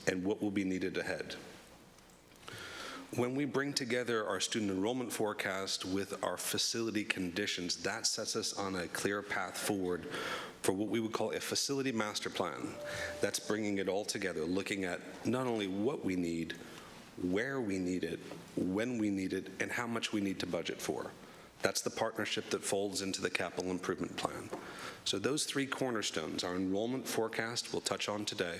and what will be needed ahead. When we bring together our student enrollment forecast with our facility conditions, that sets us on a clear path forward for what we would call a facility master plan. That's bringing it all together, looking at not only what we need, where we need it, when we need it, and how much we need to budget for. That's the partnership that folds into the capital improvement plan. So those three cornerstones, our enrollment forecast we'll touch on today.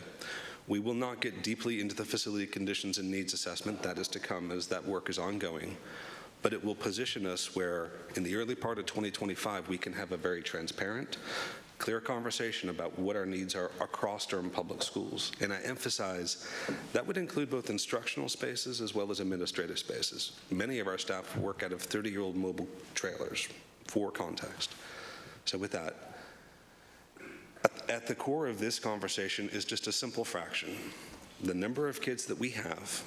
We will not get deeply into the facility conditions and needs assessment. That is to come as that work is ongoing. But it will position us where, in the early part of 2025, we can have a very transparent, clear conversation about what our needs are across Durham Public Schools. And I emphasize that would include both instructional spaces as well as administrative spaces. Many of our staff work out of 30-year-old mobile trailers, for context. So with that, at the core of this conversation is just a simple fraction. The number of kids that we have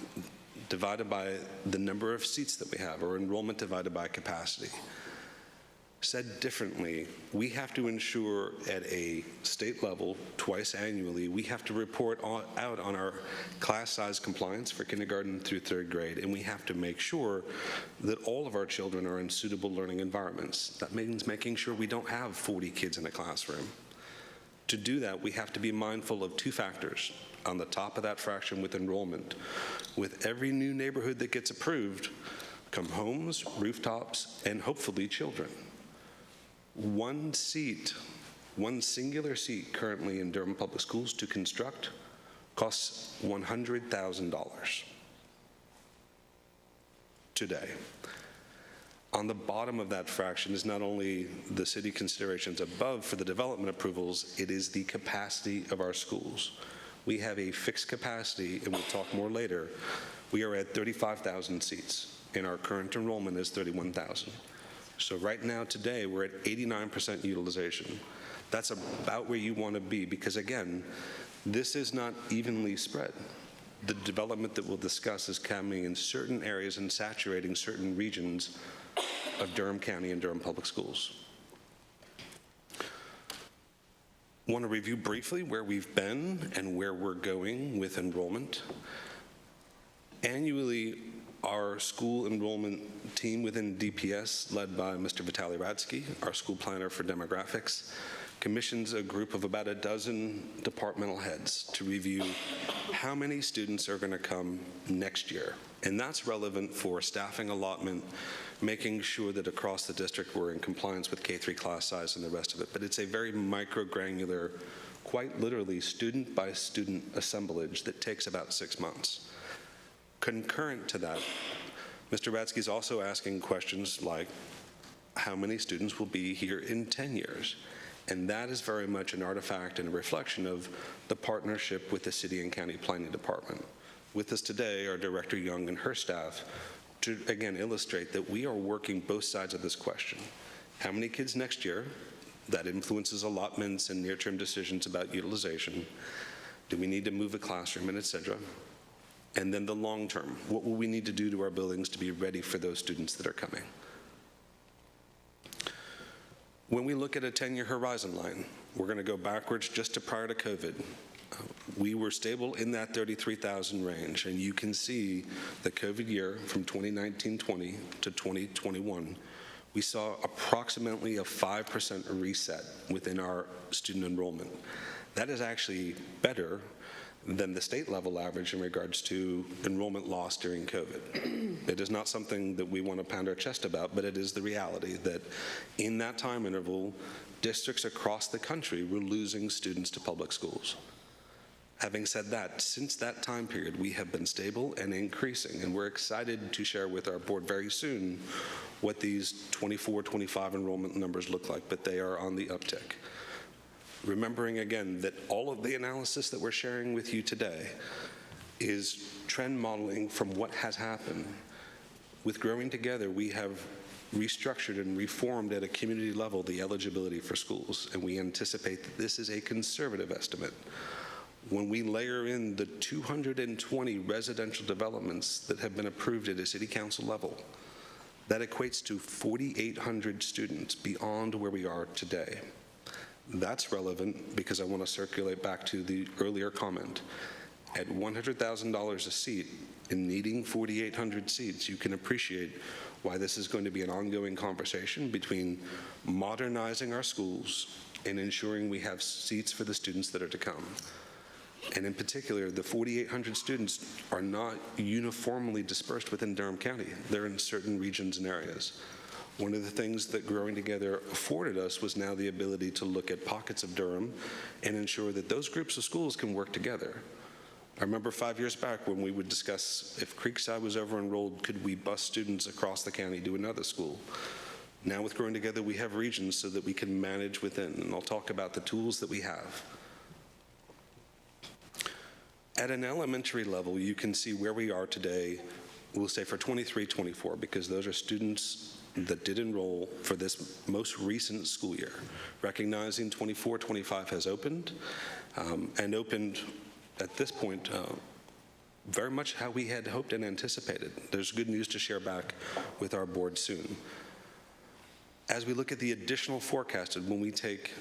divided by the number of seats that we have, or enrollment divided by capacity. Said differently, we have to ensure at a state level, twice annually, we have to report out on our class size compliance for kindergarten through third grade, and we have to make sure that all of our children are in suitable learning environments. That means making sure we don't have 40 kids in a classroom. To do that, we have to be mindful of two factors. On the top of that fraction with enrollment, with every new neighborhood that gets approved, come homes, rooftops, and hopefully children. One seat, one singular seat currently in Durham Public Schools to construct costs $100,000 today. On the bottom of that fraction is not only the city considerations above for the development approvals, it is the capacity of our schools. We have a fixed capacity, and we'll talk more later. We are at 35,000 seats, and our current enrollment is 31,000. So right now, today, we're at 89% utilization. That's about where you want to be, because again, this is not evenly spread. The development that we'll discuss is coming in certain areas and saturating certain regions of Durham County and Durham Public Schools. I want to review briefly where we've been and where we're going with enrollment. Annually, our school enrollment team within DPS, led by Mr. Vitaly Radsky, our school planner for demographics, commissions a group of about a dozen departmental heads to review how many students are going to come next year. And that's relevant for staffing allotment, making sure that across the district we're in compliance with K-3 class size and the rest of it. But it's a very micro-granular, quite literally student-by-student assemblage that takes about 6 months. Concurrent to that, Mr. Radsky is also asking questions like, how many students will be here in 10 years? And that is very much an artifact and a reflection of the partnership with the city and county planning department. With us today are Director Young and her staff to, again, illustrate that we are working both sides of this question. How many kids next year? That influences allotments and near-term decisions about utilization. Do we need to move a classroom, and et cetera? And then the long term, what will we need to do to our buildings to be ready for those students that are coming? When we look at a 10-year horizon line, we're going to go backwards just to prior to COVID. We were stable in that 33,000 range, and you can see the COVID year from 2019-20 to 2021, we saw approximately a 5% reset within our student enrollment. That is actually better than the state level average in regards to enrollment loss during COVID. It is not something that we want to pound our chest about, but it is the reality that in that time interval, districts across the country were losing students to public schools. Having said that, since that time period, we have been stable and increasing, and we're excited to share with our board very soon what these 24-25 enrollment numbers look like, but they are on the uptick. Remembering again that all of the analysis that we're sharing with you today is trend modeling from what has happened. With Growing Together, we have restructured and reformed at a community level the eligibility for schools, and we anticipate that this is a conservative estimate. When we layer in the 220 residential developments that have been approved at a city council level, that equates to 4,800 students beyond where we are today. That's relevant because I want to circulate back to the earlier comment. At $100,000 a seat and needing 4,800 seats, you can appreciate why this is going to be an ongoing conversation between modernizing our schools and ensuring we have seats for the students that are to come. And in particular, the 4,800 students are not uniformly dispersed within Durham County. They're in certain regions and areas. One of the things that Growing Together afforded us was now the ability to look at pockets of Durham and ensure that those groups of schools can work together. I remember 5 years back when we would discuss if Creekside was over-enrolled, could we bus students across the county to another school? Now with Growing Together, we have regions so that we can manage within, and I'll talk about the tools that we have. At an elementary level, you can see where we are today, we'll say for 23-24, because those are students that did enroll for this most recent school year. Recognizing 24-25 has opened, and opened at this point very much how we had hoped and anticipated. There's good news to share back with our board soon. As we look at the additional forecasted, when we take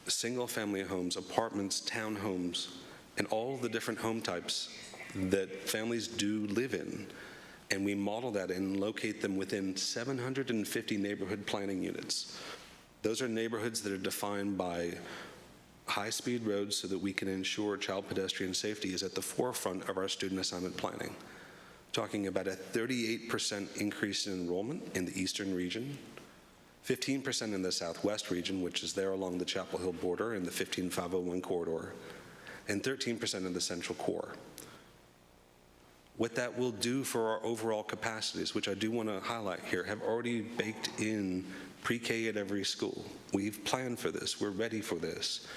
single-family homes, apartments, townhomes, and all the different home types that families do live in, and we model that and locate them within 750 neighborhood planning units. Those are neighborhoods that are defined by high-speed roads so that we can ensure child pedestrian safety is at the forefront of our student assignment planning. Talking about a 38% increase in enrollment in the eastern region, 15% in the southwest region, which is there along the Chapel Hill border in the 15501 corridor, and 13% in the central core. What that will do for our overall capacities, which I do want to highlight here, have already baked in pre-K at every school. We've planned for this, we're ready for this,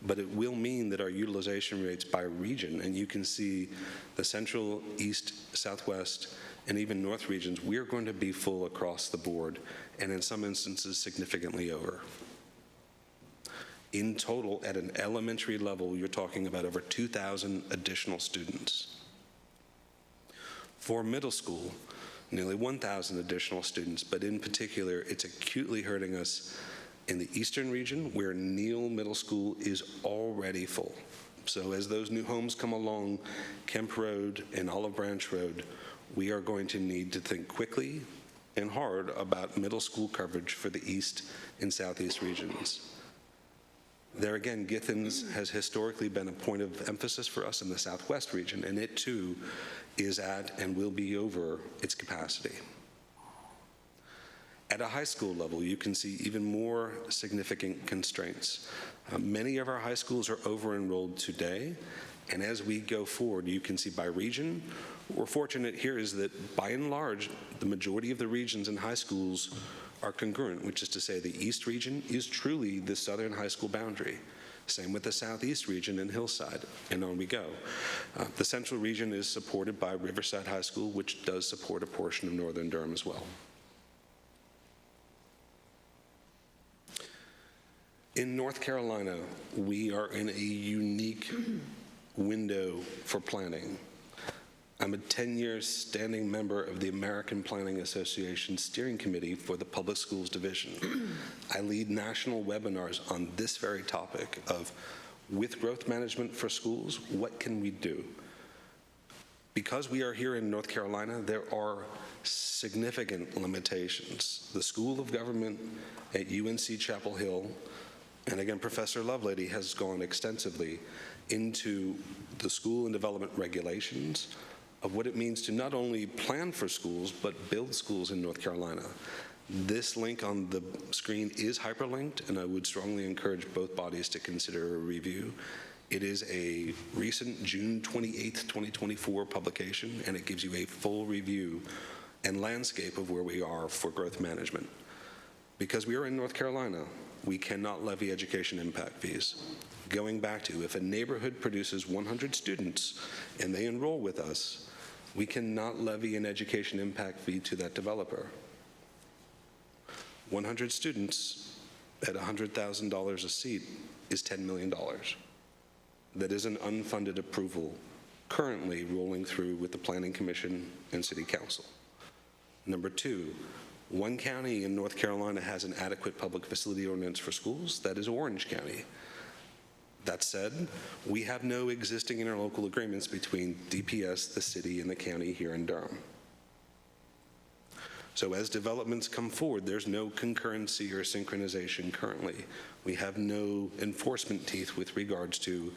but it will mean that our utilization rates by region, and you can see the central, east, southwest, and even north regions, we're going to be full across the board, and in some instances significantly over. In total, at an elementary level, you're talking about over 2,000 additional students. For middle school, nearly 1,000 additional students, but in particular, it's acutely hurting us in the eastern region where Neal Middle School is already full. So as those new homes come along Kemp Road and Olive Branch Road, we are going to need to think quickly and hard about middle school coverage for the east and southeast regions. There again, Githens has historically been a point of emphasis for us in the southwest region, and it too is at and will be over its capacity. At a high school level, you can see even more significant constraints. Many of our high schools are over-enrolled today, and as we go forward, you can see by region, what we're fortunate here is that by and large, the majority of the regions in high schools are congruent, which is to say the East region is truly the southern high school boundary. Same with the Southeast region and Hillside, and on we go. The Central region is supported by Riverside High School, which does support a portion of Northern Durham as well. In North Carolina, we are in a unique window for planning. I'm a 10-year standing member of the American Planning Association Steering Committee for the Public Schools Division. I lead national webinars on this very topic of, with growth management for schools, what can we do? Because we are here in North Carolina, there are significant limitations. The School of Government at UNC Chapel Hill, and again, Professor Lovelady has gone extensively into the school and development regulations of what it means to not only plan for schools, but build schools in North Carolina. This link on the screen is hyperlinked, and I would strongly encourage both bodies to consider a review. It is a recent June 28th, 2024 publication, and it gives you a full review and landscape of where we are for growth management. Because we are in North Carolina, we cannot levy education impact fees. Going back to, if a neighborhood produces 100 students and they enroll with us, we cannot levy an education impact fee to that developer. 100 students at $100,000 a seat is $10 million. That is an unfunded approval currently rolling through with the Planning Commission and City Council. Number two, one county in North Carolina has an adequate public facility ordinance for schools. That is Orange County. That said, we have no existing interlocal agreements between DPS, the city, and the county here in Durham. So as developments come forward, there's no concurrency or synchronization currently. We have no enforcement teeth with regards to,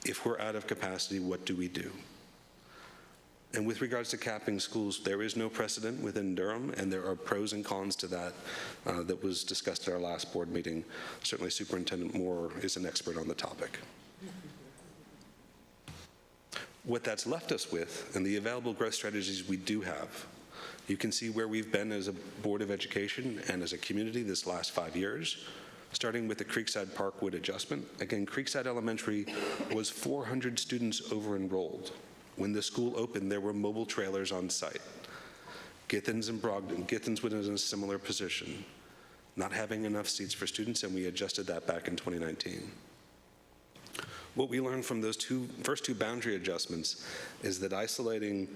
if we're out of capacity, what do we do? And with regards to capping schools, there is no precedent within Durham, and there are pros and cons to that that was discussed at our last board meeting. Certainly Superintendent Moore is an expert on the topic. What that's left us with, and the available growth strategies we do have, you can see where we've been as a Board of Education and as a community this last 5 years, starting with the Creekside Parkwood adjustment. Again, Creekside Elementary was 400 students over-enrolled. When the school opened, there were mobile trailers on site. Githens and Brogdon, Githens was in a similar position, not having enough seats for students, and we adjusted that back in 2019. What we learned from those first two boundary adjustments is that isolating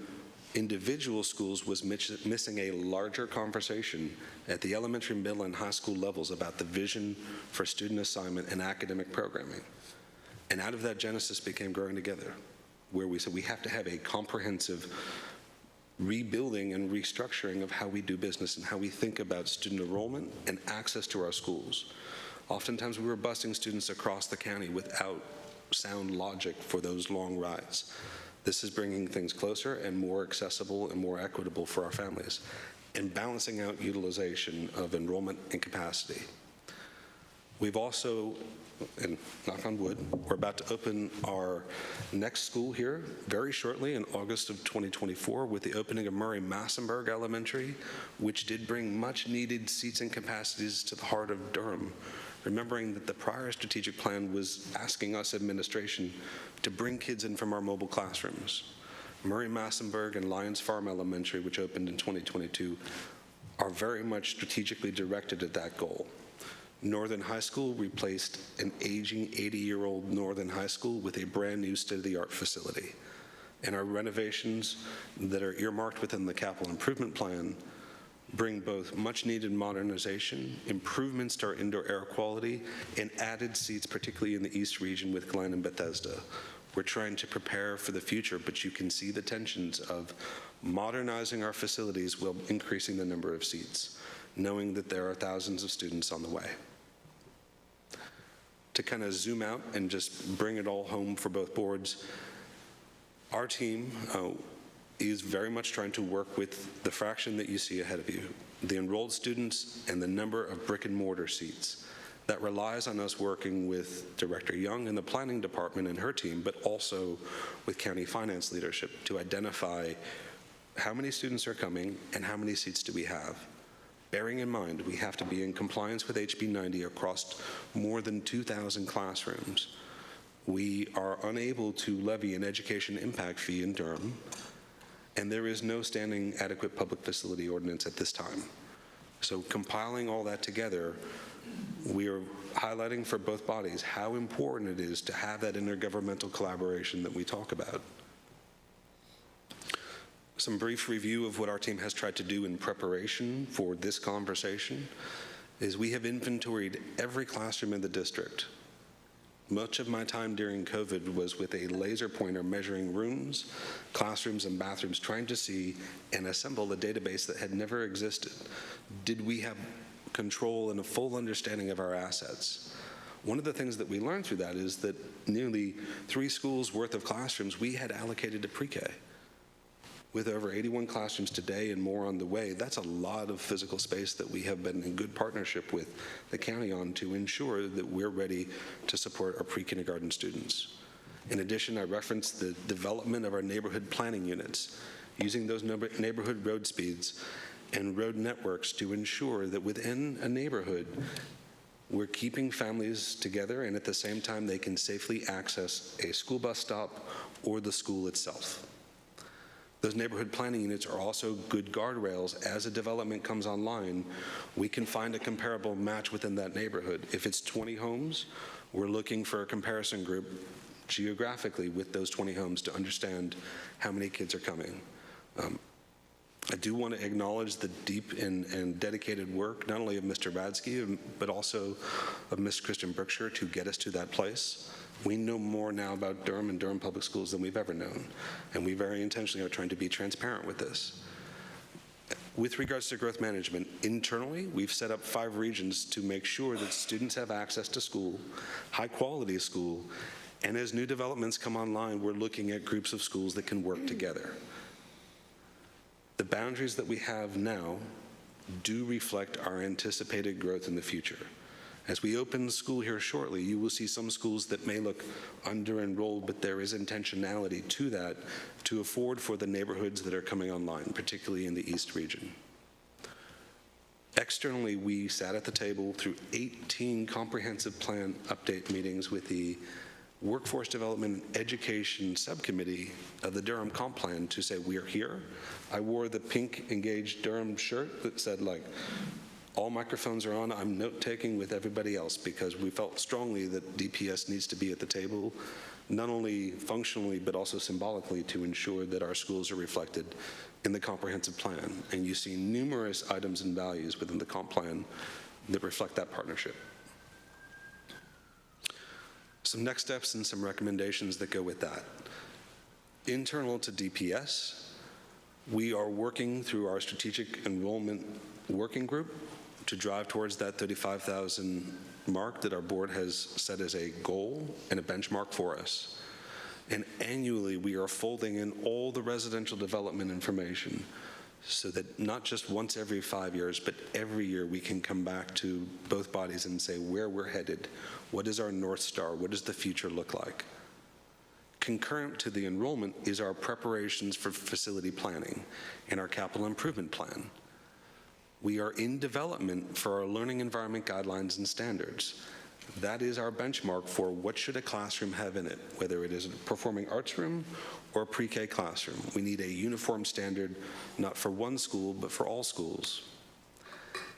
individual schools was missing a larger conversation at the elementary, middle, and high school levels about the vision for student assignment and academic programming. And out of that genesis became Growing Together, where we said we have to have a comprehensive rebuilding and restructuring of how we do business and how we think about student enrollment and access to our schools. Oftentimes we were busing students across the county without sound logic for those long rides. This is bringing things closer and more accessible and more equitable for our families, and balancing out utilization of enrollment and capacity. We've also, and knock on wood, we're about to open our next school here very shortly in August of 2024 with the opening of Murray Massenburg Elementary, which did bring much needed seats and capacities to the heart of Durham. Remembering that the prior strategic plan was asking us administration to bring kids in from our mobile classrooms. Murray Massenburg and Lions Farm Elementary, which opened in 2022, are very much strategically directed at that goal. Northern High School replaced an aging 80-year-old Northern High School with a brand new state-of-the-art facility. And our renovations that are earmarked within the capital improvement plan bring both much needed modernization, improvements to our indoor air quality, and added seats, particularly in the East region with Glen and Bethesda. We're trying to prepare for the future, but you can see the tensions of modernizing our facilities while increasing the number of seats, knowing that there are thousands of students on the way. To kind of zoom out and just bring it all home for both boards, our team is very much trying to work with the fraction that you see ahead of you, the enrolled students and the number of brick and mortar seats. That relies on us working with Director Young and the planning department and her team, but also with county finance leadership to identify how many students are coming and how many seats do we have. Bearing in mind, we have to be in compliance with HB 90 across more than 2,000 classrooms. We are unable to levy an education impact fee in Durham, and there is no standing adequate public facility ordinance at this time. So compiling all that together, we are highlighting for both bodies how important it is to have that intergovernmental collaboration that we talk about. Some brief review of what our team has tried to do in preparation for this conversation is we have inventoried every classroom in the district. Much of my time during COVID was with a laser pointer measuring rooms, classrooms, and bathrooms, trying to see and assemble a database that had never existed. Did we have control and a full understanding of our assets? One of the things that we learned through that is that nearly 3 schools worth of classrooms we had allocated to pre-K. With over 81 classrooms today and more on the way, that's a lot of physical space that we have been in good partnership with the county on to ensure that we're ready to support our pre-kindergarten students. In addition, I referenced the development of our neighborhood planning units, using those neighborhood road speeds and road networks to ensure that within a neighborhood, we're keeping families together and at the same time they can safely access a school bus stop or the school itself. Those neighborhood planning units are also good guardrails. As a development comes online, we can find a comparable match within that neighborhood. If it's 20 homes, we're looking for a comparison group geographically with those 20 homes to understand how many kids are coming. I do want to acknowledge the deep and dedicated work, not only of Mr. Radsky, but also of Ms. Kristen Berkshire to get us to that place. We know more now about Durham and Durham Public Schools than we've ever known, and we very intentionally are trying to be transparent with this. With regards to growth management, internally, we've set up 5 regions to make sure that students have access to school, high-quality school, and as new developments come online, we're looking at groups of schools that can work together. The boundaries that we have now do reflect our anticipated growth in the future. As we open school here shortly, you will see some schools that may look under-enrolled, but there is intentionality to that to afford for the neighborhoods that are coming online, particularly in the East region. Externally, we sat at the table through 18 comprehensive plan update meetings with the Workforce Development and Education Subcommittee of the Durham Comp Plan to say, we are here. I wore the pink Engaged Durham shirt that said, like, all microphones are on. I'm note-taking with everybody else because we felt strongly that DPS needs to be at the table, not only functionally but also symbolically, to ensure that our schools are reflected in the comprehensive plan. And you see numerous items and values within the comp plan that reflect that partnership. Some next steps and some recommendations that go with that. Internal to DPS, we are working through our strategic enrollment working group to drive towards that 35,000 mark that our board has set as a goal and a benchmark for us. And annually, we are folding in all the residential development information so that not just once every 5 years, but every year we can come back to both bodies and say where we're headed, what is our North Star, what does the future look like. Concurrent to the enrollment is our preparations for facility planning and our capital improvement plan. We are in development for our learning environment guidelines and standards. That is our benchmark for what should a classroom have in it, whether it is a performing arts room or a pre-K classroom. We need a uniform standard, not for one school, but for all schools.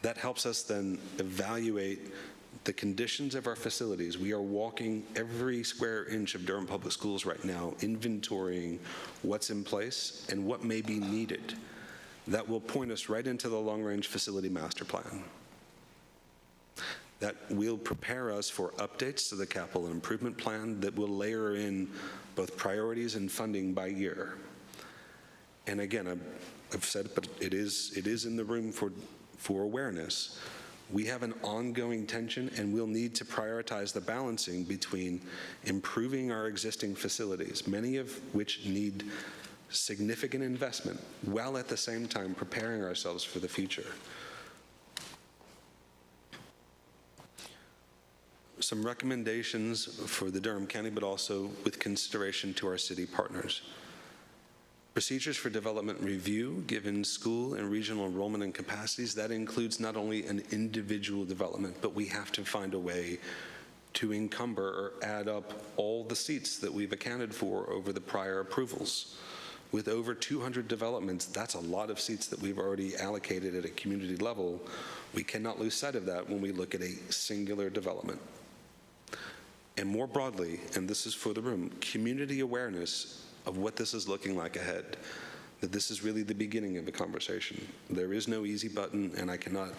That helps us then evaluate the conditions of our facilities. We are walking every square inch of Durham Public Schools right now, inventorying what's in place and what may be needed. That will point us right into the long-range facility master plan. That will prepare us for updates to the capital improvement plan that will layer in both priorities and funding by year. And again, I've said it, but it is in the room for awareness. We have an ongoing tension, and we'll need to prioritize the balancing between improving our existing facilities, many of which need significant investment, while at the same time preparing ourselves for the future. Some recommendations for the Durham County, but also with consideration to our city partners. Procedures for development review, given school and regional enrollment and capacities. That includes not only an individual development, but we have to find a way to encumber or add up all the seats that we've accounted for over the prior approvals. With over 200 developments, that's a lot of seats that we've already allocated at a community level. We cannot lose sight of that when we look at a singular development. And more broadly, and this is for the room, community awareness of what this is looking like ahead, that this is really the beginning of the conversation. There is no easy button, and I cannot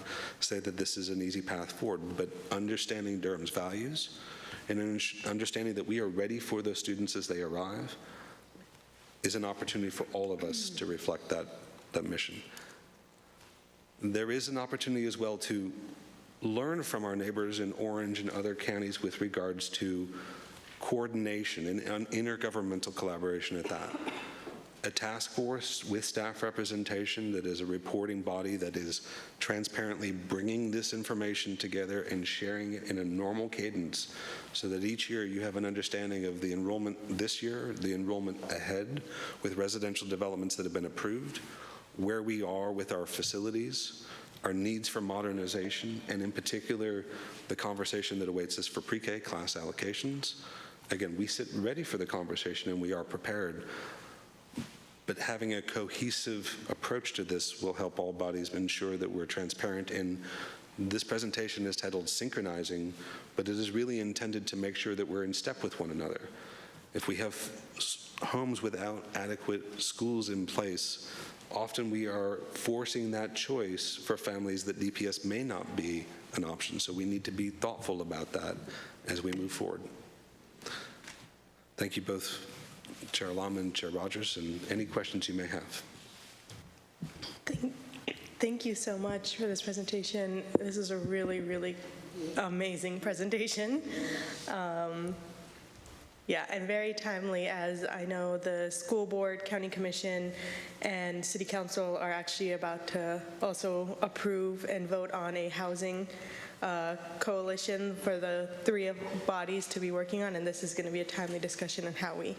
say that this is an easy path forward, but understanding Durham's values and understanding that we are ready for those students as they arrive is an opportunity for all of us to reflect that mission. There is an opportunity as well to learn from our neighbors in Orange and other counties with regards to coordination and intergovernmental collaboration at that. A task force with staff representation that is a reporting body that is transparently bringing this information together and sharing it in a normal cadence so that each year you have an understanding of the enrollment this year, the enrollment ahead with residential developments that have been approved, where we are with our facilities, our needs for modernization, and in particular, the conversation that awaits us for pre-K class allocations. Again, we sit ready for the conversation and we are prepared, but having a cohesive approach to this will help all bodies ensure that we're transparent. And this presentation is titled Synchronizing, but it is really intended to make sure that we're in step with one another. If we have homes without adequate schools in place, often we are forcing that choice for families that DPS may not be an option. So we need to be thoughtful about that as we move forward. Thank you both, Chair Alam and Chair Rogers, and any questions you may have. Thank you so much for this presentation. This is a really, really amazing presentation. Yeah, and very timely, as I know the school board, county commission, and city council are actually about to also approve and vote on a housing coalition for the three bodies to be working on, and this is going to be a timely discussion on how we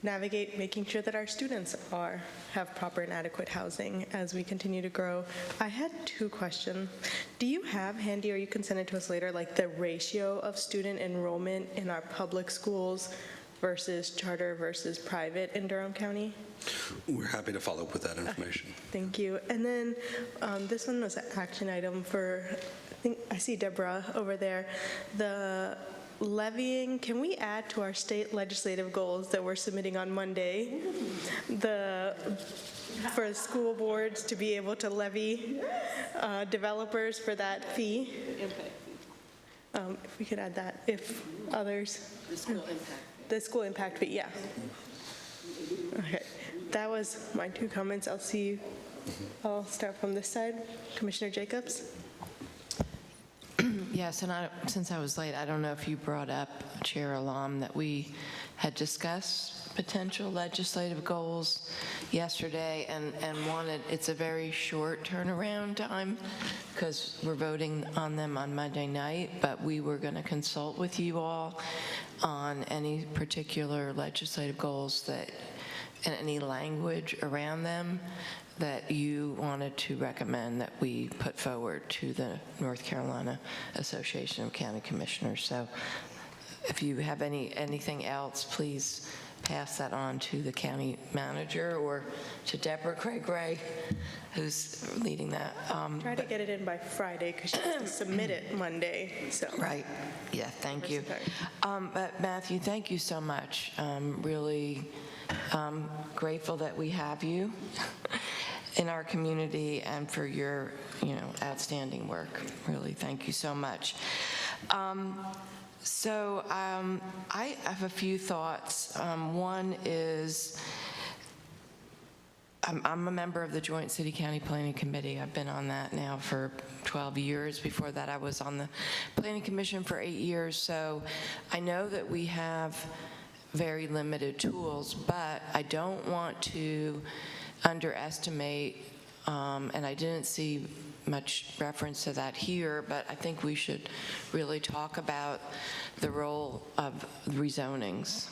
navigate making sure that our students have proper and adequate housing as we continue to grow. I had two questions. Do you have handy, or you can send it to us later, like the ratio of student enrollment in our public schools versus charter versus private in Durham County? We're happy to follow up with that information. Okay, thank you. And then this one was an action item for, I see Deborah over there. The levying, can we add to our state legislative goals that we're submitting on Monday, for school boards to be able to levy developers for that fee? Impact fee. If we could add that, if others. The school impact fee. The school impact fee, yeah. Okay, that was my two comments. I'll start from this side. Commissioner Jacobs? Yes, and since I was late, I don't know if you brought up, Chair Alam, that we had discussed potential legislative goals yesterday and wanted, it's a very short turnaround time because we're voting on them on Monday night, but we were going to consult with you all on any particular legislative goals and any language around them that you wanted to recommend that we put forward to the North Carolina Association of County Commissioners. So if you have anything else, please pass that on to the county manager or to Deborah Craig-Ray, who's leading that. Try to get it in by Friday because she has to submit it Monday. So. Right. Yeah, thank you. But Matthew, thank you so much. Really grateful that we have you in our community and for your, outstanding work. Really, thank you so much. So I have a few thoughts. One is, I'm a member of the Joint City-County Planning Committee. I've been on that now for 12 years. Before that, I was on the Planning Commission for 8 years. So I know that we have very limited tools, but I don't want to underestimate, and I didn't see much reference to that here, but I think we should really talk about the role of rezonings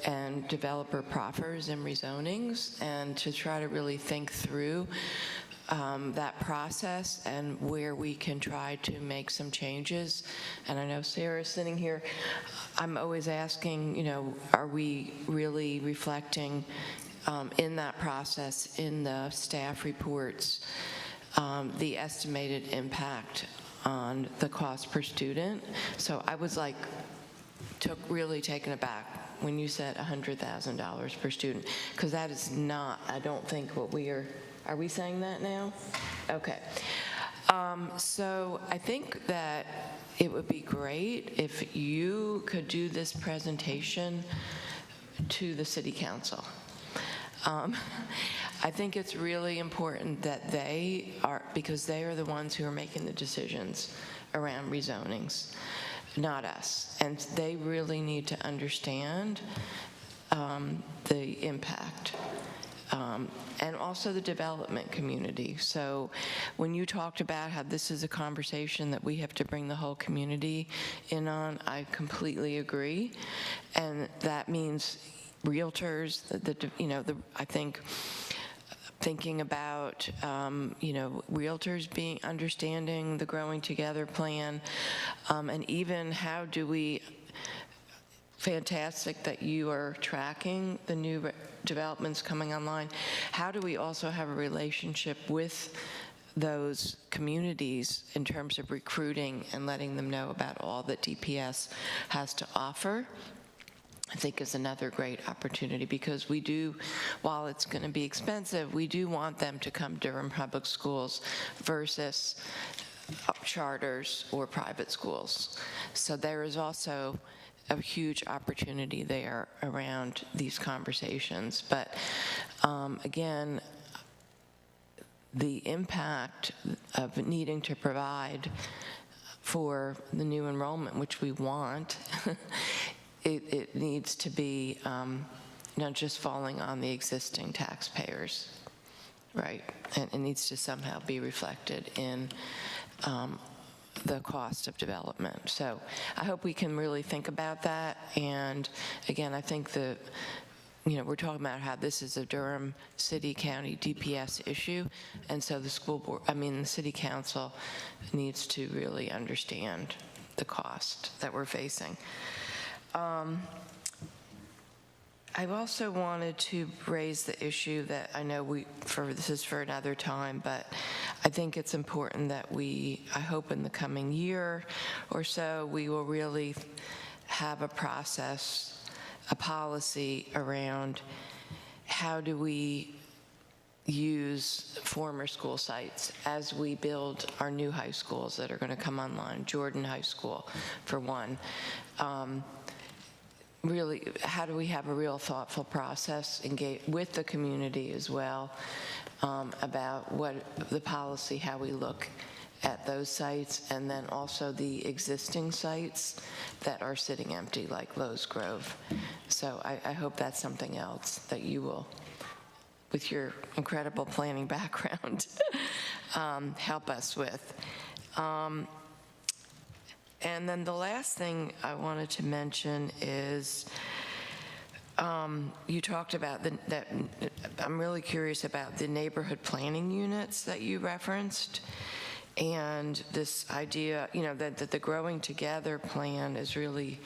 and developer proffers and rezonings, and to try to really think through that process and where we can try to make some changes. And I know Sarah's sitting here. I'm always asking, are we really reflecting in that process, in the staff reports, the estimated impact on the cost per student? So I was really taken aback when you said $100,000 per student, because that is not, I don't think what we are we saying that now? Okay. So I think that it would be great if you could do this presentation to the City Council. I think it's really important that because they are the ones who are making the decisions around rezonings, not us. And they really need to understand the impact. And also the development community. So when you talked about how this is a conversation that we have to bring the whole community in on, I completely agree. And that means realtors, I think thinking about, realtors understanding the Growing Together plan, and even how do we, fantastic that you are tracking the new developments coming online. How do we also have a relationship with those communities in terms of recruiting and letting them know about all that DPS has to offer? I think is another great opportunity, because we do, while it's going to be expensive, we do want them to come to Durham Public Schools versus charters or private schools. So there is also a huge opportunity there around these conversations. But again, the impact of needing to provide for the new enrollment, which we want, it needs to be not just falling on the existing taxpayers, right? And it needs to somehow be reflected in the cost of development. So I hope we can really think about that. And again, I think we're talking about how this is a Durham City County DPS issue, and so the the City Council needs to really understand the cost that we're facing. I've also wanted to raise the issue that I know this is for another time, but I think it's important that I hope in the coming year or so, we will really have a process, a policy around how do we use former school sites as we build our new high schools that are going to come online, Jordan High School for one. Really, how do we have a real thoughtful process engage with the community as well about what the policy, how we look at those sites, and then also the existing sites that are sitting empty, like Lowe's Grove. So I hope that's something else that you will, with your incredible planning background, help us with. And then the last thing I wanted to mention is you talked about that I'm really curious about the neighborhood planning units that you referenced. And this idea, that the Growing Together plan is really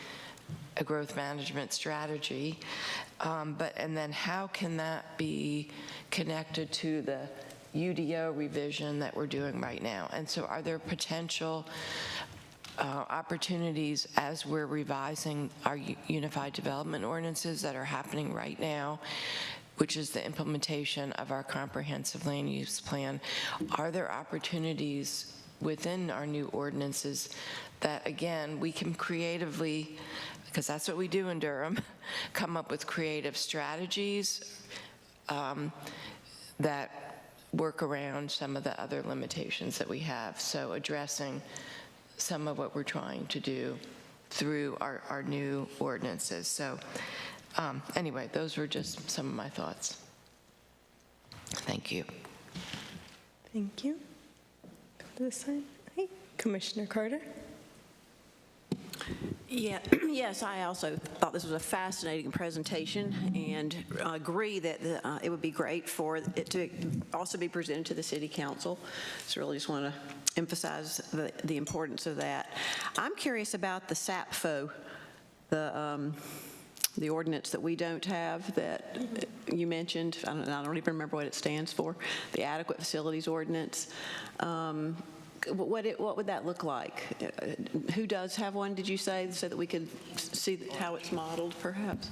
a growth management strategy. And then how can that be connected to the UDO revision that we're doing right now? And so are there potential opportunities as we're revising our unified development ordinances that are happening right now, which is the implementation of our comprehensive land use plan? Are there opportunities within our new ordinances that, again, we can creatively, because that's what we do in Durham, come up with creative strategies that work around some of the other limitations that we have? So addressing some of what we're trying to do through our new ordinances. So anyway, those were just some of my thoughts. Thank you. Thank you. Go to this side. Hey, Commissioner Carter. Yeah, yes, I also thought this was a fascinating presentation and agree that it would be great for it to also be presented to the City Council. So really just want to emphasize the importance of that. I'm curious about the SAPFO, the ordinance that we don't have that you mentioned. I don't even remember what it stands for, the Adequate Facilities Ordinance. What would that look like? Who does have one, did you say, so that we could see how it's modeled, perhaps?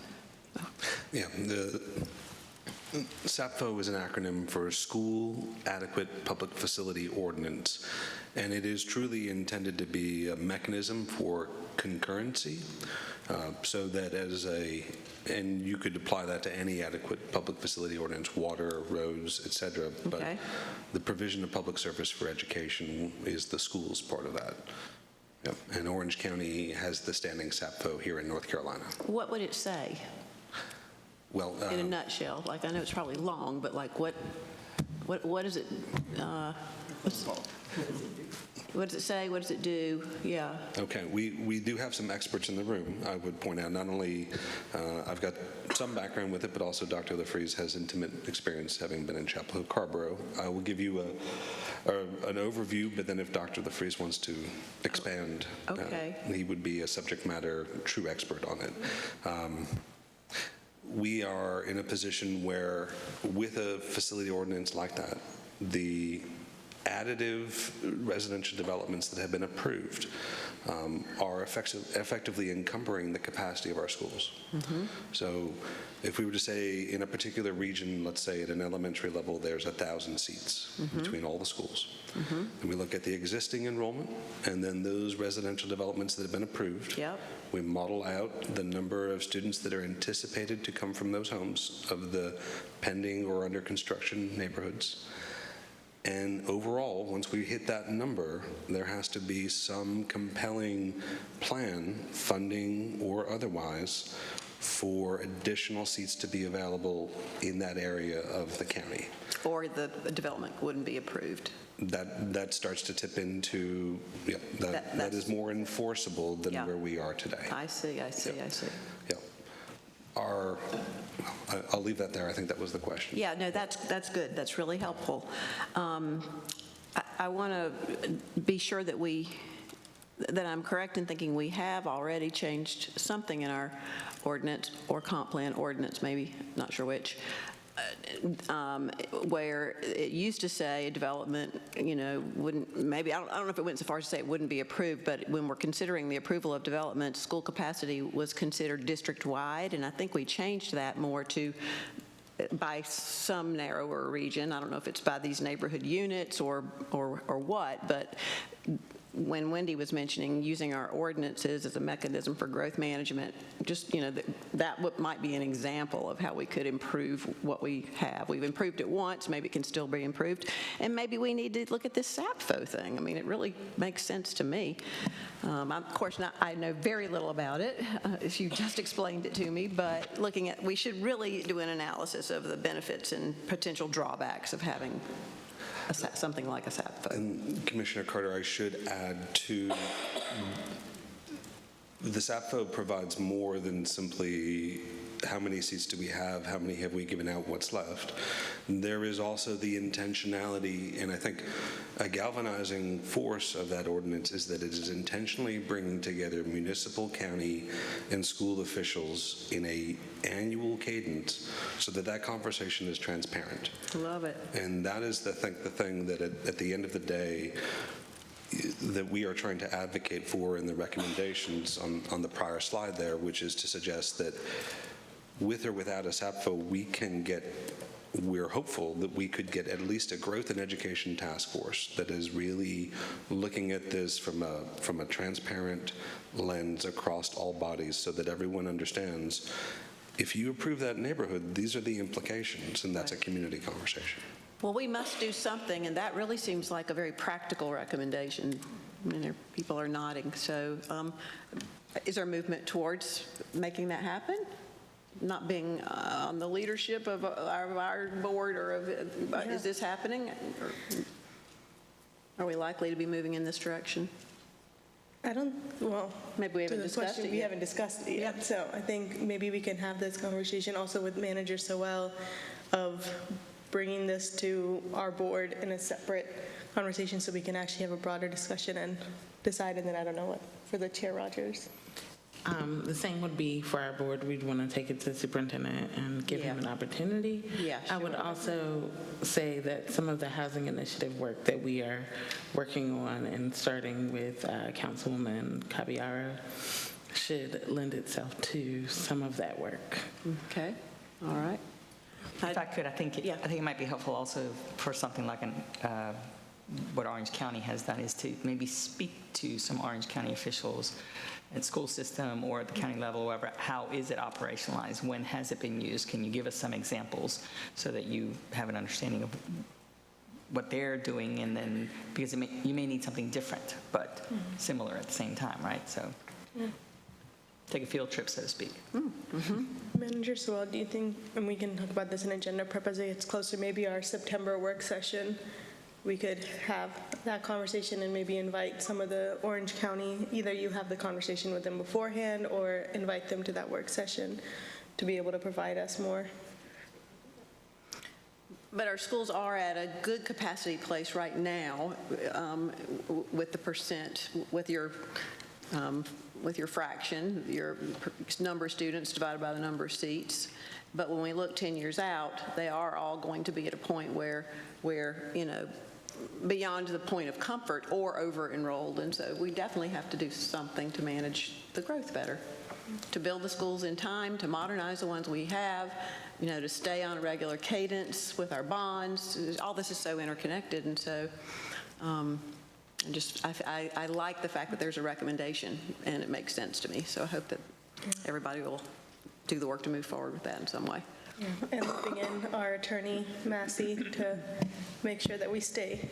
Yeah, the SAPFO is an acronym for School Adequate Public Facility Ordinance, and it is truly intended to be a mechanism for concurrency, so that and you could apply that to any adequate public facility ordinance, water, roads, et cetera. But Okay. the provision of public service for education is the schools part of that. Yep. And Orange County has the standing SAPFO here in North Carolina. What would it say Well, in a nutshell? Like, I know it's probably long, but like what is it? What does it say? What does it do? Yeah. Okay, we do have some experts in the room. I would point out not only I've got some background with it, but also Dr. LaFries has intimate experience having been in Chapel Hill Carborough. I will give you an overview, but then if Dr. LaFries wants to expand, Okay. He would be a subject matter true expert on it. We are in a position where, with a facility ordinance like that, the additive residential developments that have been approved are effectively encumbering the capacity of our schools. So if we were to say in a particular region, let's say at an elementary level, there's 1,000 seats between all the schools. And we look at the existing enrollment and then those residential developments that have been approved. Yep. We model out the number of students that are anticipated to come from those homes of the pending or under construction neighborhoods. And overall, once we hit that number, there has to be some compelling plan, funding or otherwise, for additional seats to be available in that area of the county. Or the development wouldn't be approved. That starts to tip into, that is more enforceable than Yeah. where we are today. I see. Yeah. I'll leave that there. I think that was the question. Yeah, no, that's good. That's really helpful. I want to be sure that I'm correct in thinking we have already changed something in our ordinance or comp plan ordinance, maybe, not sure which, where it used to say a development, wouldn't, maybe, I don't know if it went so far as to say it wouldn't be approved, but when we're considering the approval of development, school capacity was considered district-wide, and I think we changed that more to by some narrower region. I don't know if it's by these neighborhood units or what, but when Wendy was mentioning using our ordinances as a mechanism for growth management, just, that might be an example of how we could improve what we have. We've improved it once, maybe it can still be improved, and maybe we need to look at this SAPFO thing. I mean, it really makes sense to me. Of course, I know very little about it, if you just explained it to me, but we should really do an analysis of the benefits and potential drawbacks of having something like a SAPFO. And Commissioner Carter, I should add to, the SAPFO provides more than simply how many seats do we have, how many have we given out, what's left. There is also the intentionality, and I think a galvanizing force of that ordinance is that it is intentionally bringing together municipal, county, and school officials in an annual cadence so that conversation is transparent. Love it. And that is, I think, the thing that at the end of the day, that we are trying to advocate for in the recommendations on the prior slide there, which is to suggest that with or without a SAPFO, we're hopeful that we could get at least a growth and education task force that is really looking at this from a transparent lens across all bodies so that everyone understands if you approve that neighborhood, these are the implications, and that's a community conversation. Well, we must do something, and that really seems like a very practical recommendation. People are nodding. So is there movement towards making that happen? Not being on the leadership of our board, is this happening? Are we likely to be moving in this direction? Maybe we haven't discussed it yet. We haven't discussed it yet. So I think maybe we can have this conversation also with Manager Sowell of bringing this to our board in a separate conversation so we can actually have a broader discussion and decide, and then I don't know what, for the Chair Rogers. The same would be for our board. We'd want to take it to the superintendent and give him an opportunity. Yeah, I would also say that some of the housing initiative work that we are working on and starting with Councilwoman Caballero should lend itself to some of that work. Okay, all right. If I could, I think it might be helpful also for something like what Orange County has done is to maybe speak to some Orange County officials at school system or at the county level, wherever. How is it operationalized? When has it been used? Can you give us some examples so that you have an understanding of what they're doing, and then, because you may need something different, but similar at the same time, right? So take a field trip, so to speak. Manager Sowell, do you think, and we can talk about this in agenda prep as it gets closer, maybe our September work session, we could have that conversation and maybe invite some of the Orange County, either you have the conversation with them beforehand or invite them to that work session to be able to provide us more. But our schools are at a good capacity place right now with the percent, with your fraction, your number of students divided by the number of seats. But when we look 10 years out, they are all going to be at a point where beyond the point of comfort or over-enrolled. And so we definitely have to do something to manage the growth better, to build the schools in time, to modernize the ones we have, to stay on a regular cadence with our bonds. All this is so interconnected. And so I like the fact that there's a recommendation, and it makes sense to me. So I hope that everybody will do the work to move forward with that in some way. Yeah, and looping in our attorney, Massey, to make sure that we stay.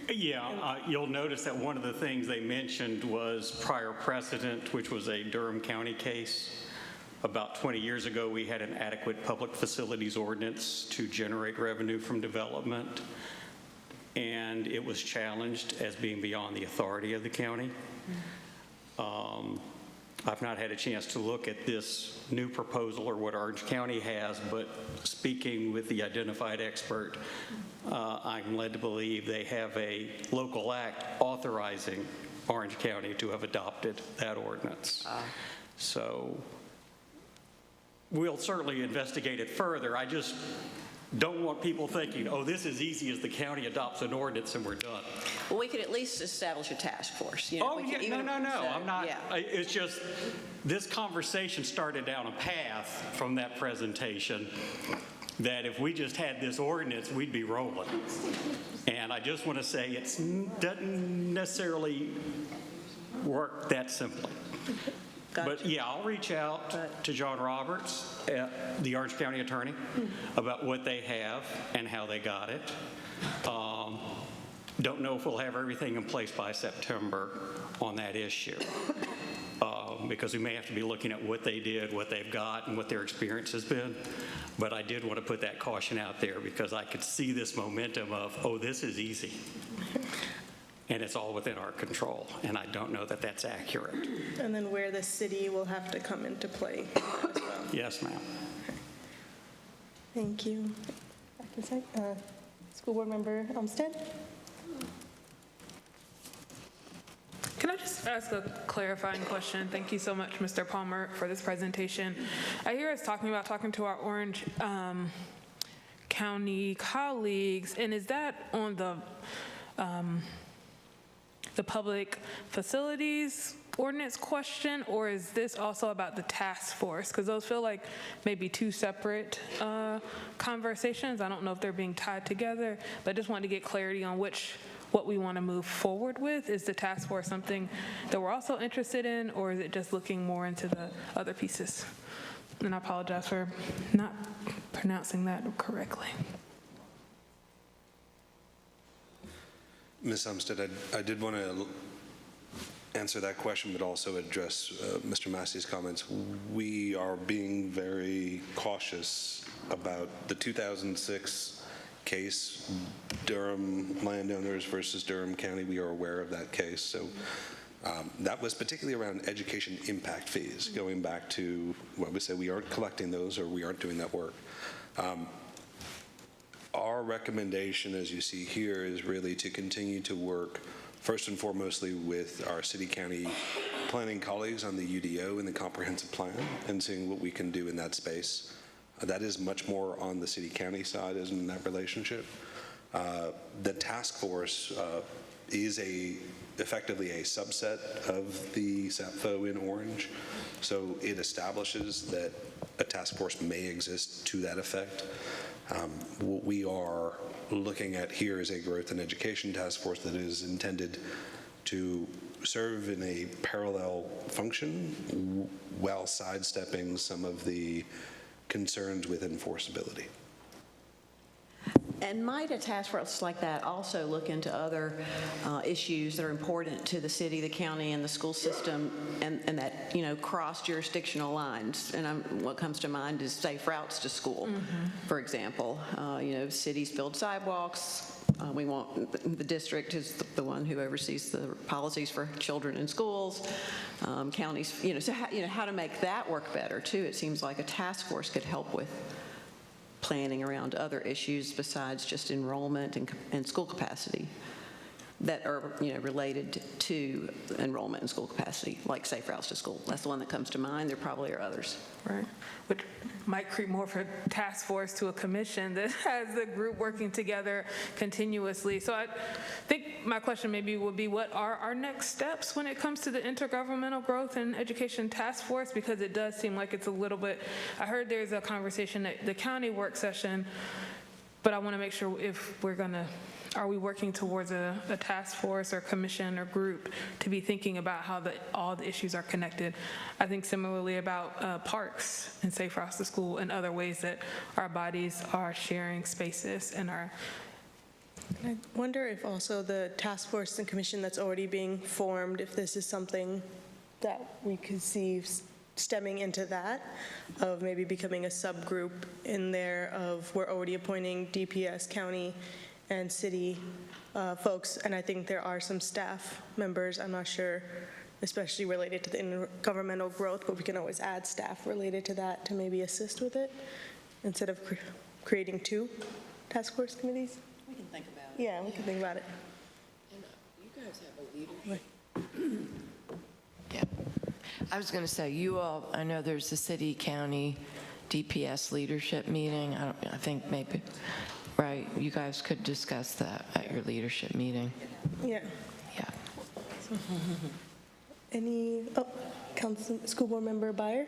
Yeah, you'll notice that one of the things they mentioned was prior precedent, which was a Durham County case. About 20 years ago, we had an adequate public facilities ordinance to generate revenue from development, and it was challenged as being beyond the authority of the county. I've not had a chance to look at this new proposal or what Orange County has, but speaking with the identified expert, I'm led to believe they have a local act authorizing Orange County to have adopted that ordinance. So we'll certainly investigate it further. I just don't want people thinking, oh, this is easy as the county adopts an ordinance and we're done. Well, we could at least establish a task force. Oh, yeah, no. I'm not, it's just, this conversation started down a path from that presentation that if we just had this ordinance, we'd be rolling. And I just want to say it doesn't necessarily work that simply. Gotcha. But yeah, I'll reach out to John Roberts, the Orange County attorney, about what they have and how they got it. Don't know if we'll have everything in place by September on that issue, because we may have to be looking at what they did, what they've got, and what their experience has been. But I did want to put that caution out there because I could see this momentum of, oh, this is easy. And it's all within our control, and I don't know that that's accurate. And then where the city will have to come into play as well. Yes, ma'am. Thank you. School Board Member Umstead? Can I just ask a clarifying question? Thank you so much, Mr. Palmer, for this presentation. I hear us talking to our Orange County colleagues, and is that on the public facilities ordinance question, or is this also about the task force? Because those feel like maybe two separate conversations. I don't know if they're being tied together, but I just wanted to get clarity on what we want to move forward with. Is the task force something that we're also interested in, or is it just looking more into the other pieces? And I apologize for not pronouncing that correctly. Ms. Umstead, I did want to answer that question, but also address Mr. Massey's comments. We are being very cautious about the 2006 case, Durham landowners versus Durham County. We are aware of that case. So that was particularly around education impact fees, going back to what we said, we aren't collecting those or we aren't doing that work. Our recommendation, as you see here, is really to continue to work first and foremostly with our city-county planning colleagues on the UDO and the comprehensive plan and seeing what we can do in that space. That is much more on the city-county side, isn't in that relationship. The task force is effectively a subset of the SAPFO in Orange, so it establishes that a task force may exist to that effect. What we are looking at here is a growth and education task force that is intended to serve in a parallel function while sidestepping some of the concerns with enforceability. And might a task force like that also look into other issues that are important to the city, the county, and the school system, and that, cross-jurisdictional lines? And what comes to mind is safe routes to school, for example. Cities build sidewalks. We want, the district is the one who oversees the policies for children in schools. Counties, so how to make that work better, too. It seems like a task force could help with planning around other issues besides just enrollment and school capacity. that are, related to enrollment in school capacity, like safe routes to school. That's the one that comes to mind. There probably are others. Right, which might creep more of a task force to a commission that has the group working together continuously. So I think my question maybe would be, what are our next steps when it comes to the Intergovernmental Growth and Education Task Force? Because it does seem like it's a little bit, I heard there's a conversation at the county work session, but I want to make sure if we're going to, are we working towards a task force or commission or group to be thinking about how all the issues are connected? I think similarly about parks and safe routes to school and other ways that our bodies are sharing spaces and are. I wonder if also the task force and commission that's already being formed, if this is something that we could see stemming into that, of maybe becoming a subgroup in there of we're already appointing DPS, county, and city folks, and I think there are some staff members, I'm not sure, especially related to the intergovernmental growth, but we can always add staff related to that to maybe assist with it instead of creating 2 task force committees. We can think about it. Yeah, we can think about it. And you guys have a leadership. Yeah. I was going to say, you all, I know there's a city, county, DPS leadership meeting. I think maybe, right, you guys could discuss that at your leadership meeting. Yeah. Yeah. Any, School Board Member Byer?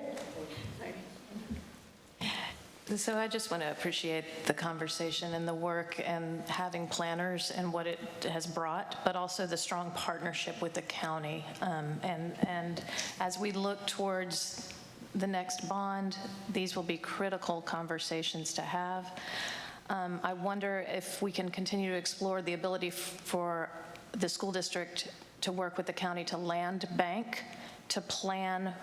So I just want to appreciate the conversation and the work and having planners and what it has brought, but also the strong partnership with the county. And as we look towards the next bond, these will be critical conversations to have. I wonder if we can continue to explore the ability for the school district to work with the county to land bank, to plan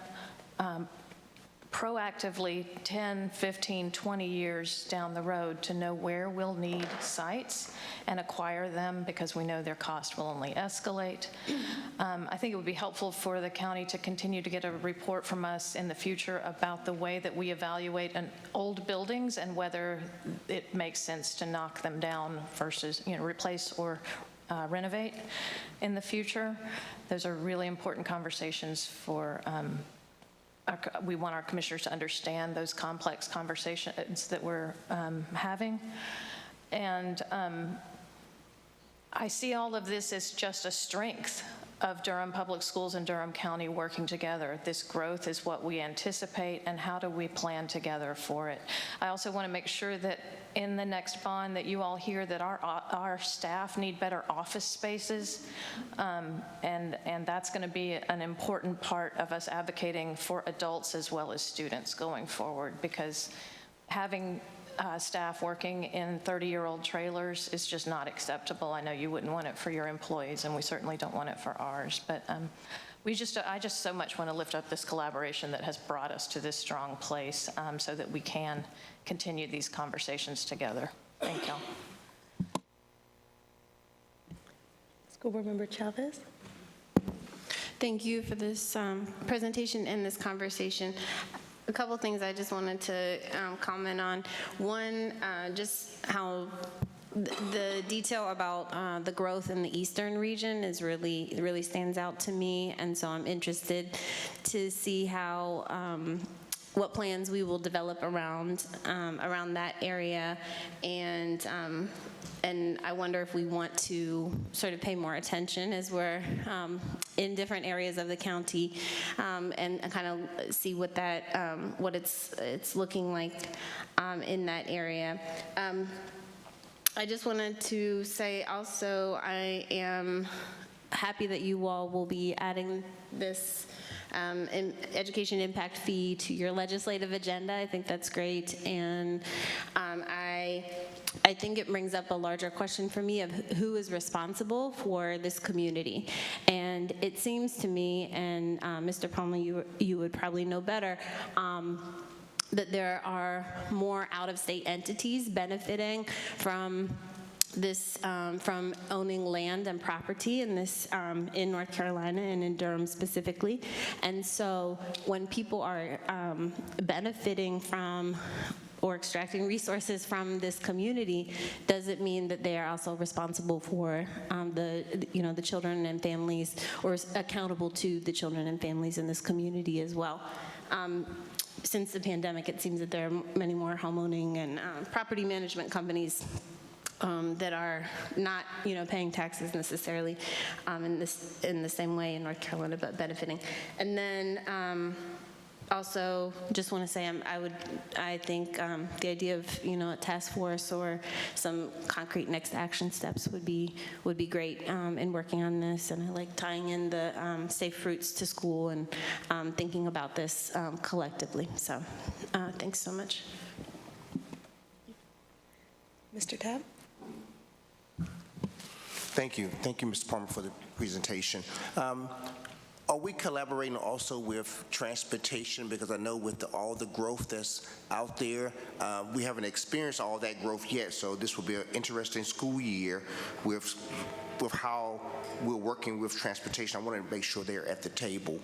proactively 10, 15, 20 years down the road to know where we'll need sites and acquire them, because we know their cost will only escalate. I think it would be helpful for the county to continue to get a report from us in the future about the way that we evaluate old buildings and whether it makes sense to knock them down versus, replace or renovate in the future. Those are really important conversations for we want our commissioners to understand those complex conversations that we're having. And I see all of this as just a strength of Durham Public Schools and Durham County working together. This growth is what we anticipate, and how do we plan together for it? I also want to make sure that in the next bond that you all hear that our staff need better office spaces, and that's going to be an important part of us advocating for adults as well as students going forward, because having staff working in 30-year-old trailers is just not acceptable. I know you wouldn't want it for your employees, and we certainly don't want it for ours, but I just so much want to lift up this collaboration that has brought us to this strong place, so that we can continue these conversations together. Thank y'all. School Board Member Chavez? Thank you for this presentation and this conversation. A couple things I just wanted to comment on. One, just how the detail about the growth in the eastern region is really stands out to me, and so I'm interested to see how what plans we will develop around that area, and I wonder if we want to sort of pay more attention as we're in different areas of the county, and kind of see what that what it's looking like in that area. I just wanted to say also, I am happy that you all will be adding this education impact fee to your legislative agenda. I think that's great, and I think it brings up a larger question for me of who is responsible for this community. And it seems to me, and Mr. Palmer, you would probably know better, that there are more out-of-state entities benefiting from this, from owning land and property in this, in North Carolina and in Durham specifically. And so when people are benefiting from or extracting resources from this community, does it mean that they are also responsible for the children and families, or accountable to the children and families in this community as well? Since the pandemic, it seems that there are many more homeowning and property management companies that are not, paying taxes necessarily in the same way in North Carolina, but benefiting. And then also, just want to say, I think the idea of, a task force or some concrete next action steps would be great in working on this. And I like tying in the safe routes to school and thinking about this collectively. So, thanks so much. Mr. Tabb? Thank you, Mr. Palmer, for the presentation. Are we collaborating also with transportation? Because I know with all the growth that's out there, we haven't experienced all that growth yet, so this will be an interesting school year with how we're working with transportation. I want to make sure they're at the table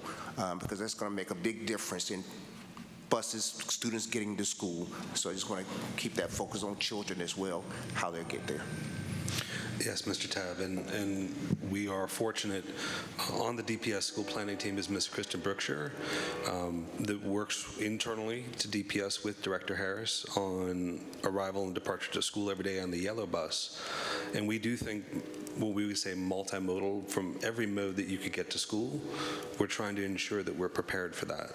because that's going to make a big difference in buses, students getting to school. So I just want to keep that focus on children as well, how they get there. Yes, Mr. Tabb, and we are fortunate. On the DPS school planning team is Ms. Kristen Brookshire that works internally to DPS with Director Harris on arrival and departure to school every day on the yellow bus. And we do think what we would say multimodal, from every mode that you could get to school. We're trying to ensure that we're prepared for that.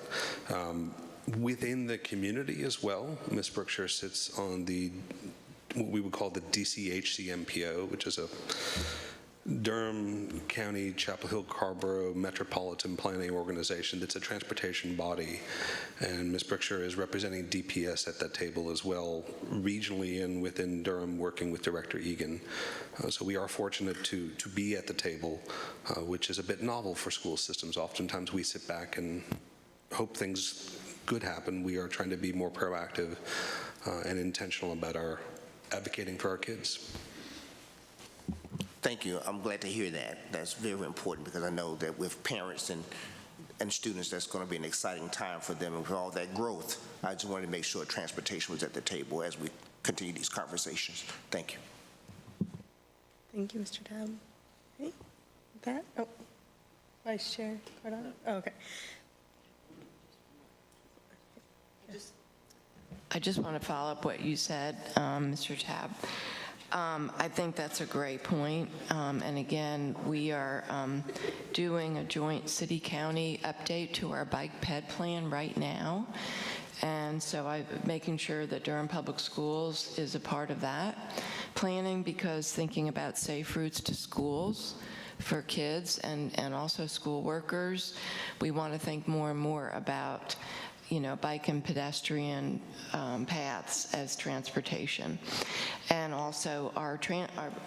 Within the community as well, Ms. Brookshire sits on what we would call the DCHCMPO, which is a Durham County, Chapel Hill, Carrboro Metropolitan Planning Organization that's a transportation body. And Ms. Brookshire is representing DPS at that table as well, regionally and within Durham, working with Director Egan. So we are fortunate to be at the table, which is a bit novel for school systems. Oftentimes we sit back and hope things good happen. We are trying to be more proactive and intentional about our advocating for our kids. Thank you. I'm glad to hear that. That's very important because I know that with parents and students, that's going to be an exciting time for them. And with all that growth, I just wanted to make sure transportation was at the table as we continue these conversations. Thank you. Thank you, Mr. Tabb. Okay. That? Oh, Vice Chair Cardano? Oh, okay. I just want to follow up what you said, Mr. Tabb. I think that's a great point. And again, we are doing a joint city-county update to our bike ped plan right now. And so I'm making sure that Durham Public Schools is a part of that planning, because thinking about safe routes to schools for kids and also school workers, we want to think more and more about bike and pedestrian paths as transportation. And also our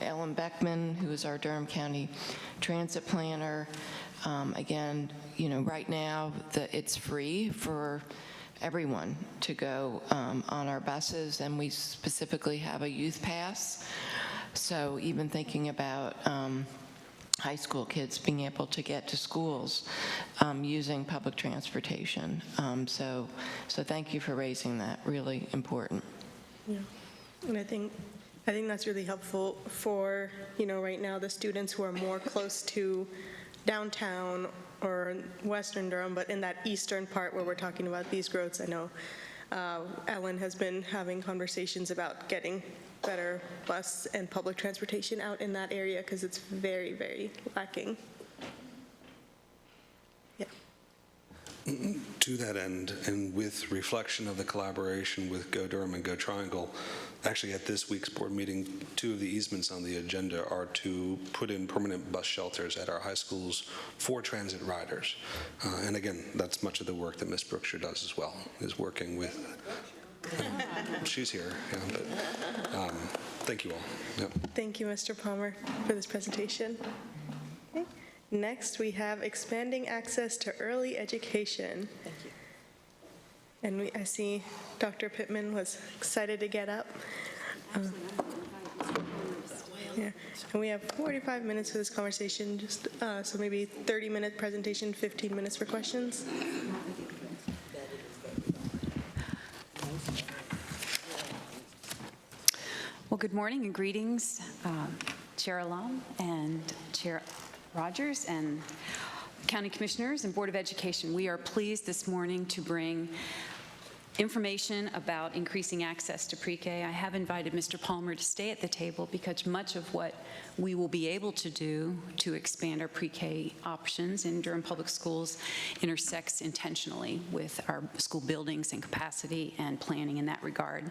Ellen Beckman, who is our Durham County transit planner, again, right now it's free for everyone to go on our buses, and we specifically have a youth pass. So even thinking about high school kids being able to get to schools using public transportation. So thank you for raising that. Really important. Yeah, and I think that's really helpful for, right now the students who are more close to downtown or Western Durham, but in that eastern part where we're talking about these growths. I know Ellen has been having conversations about getting better bus and public transportation out in that area because it's very, very lacking. Yeah. To that end, and with reflection of the collaboration with Go Durham and Go Triangle, actually at this week's board meeting, 2 of the easements on the agenda are to put in permanent bus shelters at our high schools for transit riders. And again, that's much of the work that Ms. Brookshire does as well, is working with she's here, yeah, but thank you all. Yep. Thank you, Mr. Palmer, for this presentation. Okay. Next, we have expanding access to early education. Thank you. And I see Dr. Pittman was excited to get up. Yeah, and we have 45 minutes for this conversation, just so maybe 30-minute presentation, 15 minutes for questions. Well, good morning and greetings, Chair Alum and Chair Rogers and County Commissioners and Board of Education. We are pleased this morning to bring information about increasing access to pre-K. I have invited Mr. Palmer to stay at the table because much of what we will be able to do to expand our pre-K options in Durham Public Schools intersects intentionally with our school buildings and capacity and planning in that regard.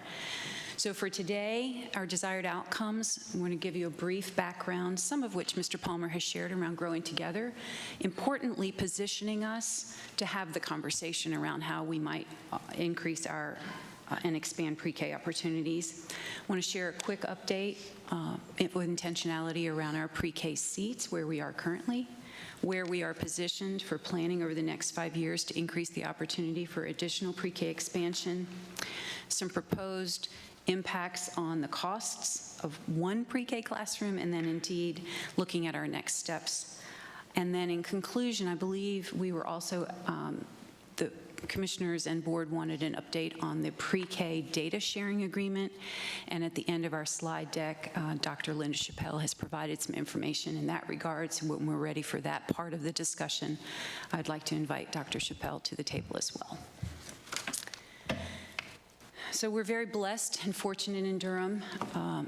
So for today, our desired outcomes, I'm going to give you a brief background, some of which Mr. Palmer has shared around growing together, importantly positioning us to have the conversation around how we might increase our and expand pre-K opportunities. I want to share a quick update with intentionality around our pre-K seats, where we are currently, where we are positioned for planning over the next 5 years to increase the opportunity for additional pre-K expansion, some proposed impacts on the costs of one pre-K classroom, and then indeed looking at our next steps. And then in conclusion, I believe we were also, the commissioners and board wanted an update on the pre-K data sharing agreement. And at the end of our slide deck, Dr. Linda Chappelle has provided some information in that regard. So when we're ready for that part of the discussion, I'd like to invite Dr. Chappelle to the table as well. So we're very blessed and fortunate in Durham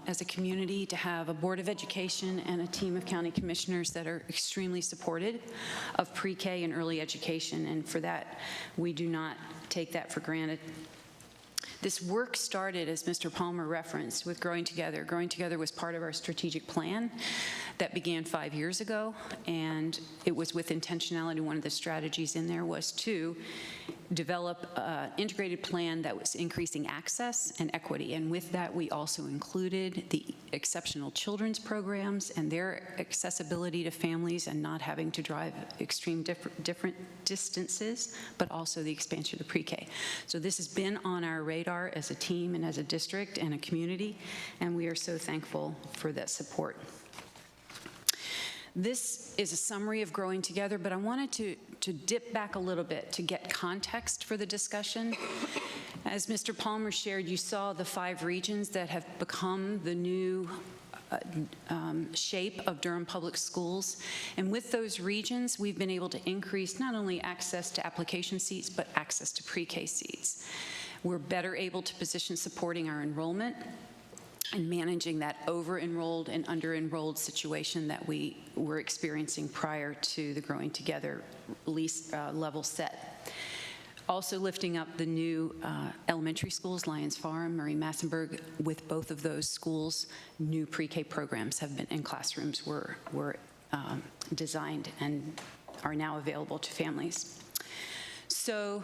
as a community to have a Board of Education and a team of county commissioners that are extremely supportive of pre-K and early education, and for that, we do not take that for granted. This work started, as Mr. Palmer referenced, with Growing Together. Growing Together was part of our strategic plan that began 5 years ago, and it was with intentionality. One of the strategies in there was to develop an integrated plan that was increasing access and equity, and with that we also included the exceptional children's programs and their accessibility to families and not having to drive extreme different distances, but also the expansion of pre-K. So this has been on our radar as a team and as a district and a community, and we are so thankful for that support. This is a summary of Growing Together, but I wanted to dip back a little bit to get context for the discussion. As Mr. Palmer shared, you saw the 5 regions that have become the new shape of Durham Public Schools. And with those regions, we've been able to increase not only access to application seats, but access to pre-K seats. We're better able to position supporting our enrollment and managing that over-enrolled and under-enrolled situation that we were experiencing prior to the Growing Together lease level set. Also lifting up the new elementary schools, Lyons Farm, Murray Massenburg. With both of those schools, new pre-K programs have been, and classrooms were designed and are now available to families. So,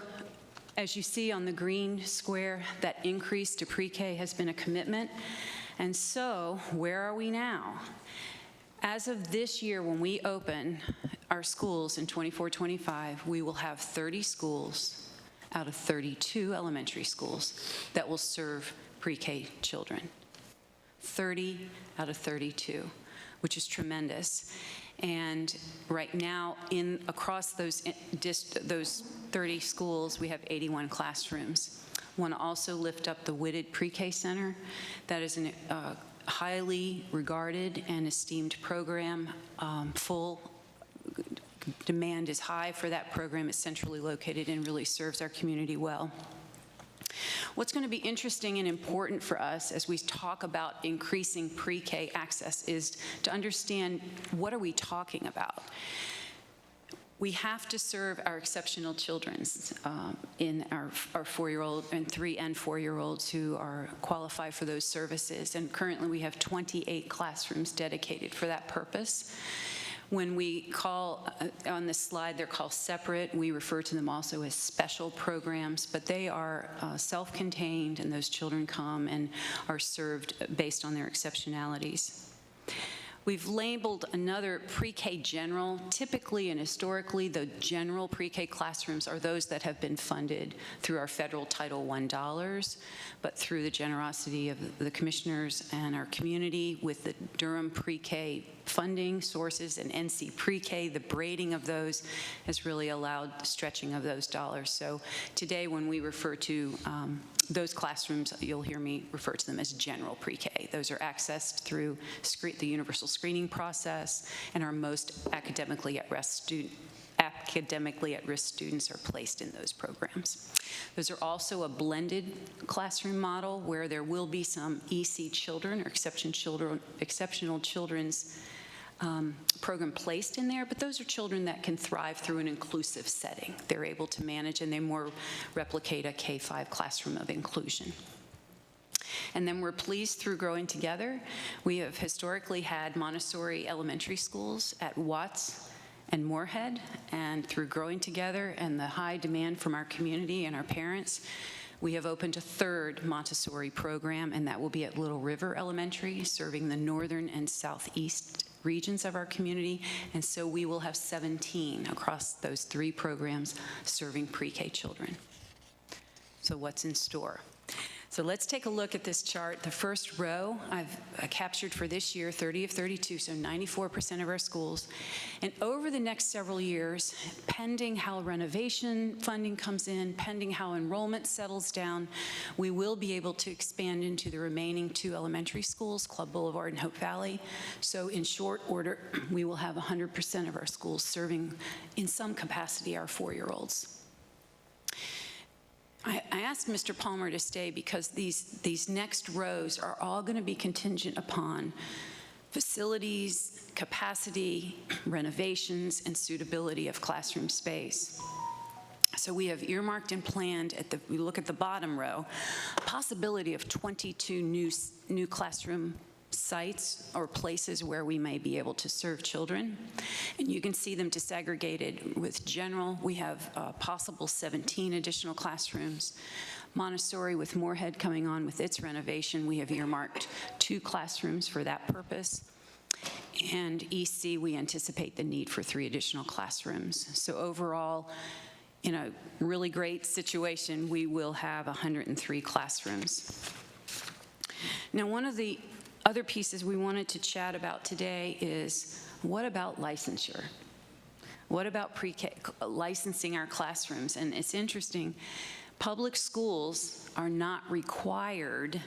as you see on the green square, that increase to pre-K has been a commitment. And so, where are we now? As of this year, when we open our schools in 24-25, we will have 30 schools out of 32 elementary schools that will serve pre-K children. 30 out of 32, which is tremendous. And right now, across those 30 schools, we have 81 classrooms. I want to also lift up the Whitted Pre-K Center. That is a highly regarded and esteemed program. Full demand is high for that program. It's centrally located and really serves our community well. What's going to be interesting and important for us as we talk about increasing pre-K access is to understand, what are we talking about? We have to serve our exceptional children in our 4-year-old and 3- and 4-year-olds who are qualified for those services. And currently we have 28 classrooms dedicated for that purpose. When we call, on this slide, they're called separate. We refer to them also as special programs, but they are self-contained, and those children come and are served based on their exceptionalities. We've labeled another pre-K general. Typically and historically, the general pre-K classrooms are those that have been funded through our federal Title I dollars, but through the generosity of the commissioners and our community with the Durham pre-K funding sources and NC pre-K, the braiding of those has really allowed stretching of those dollars. So today, when we refer to those classrooms, you'll hear me refer to them as general pre-K. Those are accessed through the universal screening process, and our most academically at-risk students are placed in those programs. Those are also a blended classroom model where there will be some EC children or exceptional children's program placed in there, but those are children that can thrive through an inclusive setting. They're able to manage, and they more replicate a K-5 classroom of inclusion. And then we're pleased through Growing Together. We have historically had Montessori elementary schools at Watts and Moorhead, and through Growing Together and the high demand from our community and our parents, we have opened a third Montessori program, and that will be at Little River Elementary, serving the northern and southeast regions of our community. And so we will have 17 across those 3 programs serving pre-K children. So what's in store? So let's take a look at this chart. The first row I've captured for this year, 30 of 32, so 94% of our schools. And over the next several years, pending how renovation funding comes in, pending how enrollment settles down, we will be able to expand into the remaining 2 elementary schools, Club Boulevard and Hope Valley. So in short order, we will have 100% of our schools serving in some capacity our 4-year-olds. I asked Mr. Palmer to stay because these next rows are all going to be contingent upon facilities, capacity, renovations, and suitability of classroom space. So we have earmarked and planned, we look at the bottom row, a possibility of 22 new classroom sites or places where we may be able to serve children. And you can see them disaggregated with general. We have possible 17 additional classrooms. Montessori, with Moorhead coming on with its renovation, we have earmarked 2 classrooms for that purpose. And EC, we anticipate the need for 3 additional classrooms. So overall, in a really great situation, we will have 103 classrooms. Now, one of the other pieces we wanted to chat about today is, what about licensure? What about pre-K, licensing our classrooms? And it's interesting, public schools are not required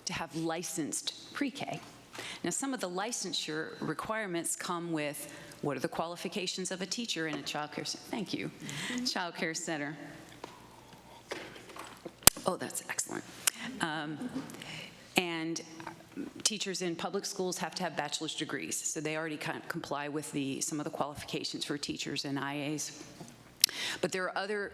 to have licensed pre-K. Now, some of the licensure requirements come with, what are the qualifications of a teacher in a child care center? Thank you. Child care center. Oh, that's excellent. And teachers in public schools have to have bachelor's degrees, so they already kind of comply with some of the qualifications for teachers and IAs. But there are other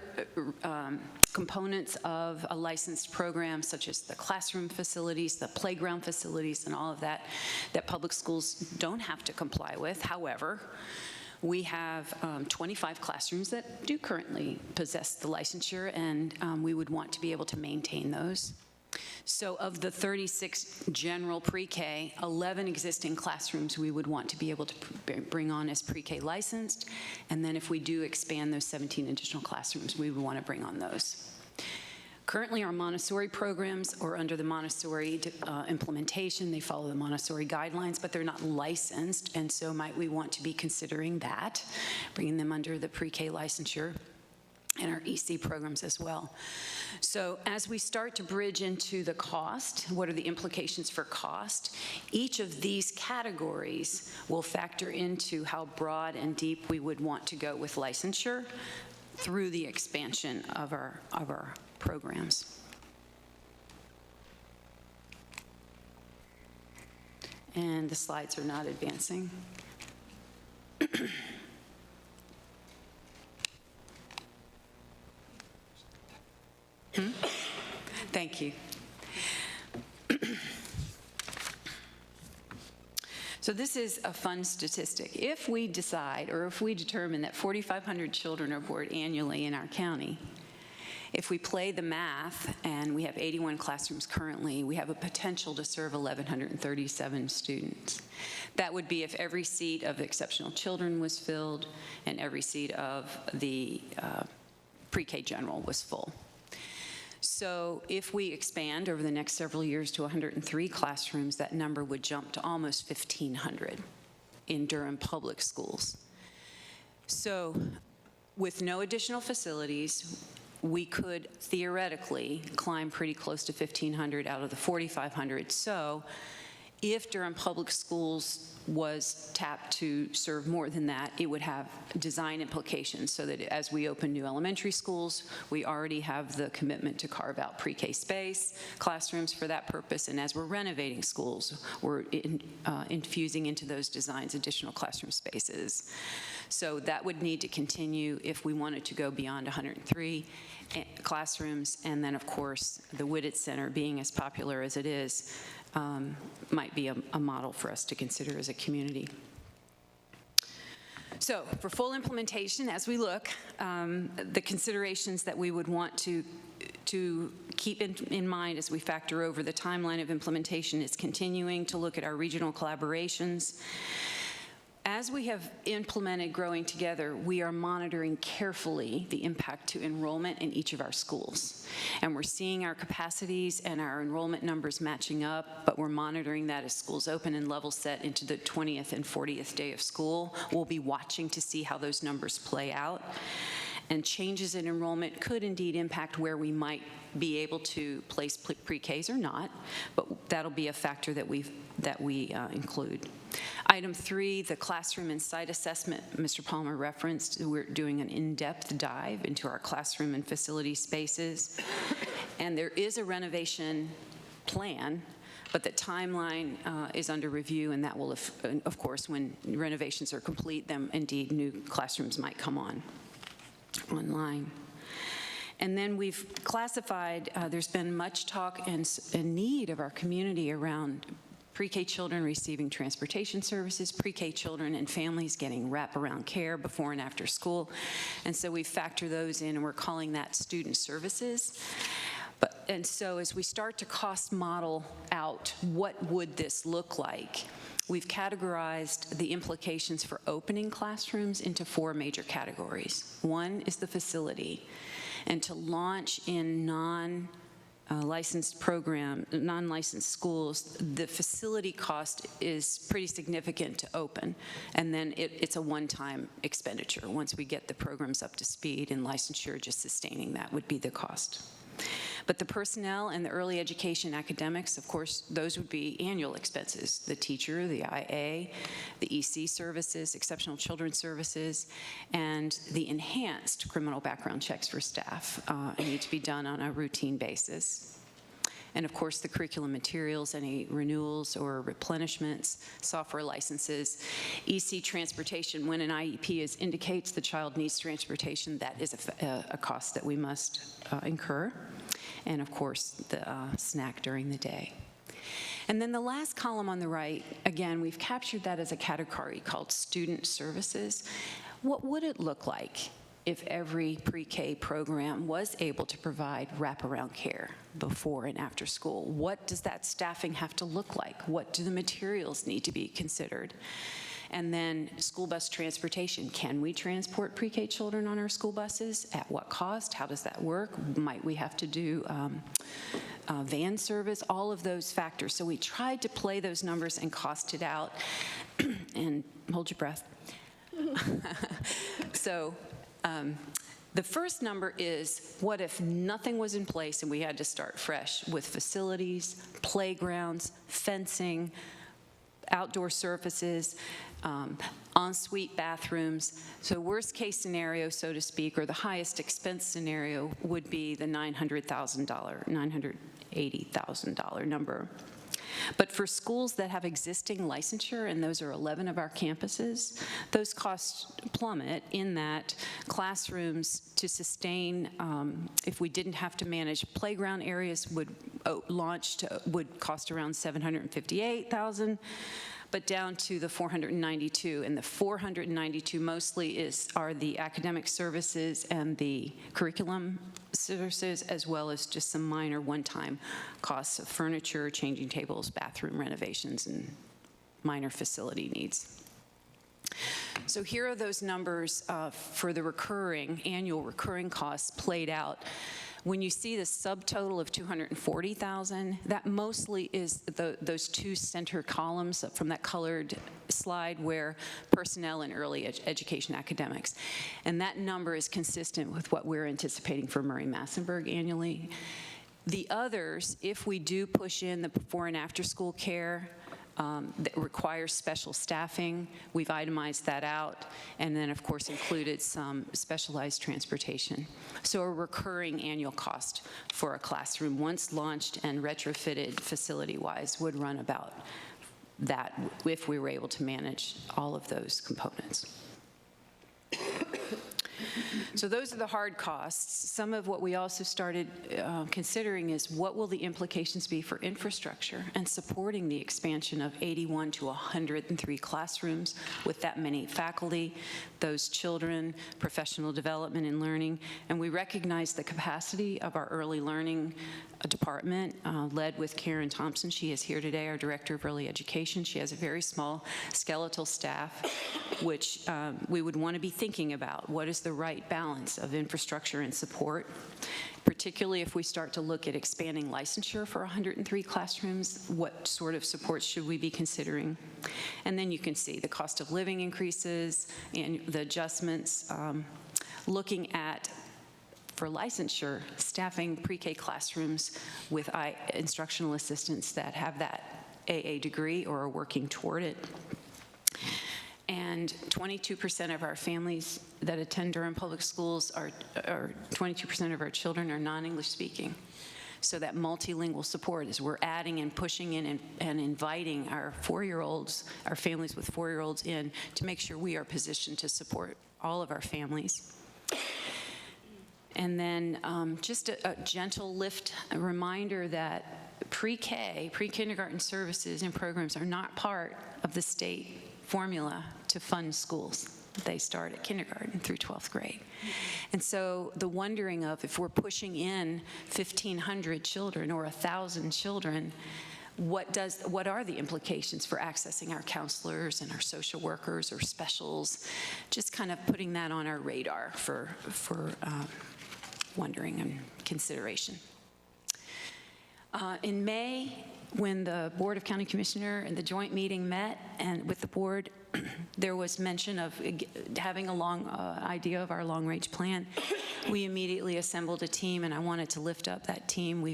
components of a licensed program, such as the classroom facilities, the playground facilities, and all of that, that public schools don't have to comply with. However, we have 25 classrooms that do currently possess the licensure, and we would want to be able to maintain those. So of the 36 general pre-K, 11 existing classrooms we would want to be able to bring on as pre-K licensed, and then if we do expand those 17 additional classrooms, we would want to bring on those. Currently, our Montessori programs are under the Montessori implementation. They follow the Montessori guidelines, but they're not licensed, and so might we want to be considering that, bringing them under the pre-K licensure, and our EC programs as well. So as we start to bridge into the cost, what are the implications for cost? Each of these categories will factor into how broad and deep we would want to go with licensure through the expansion of our programs. And the slides are not advancing. Thank you. So this is a fun statistic. If we decide, or if we determine that 4,500 children are bored annually in our county, if we play the math, and we have 81 classrooms currently, we have a potential to serve 1,137 students. That would be if every seat of exceptional children was filled and every seat of the pre-K general was full. So if we expand over the next several years to 103 classrooms, that number would jump to almost 1,500 in Durham public schools. So with no additional facilities, we could theoretically climb pretty close to 1,500 out of the 4,500. So if Durham Public Schools was tapped to serve more than that, it would have design implications so that as we open new elementary schools, we already have the commitment to carve out pre-K space, classrooms for that purpose, and as we're renovating schools, we're infusing into those designs additional classroom spaces. So that would need to continue if we wanted to go beyond 103 classrooms, and then of course the Whitted Center, being as popular as it is, might be a model for us to consider as a community. So for full implementation, as we look, the considerations that we would want to keep in mind as we factor over the timeline of implementation is continuing to look at our regional collaborations. As we have implemented Growing Together, we are monitoring carefully the impact to enrollment in each of our schools. And we're seeing our capacities and our enrollment numbers matching up, but we're monitoring that as schools open and level set into the 20th and 40th day of school. We'll be watching to see how those numbers play out. And changes in enrollment could indeed impact where we might be able to place pre-Ks or not, but that'll be a factor that we include. Item 3, the classroom and site assessment Mr. Palmer referenced. We're doing an in-depth dive into our classroom and facility spaces. And there is a renovation plan, but the timeline is under review, and that will, of course, when renovations are complete, then indeed new classrooms might come online. And then we've classified, there's been much talk and need of our community around pre-K children receiving transportation services, pre-K children and families getting wraparound care before and after school. And so we factor those in, and we're calling that student services. And so as we start to cost model out what would this look like, we've categorized the implications for opening classrooms into 4 major categories. One is the facility. And to launch in non-licensed schools, the facility cost is pretty significant to open. And then it's a one-time expenditure. Once we get the programs up to speed and licensure, just sustaining that would be the cost. But the personnel and the early education academics, of course, those would be annual expenses. The teacher, the IA, the EC services, exceptional children's services, and the enhanced criminal background checks for staff need to be done on a routine basis. And of course, the curriculum materials, any renewals or replenishments, software licenses, EC transportation. When an IEP indicates the child needs transportation, that is a cost that we must incur. And of course, the snack during the day. And then the last column on the right, again, we've captured that as a category called student services. What would it look like if every pre-K program was able to provide wraparound care before and after school? What does that staffing have to look like? What do the materials need to be considered? And then school bus transportation. Can we transport pre-K children on our school buses? At what cost? How does that work? Might we have to do van service? All of those factors. So we tried to play those numbers and cost it out. And hold your breath. So the first number is, what if nothing was in place and we had to start fresh with facilities, playgrounds, fencing, outdoor surfaces, ensuite bathrooms. So worst case scenario, so to speak, or the highest expense scenario would be the $980,000 number. But for schools that have existing licensure, and those are 11 of our campuses, those costs plummet in that classrooms to sustain, if we didn't have to manage playground areas, would cost around $758,000. But down to the 492, and the 492 mostly are the academic services and the curriculum services, as well as just some minor one-time costs of furniture, changing tables, bathroom renovations, and minor facility needs. So here are those numbers for the annual recurring costs played out When you see the subtotal of 240,000, that mostly is those two center columns from that colored slide where personnel and early education academics. And that number is consistent with what we're anticipating for Murray-Massenburg annually. The others, if we do push in the before and after school care that requires special staffing, we've itemized that out, and then of course included some specialized transportation. So a recurring annual cost for a classroom once launched and retrofitted facility-wise would run about that if we were able to manage all of those components. So those are the hard costs. Some of what we also started considering is what will the implications be for infrastructure and supporting the expansion of 81 to 103 classrooms with that many faculty, those children, professional development and learning. And we recognize the capacity of our early learning department, led with Karen Thompson. She is here today, our Director of Early Education. She has a very small skeletal staff, which we would want to be thinking about. What is the right balance of infrastructure and support, particularly if we start to look at expanding licensure for 103 classrooms? What sort of supports should we be considering? And then you can see the cost of living increases and the adjustments, looking at, for licensure, staffing pre-K classrooms with instructional assistants that have that AA degree or are working toward it. And 22% of our families that attend Durham Public Schools or 22% of our children are non-English speaking. So that multilingual support is we're adding and pushing in and inviting our 4-year-olds, our families with 4-year-olds in to make sure we are positioned to support all of our families. And then just a gentle lift, a reminder that pre-K, pre-kindergarten services and programs are not part of the state formula to fund schools. They start at kindergarten through 12th grade. And so the wondering of if we're pushing in 1,500 children or 1,000 children, what are the implications for accessing our counselors and our social workers or specials? Just kind of putting that on our radar for wondering and consideration. In May, when the Board of County Commissioner and the joint meeting met and with the board, there was mention of having a long idea of our long-range plan. We immediately assembled a team, and I wanted to lift up that team.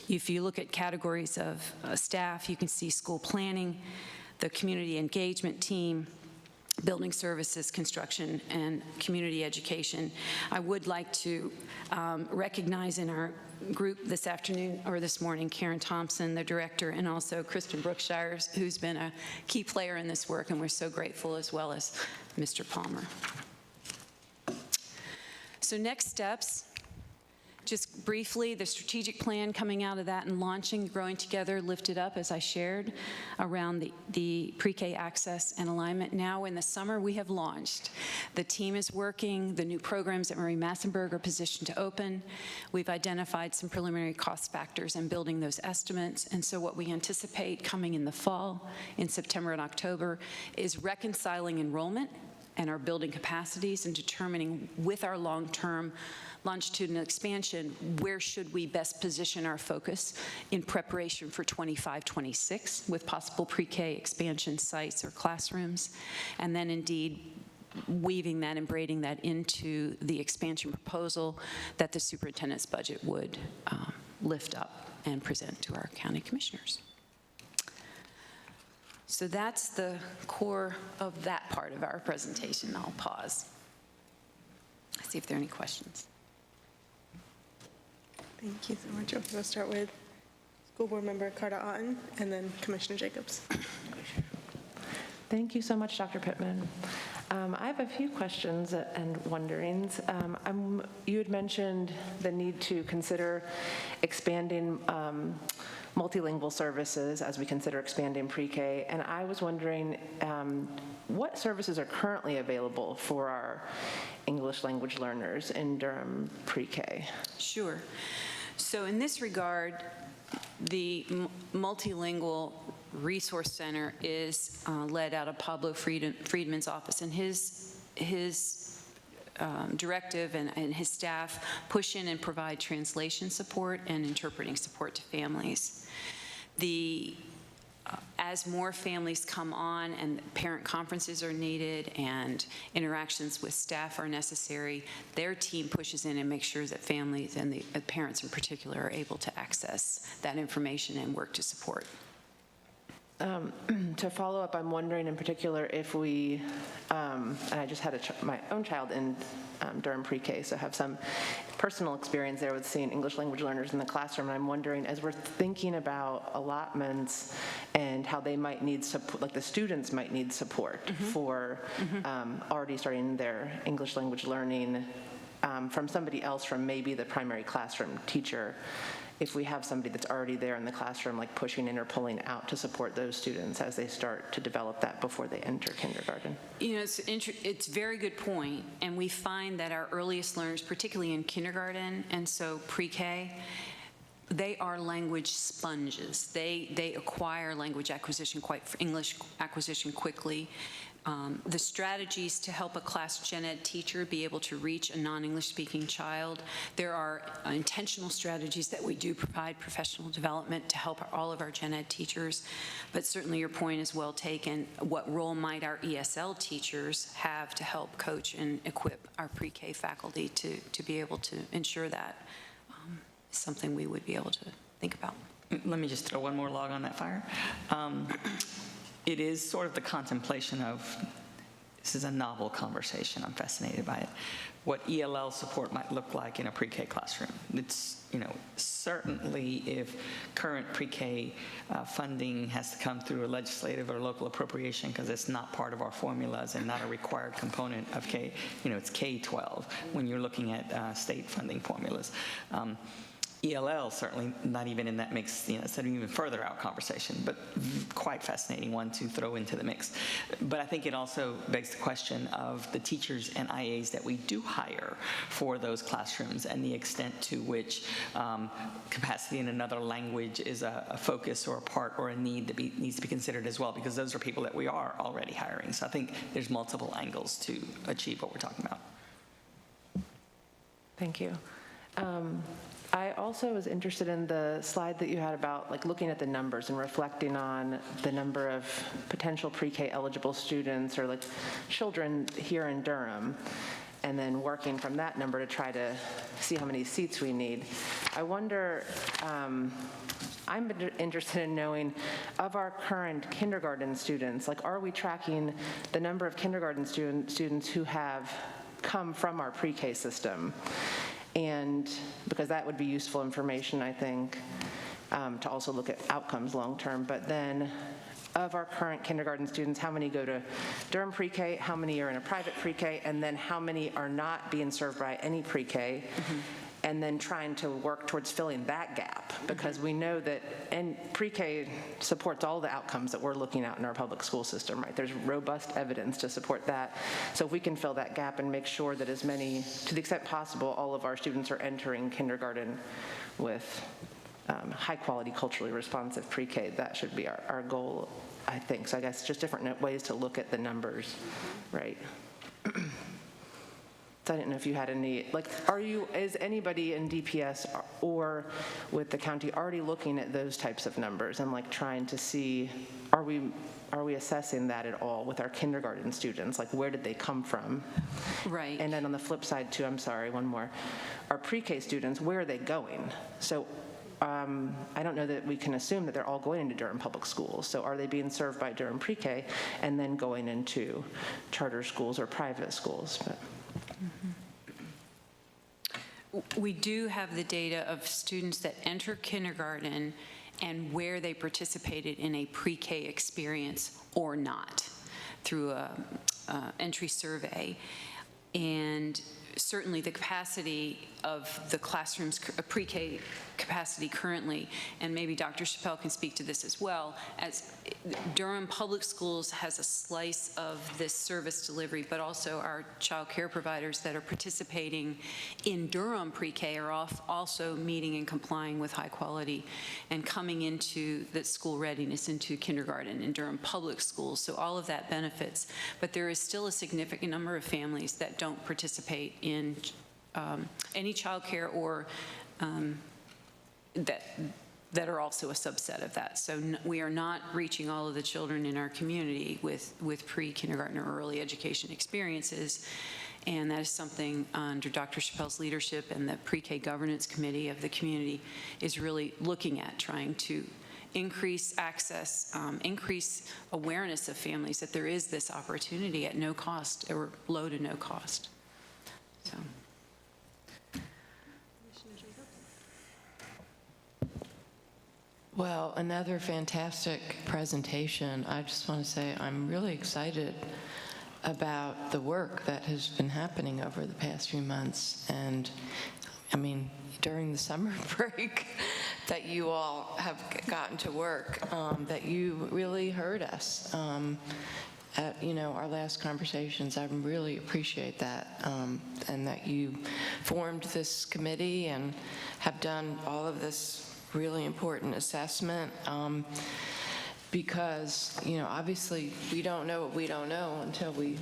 If you look at categories of staff, you can see school planning, the community engagement team, building services, construction, and community education. I would like to recognize in our group this afternoon or this morning Karen Thompson, the director, and also Kristen Brookshire, who's been a key player in this work, and we're so grateful, as well as Mr. Palmer. So next steps. Just briefly, the strategic plan coming out of that and launching Growing Together lifted up, as I shared, around the pre-K access and alignment. Now in the summer, we have launched. The team is working. The new programs at Murray-Massenburg are positioned to open. We've identified some preliminary cost factors and building those estimates. And so what we anticipate coming in the fall, in September and October, is reconciling enrollment and our building capacities and determining with our long-term longitudinal expansion, where should we best position our focus in preparation for 25-26 with possible pre-K expansion sites or classrooms, and then indeed weaving that and braiding that into the expansion proposal that the superintendent's budget would lift up and present to our county commissioners. So that's the core of that part of our presentation. I'll pause. See if there are any questions. Thank you so much. We'll start with School Board Member Carter Otten and then Commissioner Jacobs. Thank you so much, Dr. Pittman. I have a few questions and wonderings. You had mentioned the need to consider expanding multilingual services as we consider expanding pre-K, and I was wondering what services are currently available for our English language learners in Durham pre-K? Sure. So in this regard, the multilingual resource center is led out of Pablo Friedman's office, and his directive and his staff push in and provide translation support and interpreting support to families. As more families come on and parent conferences are needed and interactions with staff are necessary, their team pushes in and makes sure that families and the parents in particular are able to access that information and work to support. To follow up, I'm wondering in particular if we, and I just had my own child in Durham pre-K, so I have some personal experience there with seeing English language learners in the classroom, and I'm wondering, as we're thinking about allotments and how they might need support, like the students might need support for already starting their English language learning from somebody else, from maybe the primary classroom teacher, if we have somebody that's already there in the classroom, like pushing in or pulling out to support those students as they start to develop that before they enter kindergarten. You know, it's a very good point, and we find that our earliest learners, particularly in kindergarten and so pre-K, they are language sponges. They acquire language acquisition, English acquisition quickly. The strategies to help a class gen ed teacher be able to reach a non-English speaking child, there are intentional strategies that we do provide professional development to help all of our gen ed teachers, but certainly your point is well taken. What role might our ESL teachers have to help coach and equip our pre-K faculty to be able to ensure that is something we would be able to think about. Let me just throw one more log on that fire. It is sort of the contemplation of, this is a novel conversation, I'm fascinated by it, what ELL support might look like in a pre-K classroom. It's, you know, certainly if current pre-K funding has to come through a legislative or local appropriation because it's not part of our formulas and not a required component of K, you know, it's K-12 when you're looking at state funding formulas. ELL certainly not even in that mix, you know, it's an even further out conversation, but quite fascinating one to throw into the mix. But I think it also begs the question of the teachers and IAs that we do hire for those classrooms and the extent to which capacity in another language is a focus or a part or a need that needs to be considered as well, because those are people that we are already hiring. So I think there's multiple angles to achieve what we're talking about. Thank you. I also was interested in the slide that you had about like looking at the numbers and reflecting on the number of potential pre-K eligible students or like children here in Durham, and then working from that number to try to see how many seats we need. I wonder, I'm interested in knowing, of our current kindergarten students, like are we tracking the number of kindergarten students who have come from our pre-K system? And because that would be useful information, I think, to also look at outcomes long-term. But then of our current kindergarten students, how many go to Durham pre-K, how many are in a private pre-K, and then how many are not being served by any pre-K, and then trying to work towards filling that gap, because we know that pre-K supports all the outcomes that we're looking at in our public school system, right? There's robust evidence to support that. So if we can fill that gap and make sure that as many, to the extent possible, all of our students are entering kindergarten with high-quality, culturally responsive pre-K, that should be our goal, I think. So I guess just different ways to look at the numbers, right? So I didn't know if you had any, like, is anybody in DPS or with the county already looking at those types of numbers and like trying to see, are we assessing that at all with our kindergarten students? Like, where did they come from? Right. And then on the flip side too, I'm sorry, one more, our pre-K students, where are they going? So I don't know that we can assume that they're all going into Durham public schools. So are they being served by Durham pre-K and then going into charter schools or private schools? But. We do have the data of students that enter kindergarten and where they participated in a pre-K experience or not through a entry survey. And certainly the capacity of the classrooms, pre-K capacity currently, and maybe Dr. Chappelle can speak to this as well, as Durham Public Schools has a slice of this service delivery, but also our child care providers that are participating in Durham pre-K are also meeting and complying with high quality and coming into the school readiness into kindergarten in Durham Public Schools. So all of that benefits, but there is still a significant number of families that don't participate in any child care or that are also a subset of that. So we are not reaching all of the children in our community with pre-kindergarten or early education experiences. And that is something under Dr. Chappelle's leadership and the Pre-K Governance Committee of the community is really looking at, trying to increase access, increase awareness of families that there is this opportunity at no cost or low to no cost. So. Well, another fantastic presentation. I just want to say I'm really excited about the work that has been happening over the past few months. And I mean, during the summer break that you all have gotten to work, that you really heard us at, our last conversations. I really appreciate that, and that you formed this committee and have done all of this really important assessment, because obviously we don't know what we don't know until we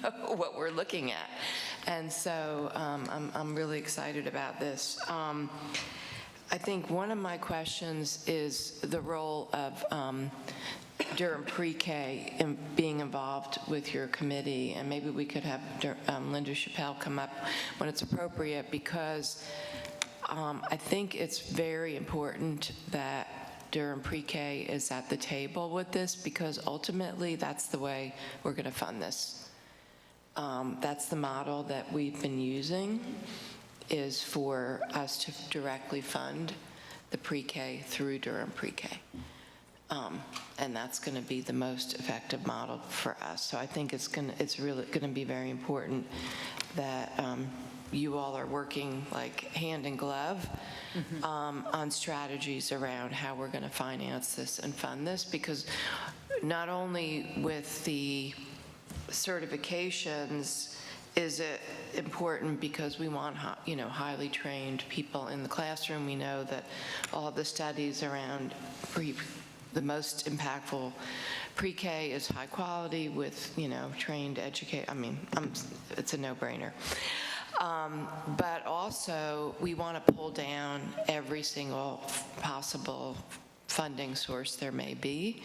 know what we're looking at, and so I'm really excited about this. I think one of my questions is the role of Durham Pre-K in being involved with your committee, and maybe we could have Linda Chappelle come up when it's appropriate, because I think it's very important that Durham Pre-K is at the table with this, because ultimately that's the way we're going to fund this. That's the model that we've been using, is for us to directly fund the Pre-K through Durham Pre-K. And that's going to be the most effective model for us. So I think it's really going to be very important that you all are working like hand in glove on strategies around how we're going to finance this and fund this, because not only with the certifications is it important because we want highly trained people in the classroom. We know that all the studies around the most impactful pre-K is high quality with trained educators. I mean, it's a no-brainer. But also, we want to pull down every single possible funding source there may be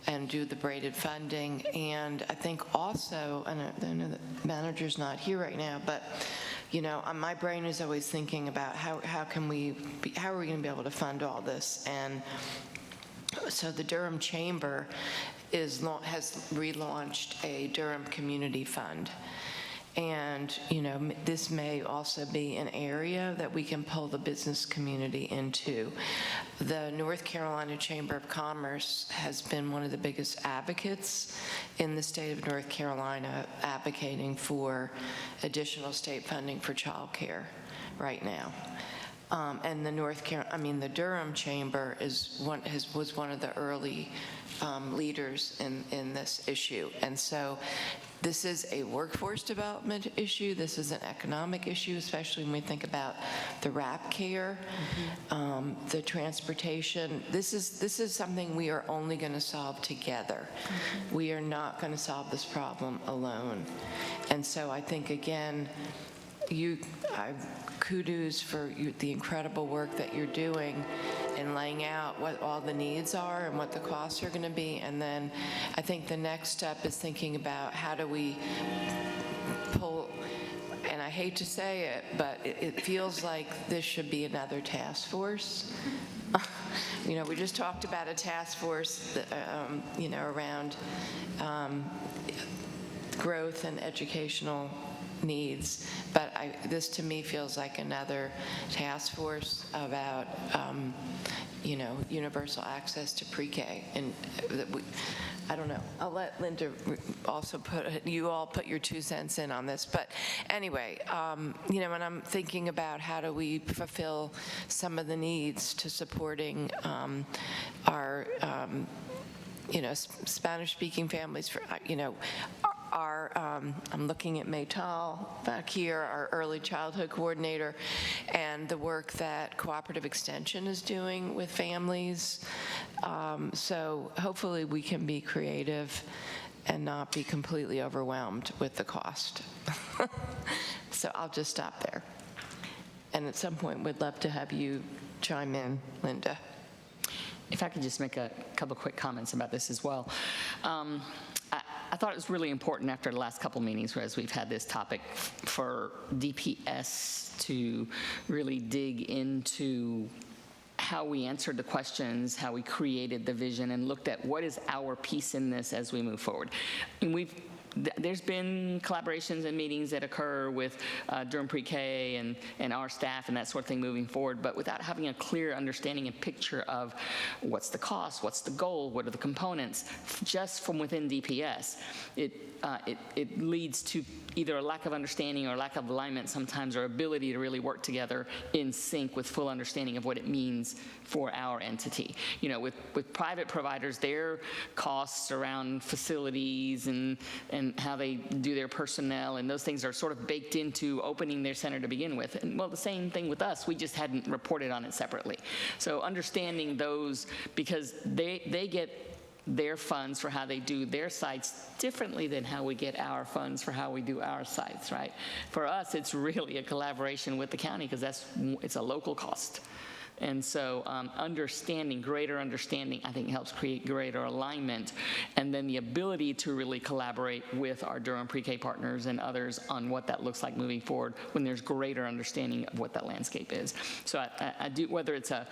and do the braided funding. And I think also, and I know the manager's not here right now, but my brain is always thinking about how are we going to be able to fund all this? And so the Durham Chamber has relaunched a Durham Community Fund. And, this may also be an area that we can pull the business community into. The North Carolina Chamber of Commerce has been one of the biggest advocates in the state of North Carolina, advocating for additional state funding for childcare right now. And the Durham Chamber was one of the early leaders in this issue. And so this is a workforce development issue. This is an economic issue, especially when we think about the RAP care, the transportation. This is something we are only going to solve together. We are not going to solve this problem alone. And so I think, again, kudos for the incredible work that you're doing in laying out what all the needs are and what the costs are going to be. And then I think the next step is thinking about how do we pull, and I hate to say it, but it feels like this should be another task force. We just talked about a task force, around growth and educational needs, but this to me feels like another task force about universal access to pre-K. And I don't know, I'll let Linda also you all put your 2 cents in on this. But anyway, and I'm thinking about how do we fulfill some of the needs to supporting our, Spanish-speaking families for, I'm looking at Maytal back here, our early childhood coordinator, and the work that Cooperative Extension is doing with families. So hopefully we can be creative and not be completely overwhelmed with the cost. So I'll just stop there. And at some point, we'd love to have you chime in, Linda. If I could just make a couple quick comments about this as well. I thought it was really important after the last couple meetings, as we've had this topic, for DPS to really dig into how we answered the questions, how we created the vision, and looked at what is our piece in this as we move forward. And there's been collaborations and meetings that occur with Durham Pre-K and our staff and that sort of thing moving forward, but without having a clear understanding and picture of what's the cost, what's the goal, what are the components, just from within DPS, it leads to either a lack of understanding or lack of alignment sometimes, or ability to really work together in sync with full understanding of what it means for our entity. With private providers, their costs around facilities and how they do their personnel, and those things are sort of baked into opening their center to begin with. And well, the same thing with us, we just hadn't reported on it separately. So understanding those, because they get their funds for how they do their sites differently than how we get our funds for how we do our sites, right? For us, it's really a collaboration with the county, because it's a local cost. And so greater understanding, I think, helps create greater alignment, and then the ability to really collaborate with our Durham Pre-K partners and others on what that looks like moving forward when there's greater understanding of what that landscape is. So I do, whether it's a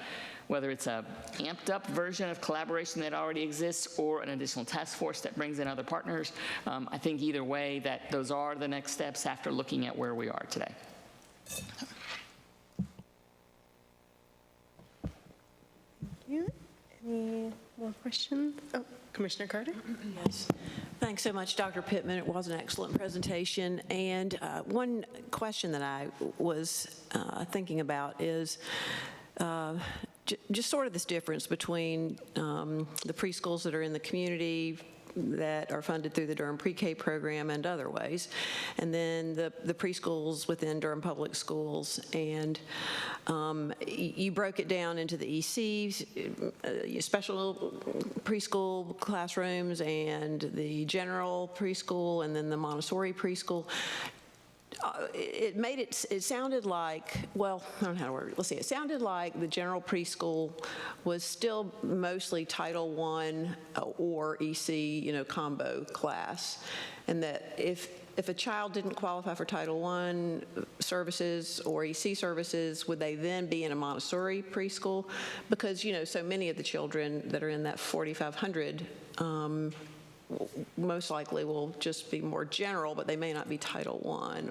amped up version of collaboration that already exists or an additional task force that brings in other partners, I think either way that those are the next steps after looking at where we are today. Any more questions? Oh, Commissioner Carter? Yes. Thanks so much, Dr. Pittman. It was an excellent presentation. And one question that I was thinking about is just sort of this difference between the preschools that are in the community that are funded through the Durham Pre-K program and other ways, and then the preschools within Durham Public Schools. And you broke it down into the ECs, special preschool classrooms, and the general preschool, and then the Montessori preschool. It sounded like, well, I don't know how to word it. Let's see. It sounded like the general preschool was still mostly Title I or EC, combo class, and that if a child didn't qualify for Title I services or EC services, would they then be in a Montessori preschool? Because, so many of the children that are in that 4,500 most likely will just be more general, but they may not be Title I.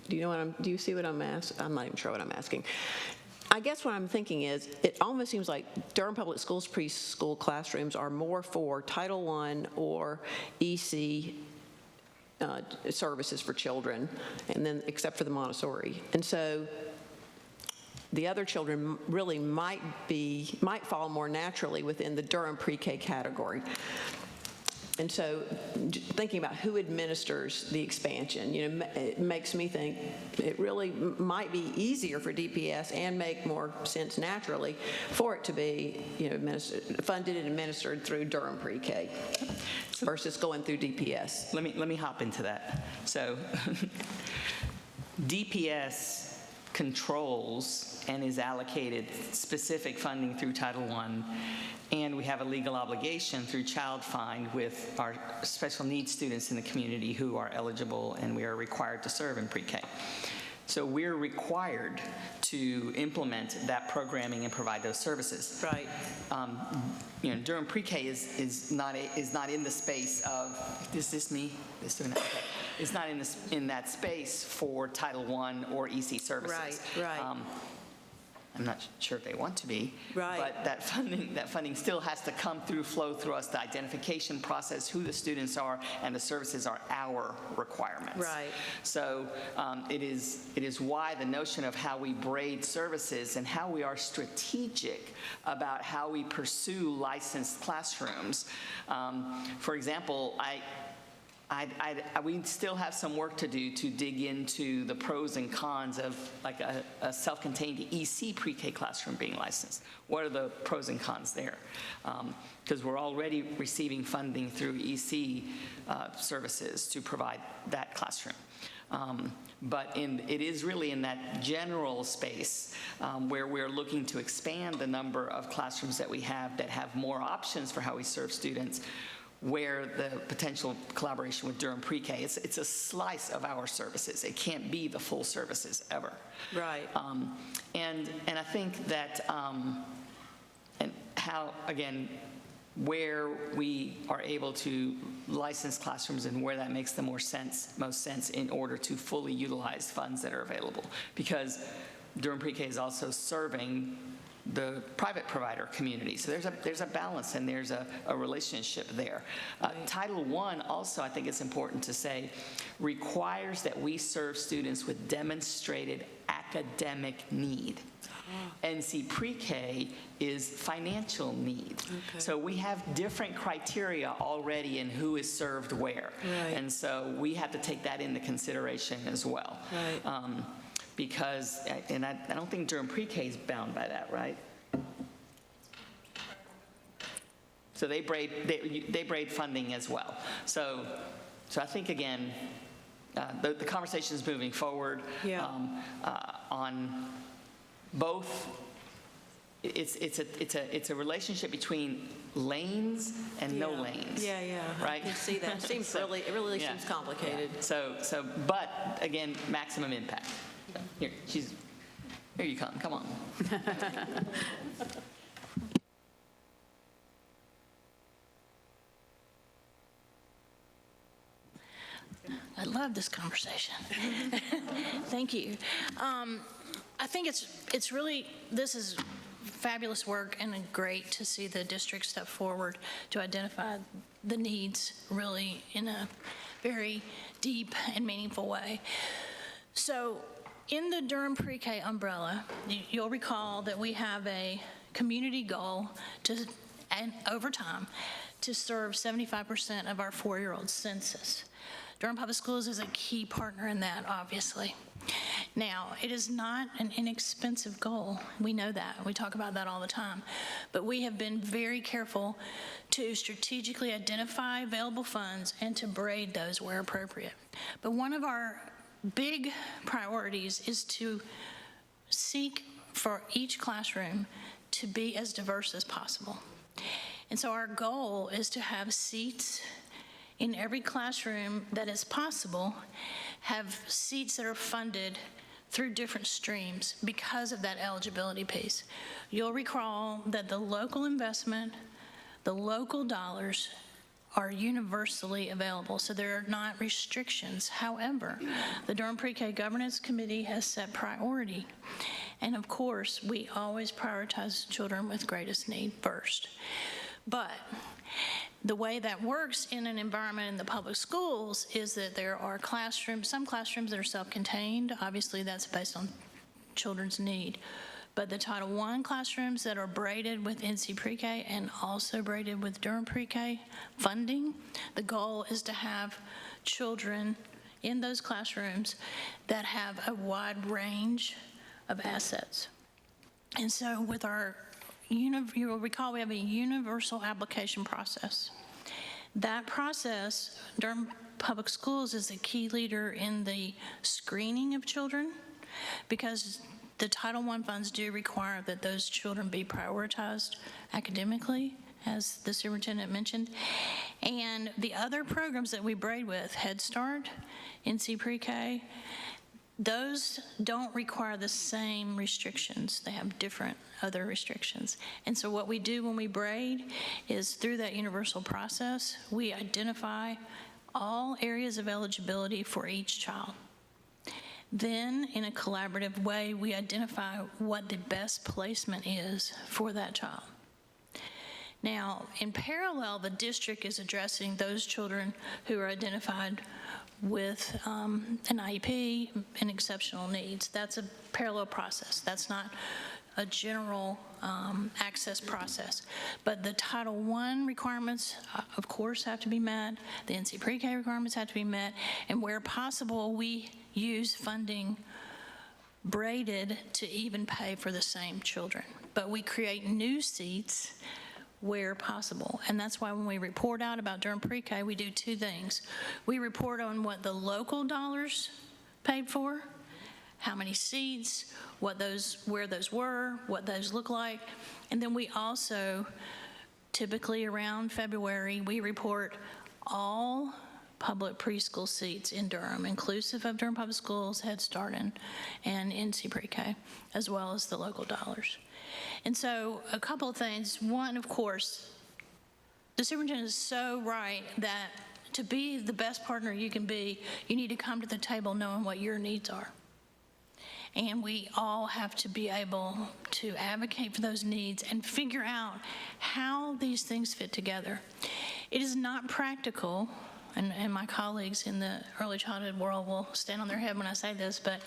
Do you see what I'm asking? I'm not even sure what I'm asking. I guess what I'm thinking is, it almost seems like Durham Public Schools preschool classrooms are more for Title I or EC services for children, and then except for the Montessori. And so the other children really might fall more naturally within the Durham Pre-K category. And so thinking about who administers the expansion, it makes me think it really might be easier for DPS and make more sense naturally for it to be, funded and administered through Durham Pre-K versus going through DPS. Let me hop into that. So DPS controls and is allocated specific funding through Title I, and we have a legal obligation through Child Find with our special needs students in the community who are eligible, and we are required to serve in pre-K. So we're required to implement that programming and provide those services. Right. Durham Pre-K is not in the space of, is this me? This doing that? Okay. It's not in that space for Title I or EC services. Right. I'm not sure if they want to be. Right. But that funding still has to flow through us, the identification process, who the students are, and the services are our requirements. Right. So it is why the notion of how we braid services and how we are strategic about how we pursue licensed classrooms. For example, we still have some work to do to dig into the pros and cons of like a self-contained EC pre-K classroom being licensed. What are the pros and cons there? Because we're already receiving funding through EC services to provide that classroom. But it is really in that general space where we're looking to expand the number of classrooms that we have that have more options for how we serve students, where the potential collaboration with Durham Pre-K, it's a slice of our services. It can't be the full services ever. Right. And I think that, and how, again, where we are able to license classrooms and where that makes the most sense in order to fully utilize funds that are available. Because Durham Pre-K is also serving the private provider community. So there's a balance and there's a relationship there. Title I also, I think it's important to say, requires that we serve students with demonstrated academic need. NC Pre-K is financial need. Okay. So we have different criteria already in who is served where. Right. And so we have to take that into consideration as well. Right. Because, and I don't think Durham Pre-K is bound by that, right? So they braid funding as well. So I think, again, the conversation is moving forward. Yeah. On both. It's a relationship between lanes and no lanes. Yeah, yeah. Right. I can see that. It really seems complicated. Yeah. So, but again, maximum impact. Here you come on. I love this conversation. Thank you. I think it's really, this is fabulous work and great to see the district step forward to identify the needs really in a very deep and meaningful way. So in the Durham Pre-K umbrella, you'll recall that we have a community goal and over time, to serve 75% of our 4-year-old census. Durham Public Schools is a key partner in that, obviously. Now, it is not an inexpensive goal. We know that. We talk about that all the time. But we have been very careful to strategically identify available funds and to braid those where appropriate. But one of our big priorities is to seek for each classroom to be as diverse as possible. And so our goal is to have seats in every classroom that is possible, have seats that are funded through different streams because of that eligibility piece. You'll recall that the local investment, the local dollars are universally available, so there are not restrictions. However, the Durham Pre-K Governance Committee has set priority. And of course, we always prioritize children with greatest need first. But the way that works in an environment in the public schools is that there are classrooms, some classrooms that are self-contained. Obviously, that's based on children's need. But the Title I classrooms that are braided with NC Pre-K and also braided with Durham Pre-K funding, the goal is to have children in those classrooms that have a wide range of assets. And so with our you will recall we have a universal application process. That process, Durham Public Schools is a key leader in the screening of children because the Title I funds do require that those children be prioritized academically, as the superintendent mentioned. And the other programs that we braid with, Head Start, NC Pre-K, those don't require the same restrictions. They have different other restrictions. And so what we do when we braid is through that universal process, we identify all areas of eligibility for each child. Then, in a collaborative way, we identify what the best placement is for that child. Now, in parallel, the district is addressing those children who are identified with an IEP and exceptional needs. That's a parallel process. That's not a general access process. But the Title I requirements, of course, have to be met. The NC Pre-K requirements have to be met. And where possible, we use funding braided to even pay for the same children. But we create new seats where possible. And that's why when we report out about Durham Pre-K, we do two things. We report on what the local dollars paid for, how many seats, where those were, what those look like. And then we also, typically around February, we report all public preschool seats in Durham, inclusive of Durham Public Schools, Head Start, and NC Pre-K, as well as the local dollars. And so a couple of things. One, of course, the superintendent is so right that to be the best partner you can be, you need to come to the table knowing what your needs are. And we all have to be able to advocate for those needs and figure out how these things fit together. It is not practical, and my colleagues in the early childhood world will stand on their head when I say this, but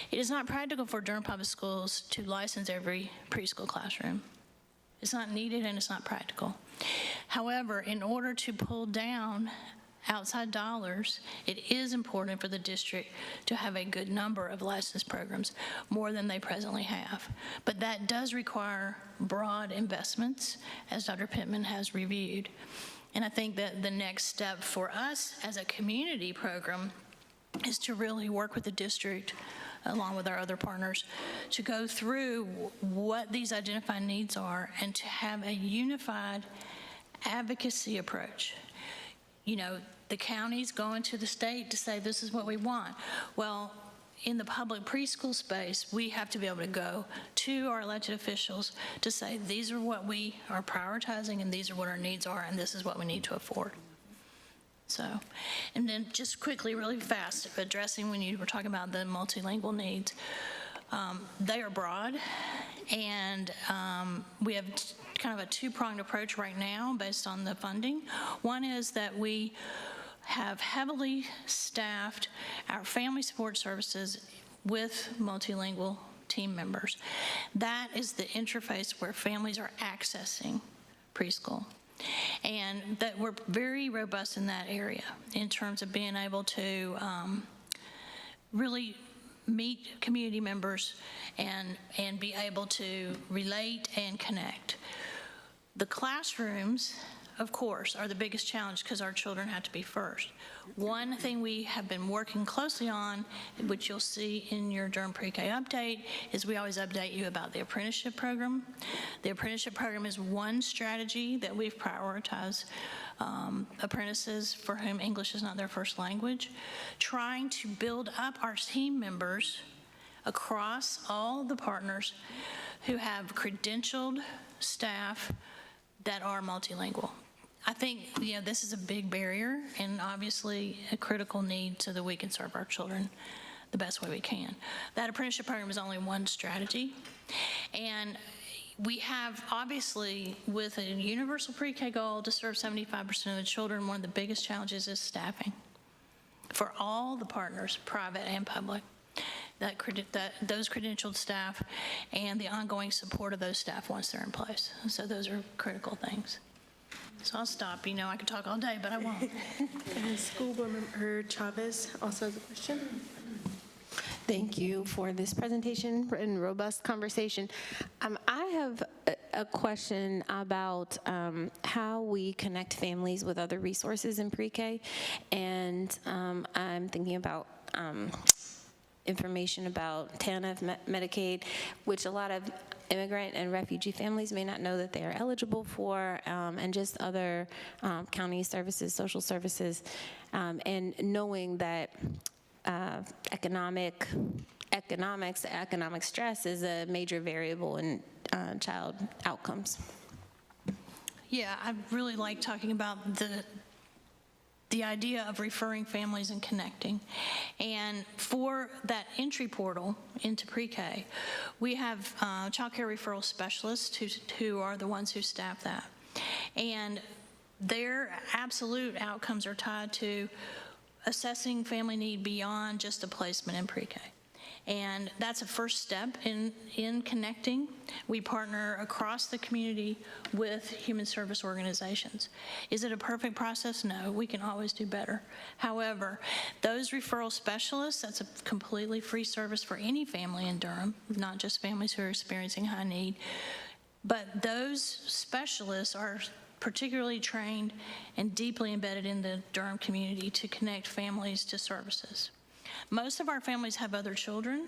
it is not practical for Durham Public Schools to license every preschool classroom. It's not needed and it's not practical. However, in order to pull down outside dollars, it is important for the district to have a good number of licensed programs, more than they presently have. But that does require broad investments, as Dr. Pittman has reviewed. And I think that the next step for us as a community program is to really work with the district, along with our other partners, to go through what these identified needs are and to have a unified advocacy approach. You know, the county's going to the state to say, this is what we want. Well, in the public preschool space, we have to be able to go to our elected officials to say, these are what we are prioritizing, and these are what our needs are, and this is what we need to afford. So, and then just quickly, really fast, addressing when you were talking about the multilingual needs, they are broad, and we have kind of a two-pronged approach right now based on the funding. One is that we have heavily staffed our family support services with multilingual team members. That is the interface where families are accessing preschool. And that we're very robust in that area in terms of being able to really meet community members and be able to relate and connect. The classrooms, of course, are the biggest challenge because our children have to be first. One thing we have been working closely on, which you'll see in your Durham Pre-K update, is we always update you about the apprenticeship program. The apprenticeship program is one strategy that we've prioritized apprentices for whom English is not their first language, trying to build up our team members across all the partners who have credentialed staff that are multilingual. I think, this is a big barrier and obviously a critical need so that we can serve our children the best way we can. That apprenticeship program is only one strategy. And we have, obviously, with a universal pre-K goal to serve 75% of the children, one of the biggest challenges is staffing for all the partners, private and public. Those credentialed staff and the ongoing support of those staff once they're in place. So those are critical things. So I'll stop. I could talk all day, but I won't. School Board Member Chavez also has a question. Thank you for this presentation and robust conversation. I have a question about how we connect families with other resources in pre-K, and I'm thinking about information about TANF, Medicaid, which a lot of immigrant and refugee families may not know that they are eligible for, and just other county services, social services, and knowing that economic stress is a major variable in child outcomes. Yeah, I really like talking about the idea of referring families and connecting. And for that entry portal into pre-K, we have child care referral specialists who are the ones who staff that. And their absolute outcomes are tied to assessing family need beyond just a placement in pre-K. And that's a first step in connecting. We partner across the community with human service organizations. Is it a perfect process? No, we can always do better. However, those referral specialists, that's a completely free service for any family in Durham, not just families who are experiencing high need. But those specialists are particularly trained and deeply embedded in the Durham community to connect families to services. Most of our families have other children,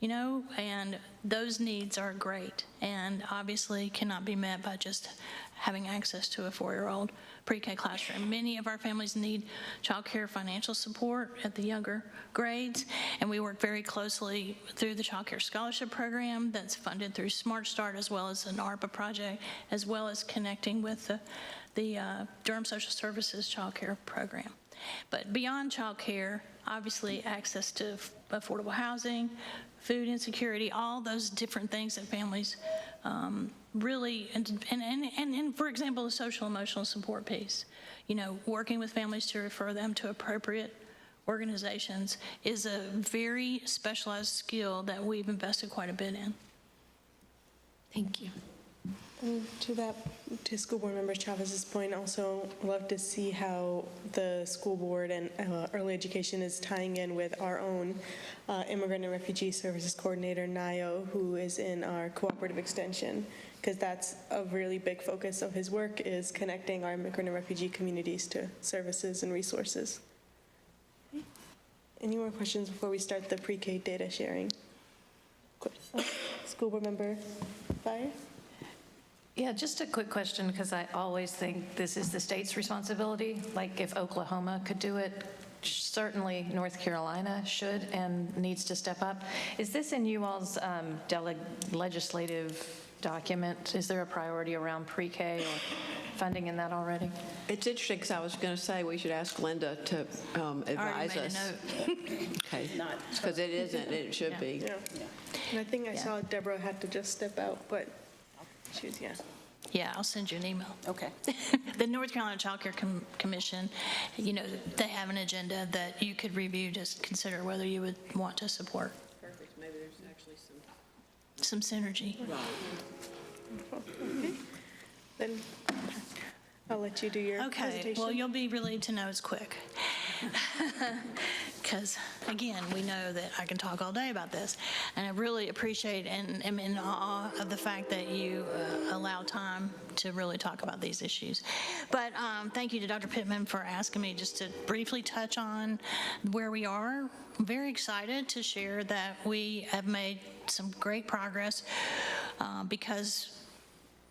and those needs are great and obviously cannot be met by just having access to a 4-year-old pre-K classroom. Many of our families need child care financial support at the younger grades, and we work very closely through the Child Care Scholarship Program that's funded through Smart Start, as well as an ARPA project, as well as connecting with the Durham Social Services Child Care Program. But beyond child care, obviously access to affordable housing, food insecurity, all those different things that families really, and for example, the social emotional support piece, working with families to refer them to appropriate organizations is a very specialized skill that we've invested quite a bit in. Thank you. And to School Board Member Chavez's point, also love to see how the school board and early education is tying in with our own Immigrant and Refugee Services Coordinator, Nayo, who is in our cooperative extension, because that's a really big focus of his work, is connecting our immigrant and refugee communities to services and resources. Any more questions before we start the pre-K data sharing? School Board Member Fire? Yeah, just a quick question, because I always think this is the state's responsibility. Like if Oklahoma could do it, certainly North Carolina should and needs to step up. Is this in you all's legislative document? Is there a priority around pre-K or funding in that already? It's interesting, because I was going to say we should ask Linda to advise us. Okay, because it isn't, it should be. Yeah. And I think I saw Deborah had to just step out, but she was, Yeah, I'll send you an email. Okay. The North Carolina Child Care Commission, they have an agenda that you could review, just consider whether you would want to support. Perfect. Maybe there's actually Some synergy. Okay. Then I'll let you do your presentation. Well, you'll be relieved to know it's quick. Because, again, we know that I can talk all day about this. And I really appreciate and am in awe of the fact that you allow time to really talk about these issues. But thank you to Dr. Pittman for asking me just to briefly touch on where we are. I'm very excited to share that we have made some great progress because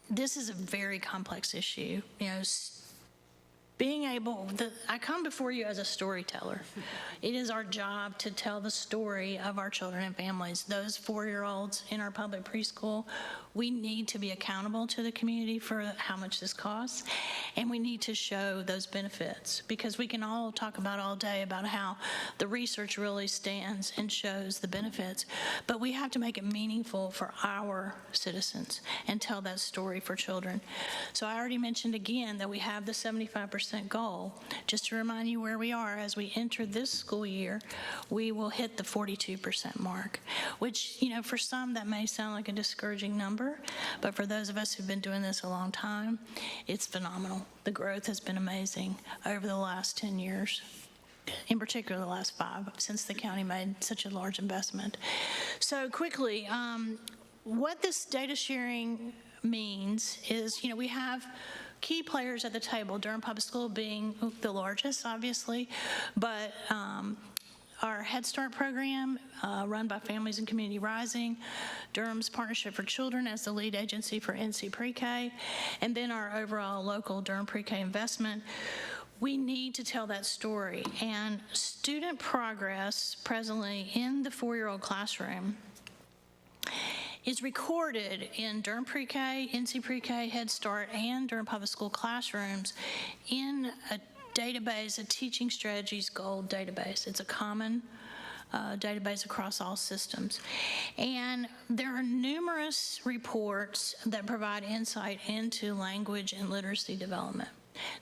this is a very complex issue. Being able, I come before you as a storyteller. It is our job to tell the story of our children and families. Those 4-year-olds in our public preschool, we need to be accountable to the community for how much this costs, and we need to show those benefits, because we can all talk about all day about how the research really stands and shows the benefits, but we have to make it meaningful for our citizens and tell that story for children. So I already mentioned again that we have the 75% goal. Just to remind you where we are, as we enter this school year, we will hit the 42% mark, which, for some that may sound like a discouraging number, but for those of us who've been doing this a long time, it's phenomenal. The growth has been amazing over the last 10 years. In particular, the last 5, since the county made such a large investment. So quickly, what this data sharing means is, we have key players at the table, Durham Public School being the largest, obviously, but our Head Start program, run by Families and Community Rising, Durham's Partnership for Children as the lead agency for NC Pre-K, and then our overall local Durham Pre-K investment. We need to tell that story, and student progress presently in the 4-year-old classroom is recorded in Durham Pre-K, NC Pre-K, Head Start, and Durham Public School classrooms in a database, a teaching strategies goal database. It's a common database across all systems. And there are numerous reports that provide insight into language and literacy development.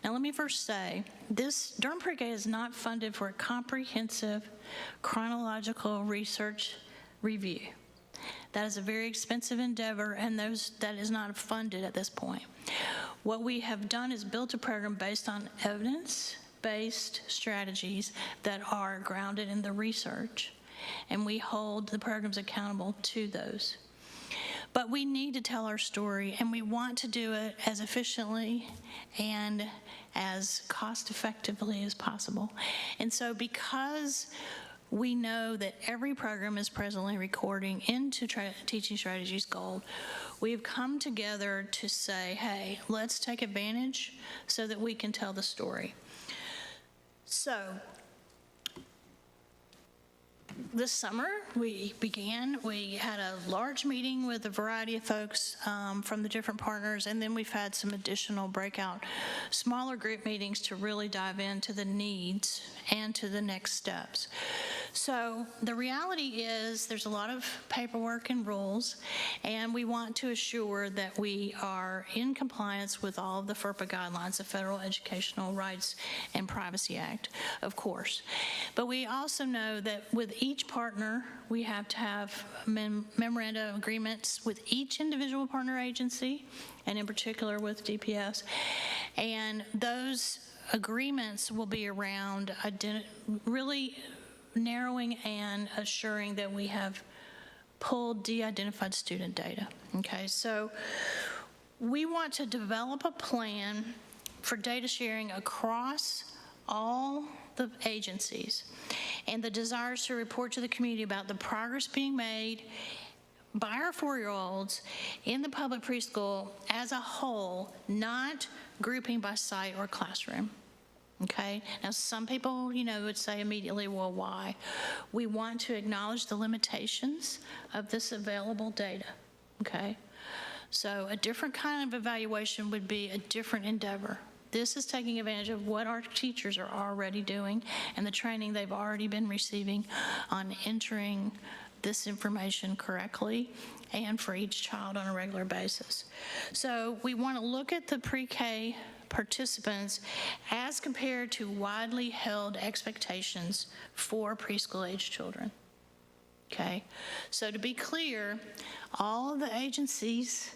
Now, let me first say, this Durham Pre-K is not funded for a comprehensive chronological research review. That is a very expensive endeavor, and that is not funded at this point. What we have done is built a program based on evidence-based strategies that are grounded in the research, and we hold the programs accountable to those. But we need to tell our story, and we want to do it as efficiently and as cost-effectively as possible. And so because we know that every program is presently recording into Teaching Strategies Gold, we've come together to say, hey, let's take advantage so that we can tell the story. So this summer, we had a large meeting with a variety of folks from the different partners, and then we've had some additional breakout, smaller group meetings to really dive into the needs and to the next steps. So the reality is there's a lot of paperwork and rules, and we want to assure that we are in compliance with all of the FERPA guidelines, the Federal Educational Rights and Privacy Act, of course. But we also know that with each partner, we have to have memoranda of agreements with each individual partner agency, and in particular with DPS. And those agreements will be around really narrowing and assuring that we have pulled de-identified student data. Okay, so we want to develop a plan for data sharing across all the agencies, and the desires to report to the community about the progress being made by our 4-year-olds in the public preschool as a whole, not grouping by site or classroom. Okay, now some people, would say immediately, well, why? We want to acknowledge the limitations of this available data. Okay, so a different kind of evaluation would be a different endeavor. This is taking advantage of what our teachers are already doing and the training they've already been receiving on entering this information correctly and for each child on a regular basis. So we want to look at the pre-K participants as compared to widely held expectations for preschool-age children. Okay, so to be clear, all of the agencies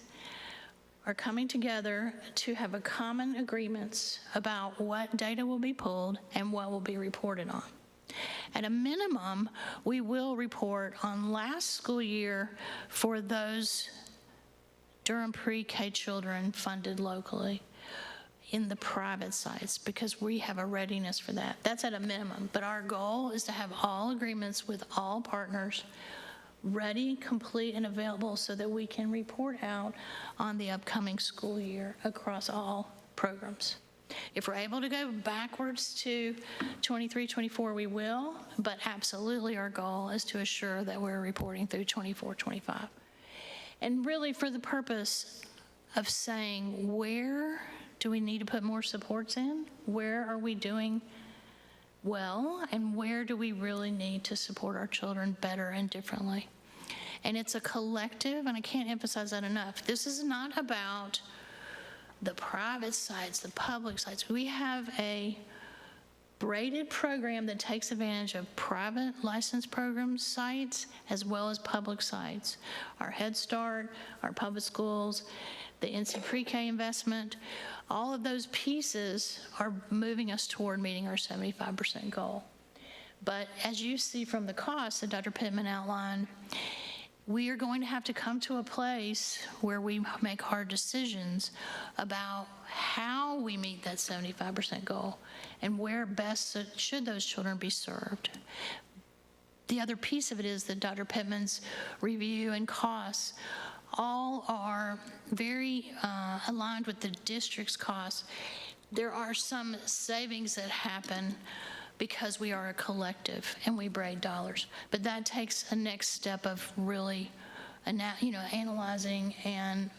are coming together to have a common agreements about what data will be pulled and what will be reported on. At a minimum, we will report on last school year for those Durham pre-K children funded locally in the private sites, because we have a readiness for that. That's at a minimum, but our goal is to have all agreements with all partners ready, complete, and available so that we can report out on the upcoming school year across all programs. If we're able to go backwards to 23, 24, we will, but absolutely our goal is to assure that we're reporting through 24, 25. And really for the purpose of saying, where do we need to put more supports in? Where are we doing well? And where do we really need to support our children better and differently? And it's a collective, and I can't emphasize that enough. This is not about the private sites, the public sites. We have a braided program that takes advantage of private licensed program sites as well as public sites. Our Head Start, our public schools, the NC Pre-K investment, all of those pieces are moving us toward meeting our 75% goal. But as you see from the costs that Dr. Pittman outlined, we are going to have to come to a place where we make hard decisions about how we meet that 75% goal and where best should those children be served. The other piece of it is that Dr. Pittman's review and costs all are very aligned with the district's costs. There are some savings that happen because we are a collective and we braid dollars. But that takes a next step of really, analyzing and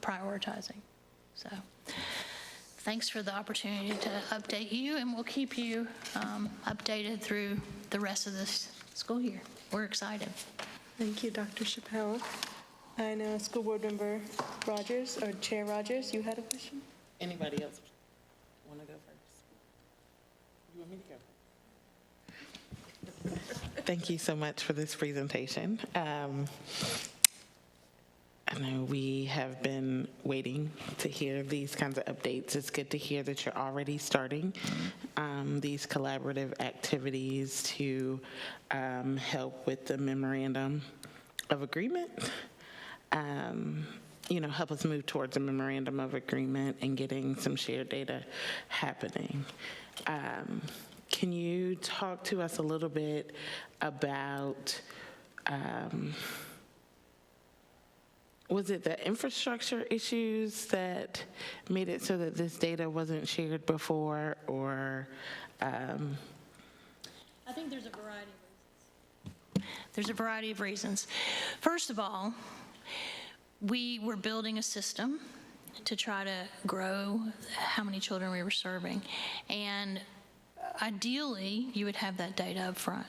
prioritizing. So thanks for the opportunity to update you, and we'll keep you updated through the rest of this school year. We're excited. Thank you, Dr. Chappelle. I know School Board Member Rogers, or Chair Rogers, you had a question? Anybody else want to go first? You want me to go? Thank you so much for this presentation. I know we have been waiting to hear these kinds of updates. It's good to hear that you're already starting these collaborative activities to help with the memorandum of agreement. Help us move towards a memorandum of agreement and getting some shared data happening. Can you talk to us a little bit about, was it the infrastructure issues that made it so that this data wasn't shared before, or? I think there's a variety of reasons. There's a variety of reasons. First of all, we were building a system to try to grow how many children we were serving. And ideally, you would have that data up front.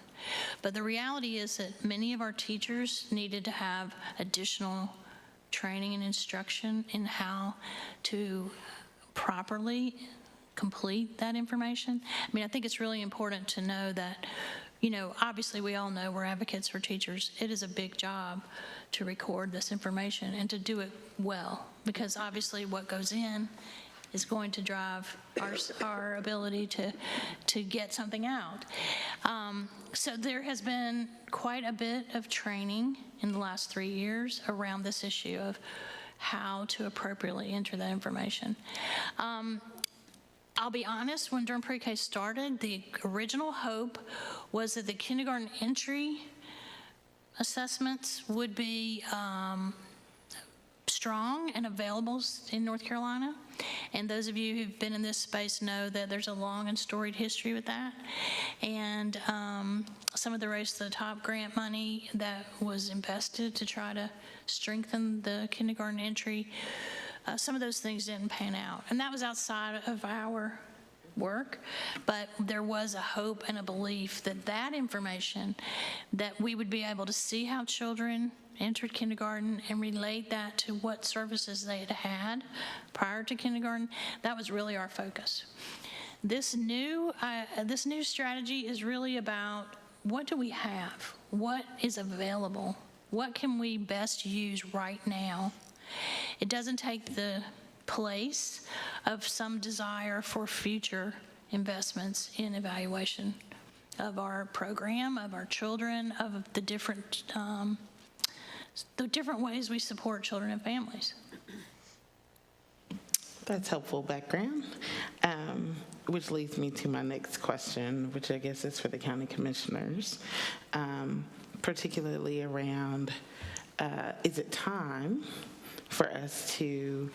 But the reality is that many of our teachers needed to have additional training and instruction in how to properly complete that information. I mean, I think it's really important to know that, obviously we all know we're advocates for teachers. It is a big job to record this information and to do it well, because obviously what goes in is going to drive our ability to get something out. So there has been quite a bit of training in the last 3 years around this issue of how to appropriately enter that information. I'll be honest, when Durham Pre-K started, the original hope was that the kindergarten entry assessments would be strong and available in North Carolina. And those of you who've been in this space know that there's a long and storied history with that. And some of the Race to the Top grant money that was invested to try to strengthen the kindergarten entry, some of those things didn't pan out. And that was outside of our work, but there was a hope and a belief that that information, that we would be able to see how children entered kindergarten and relate that to what services they had had prior to kindergarten. That was really our focus. This new strategy is really about, what do we have? What is available? What can we best use right now? It doesn't take the place of some desire for future investments in evaluation of our program, of our children, of the different ways we support children and families. That's helpful background, which leads me to my next question, which I guess is for the county commissioners, particularly around, is it time for us to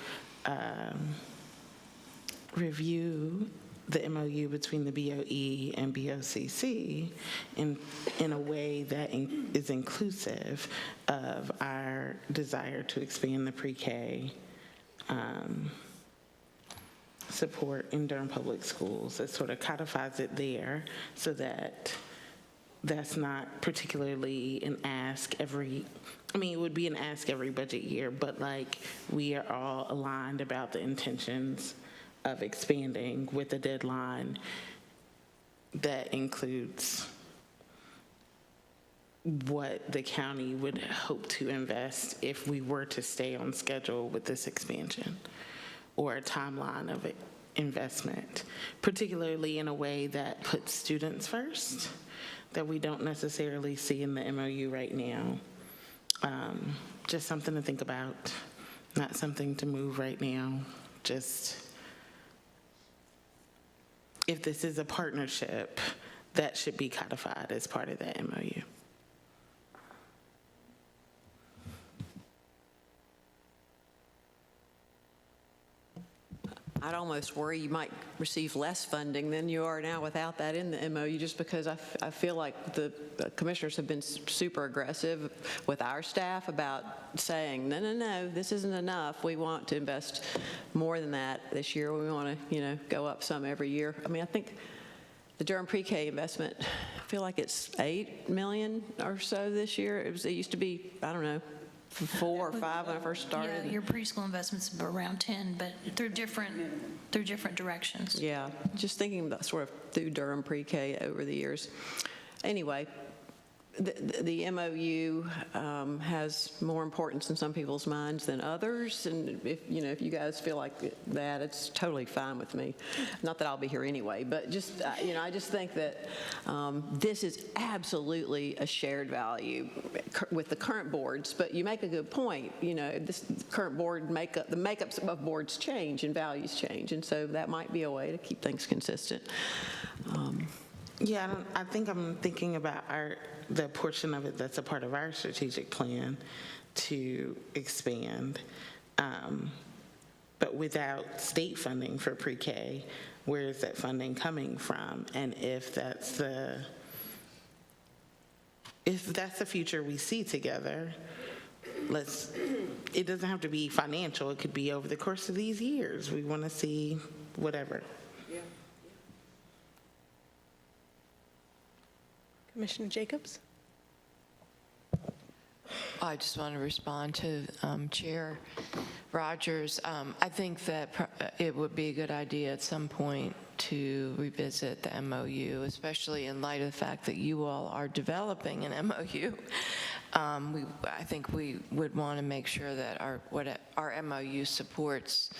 review the MOU between the BOE and BOCC in a way that is inclusive of our desire to expand the pre-K support in Durham Public Schools. It sort of codifies it there so that that's not particularly an ask every, it would be an ask every budget year, but we are all aligned about the intentions of expanding with a deadline that includes what the county would hope to invest if we were to stay on schedule with this expansion, or a timeline of investment, particularly in a way that puts students first, that we don't necessarily see in the MOU right now. Just something to think about, not something to move right now, just if this is a partnership, that should be codified as part of that MOU. I'd almost worry you might receive less funding than you are now without that in the MOU, just because I feel like the commissioners have been super aggressive with our staff about saying, no, this isn't enough. We want to invest more than that this year. We want to, go up some every year. I mean, I think the Durham pre-K investment, I feel like it's $8 million or so this year. It used to be, I don't know, 4 or 5 when I first started. Yeah, your preschool investments are around 10, but they're different directions. Yeah, just thinking about sort of through Durham pre-K over the years. Anyway, the MOU has more importance in some people's minds than others, and if you guys feel like that, it's totally fine with me. Not that I'll be here anyway, but just I just think that this is absolutely a shared value with the current boards. But you make a good point. This current board the makeups of boards change and values change, and so that might be a way to keep things consistent. Yeah, I think I'm thinking about the portion of it that's a part of our strategic plan to expand. But without state funding for pre-K, where is that funding coming from? And if that's the future we see together, it doesn't have to be financial. It could be over the course of these years. We want to see whatever. Commissioner Jacobs? I just want to respond to Chair Rogers. I think that it would be a good idea at some point to revisit the MOU, especially in light of the fact that you all are developing an MOU. I think we would want to make sure that our MOU supports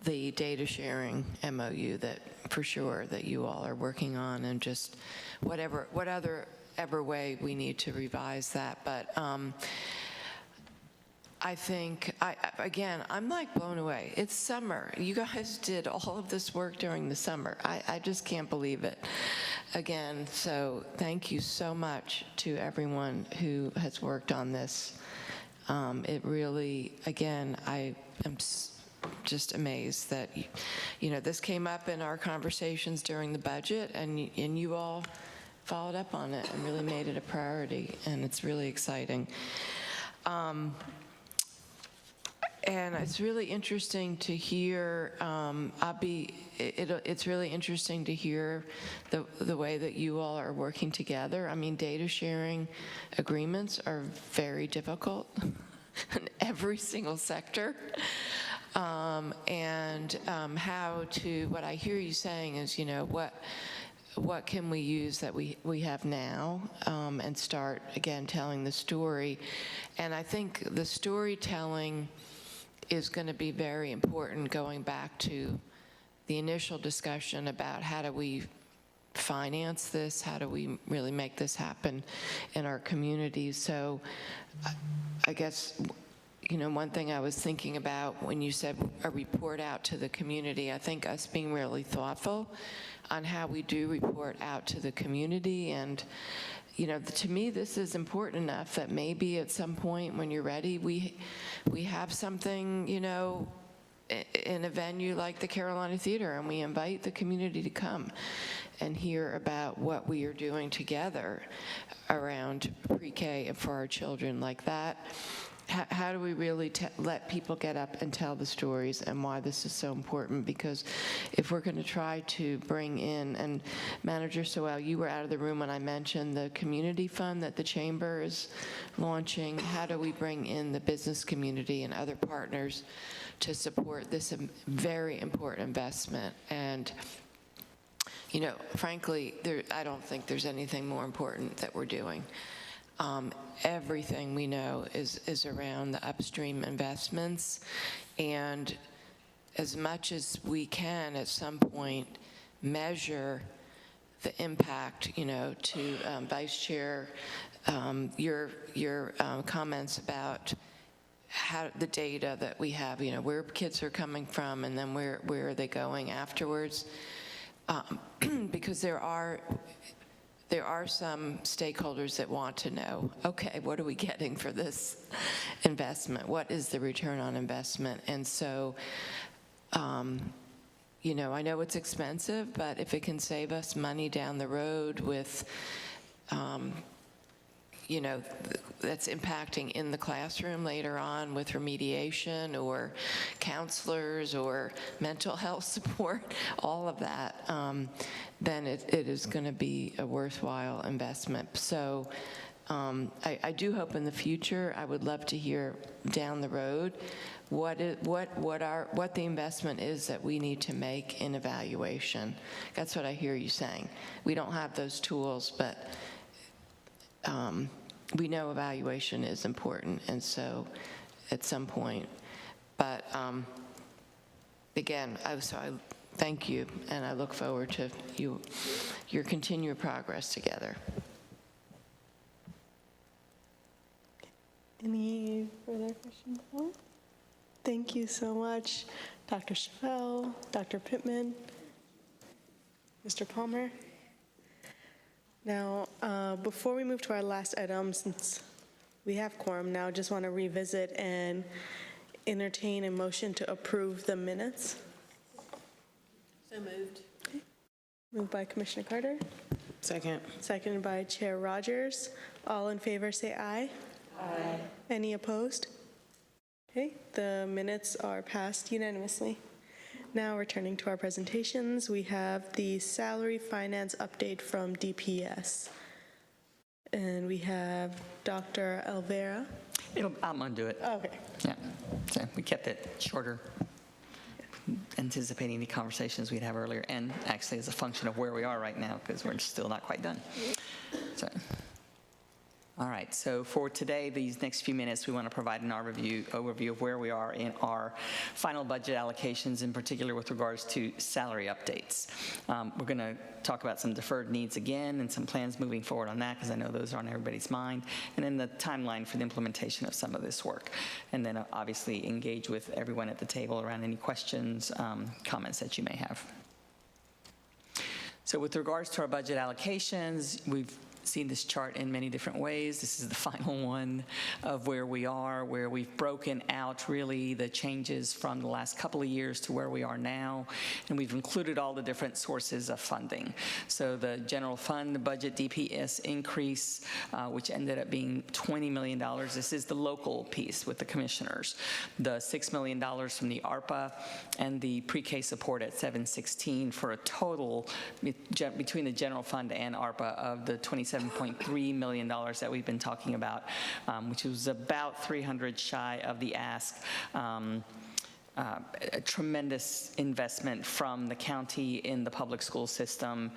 the data sharing MOU that for sure that you all are working on, and just whatever way we need to revise that. But I think, again, I'm like blown away. It's summer. You guys did all of this work during the summer. I just can't believe it. Again, so thank you so much to everyone who has worked on this. It really, again, I am just amazed that, this came up in our conversations during the budget, and you all followed up on it and really made it a priority, and it's really exciting. And it's really interesting to hear, it's really interesting to hear the way that you all are working together. I mean, data sharing agreements are very difficult in every single sector. What I hear you saying is, what can we use that we have now, and start, again, telling the story. And I think the storytelling is going to be very important, going back to the initial discussion about how do we finance this, how do we really make this happen in our communities. So I guess, one thing I was thinking about when you said a report out to the community, I think us being really thoughtful on how we do report out to the community. And, to me, this is important enough that maybe at some point when you're ready, we have something, in a venue like the Carolina Theater, and we invite the community to come and hear about what we are doing together around pre-K and for our children like that. How do we really let people get up and tell the stories, and why this is so important? Because if we're going to try to bring in, and Manager Sowell, you were out of the room when I mentioned the community fund that the Chamber is launching, how do we bring in the business community and other partners to support this very important investment? And frankly, I don't think there's anything more important that we're doing. Everything we know is around the upstream investments, and as much as we can at some point measure the impact, to Vice Chair, your comments about how the data that we have, where kids are coming from, and then where are they going afterwards, because there are some stakeholders that want to know, okay, what are we getting for this investment? What is the return on investment? And so You know, I know it's expensive, but if it can save us money down the road with, you know, that's impacting in the classroom later on with remediation or counselors or mental health support, all of that, then it is going to be a worthwhile investment. So I do hope in the future, I would love to hear down the road what the investment is that we need to make in evaluation. That's what I hear you saying. We don't have those tools, but we know evaluation is important, and so at some point. But again, I thank you, and I look forward to your continued progress together. Any further questions? No? Thank you so much, Dr. Chevelle, Dr. Pittman, Mr. Palmer. Now, before we move to our last item, since we have quorum now, just want to revisit and entertain a motion to approve the minutes. So moved. Okay. Moved by Commissioner Carter. Second. Seconded by Chair Rogers. All in favor say aye. Aye. Any opposed? Okay, the minutes are passed unanimously. Now, returning to our presentations, we have the salary finance update from DPS. And we have Dr. Alvera. I'm going to do it. Okay. Yeah, so we kept it shorter, anticipating the conversations we'd have earlier, and actually as a function of where we are right now, because we're still not quite done. So. All right, so for today, these next few minutes, we want to provide an overview of where we are in our final budget allocations, in particular with regards to salary updates. We're going to talk about some deferred needs again and some plans moving forward on that, because I know those are on everybody's mind, and then the timeline for the implementation of some of this work. And then obviously engage with everyone at the table around any questions, comments that you may have. So with regards to our budget allocations, we've seen this chart in many different ways. This is the final one of where we are, where we've broken out really the changes from the last couple of years to where we are now, and we've included all the different sources of funding. So the general fund budget DPS increase, which ended up being $20 million. This is the local piece with the commissioners. The $6 million from the ARPA and the pre-K support at 716 for a total between the general fund and ARPA of the $27.3 million that we've been talking about, which was about 300 shy of the ask. A tremendous investment from the county in the public school system.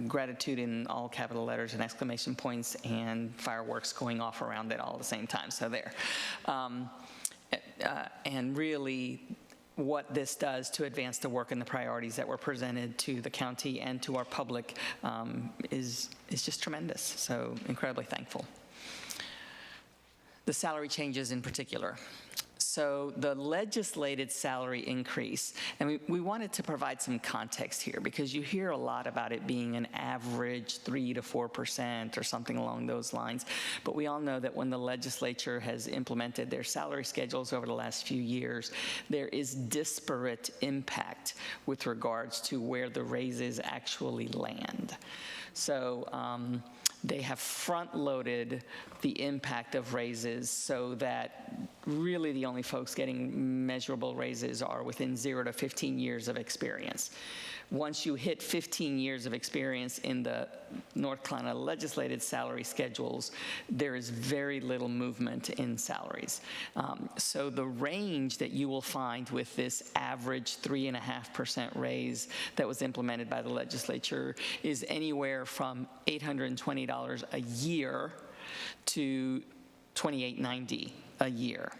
Gratitude in all capital letters and exclamation points and fireworks going off around it all at the same time. So there. And really, what this does to advance the work and the priorities that were presented to the county and to our public is just tremendous. So incredibly thankful. The salary changes in particular. So the legislated salary increase, and we wanted to provide some context here because you hear a lot about it being an average 3 to 4% or something along those lines. But we all know that when the legislature has implemented their salary schedules over the last few years, there is disparate impact with regards to where the raises actually land. So they have front-loaded the impact of raises so that really the only folks getting measurable raises are within 0 to 15 years of experience. Once you hit 15 years of experience in the North Carolina legislated salary schedules, there is very little movement in salaries. So the range that you will find with this average 3.5% raise that was implemented by the legislature is anywhere from $820 a year to $28.90 a year.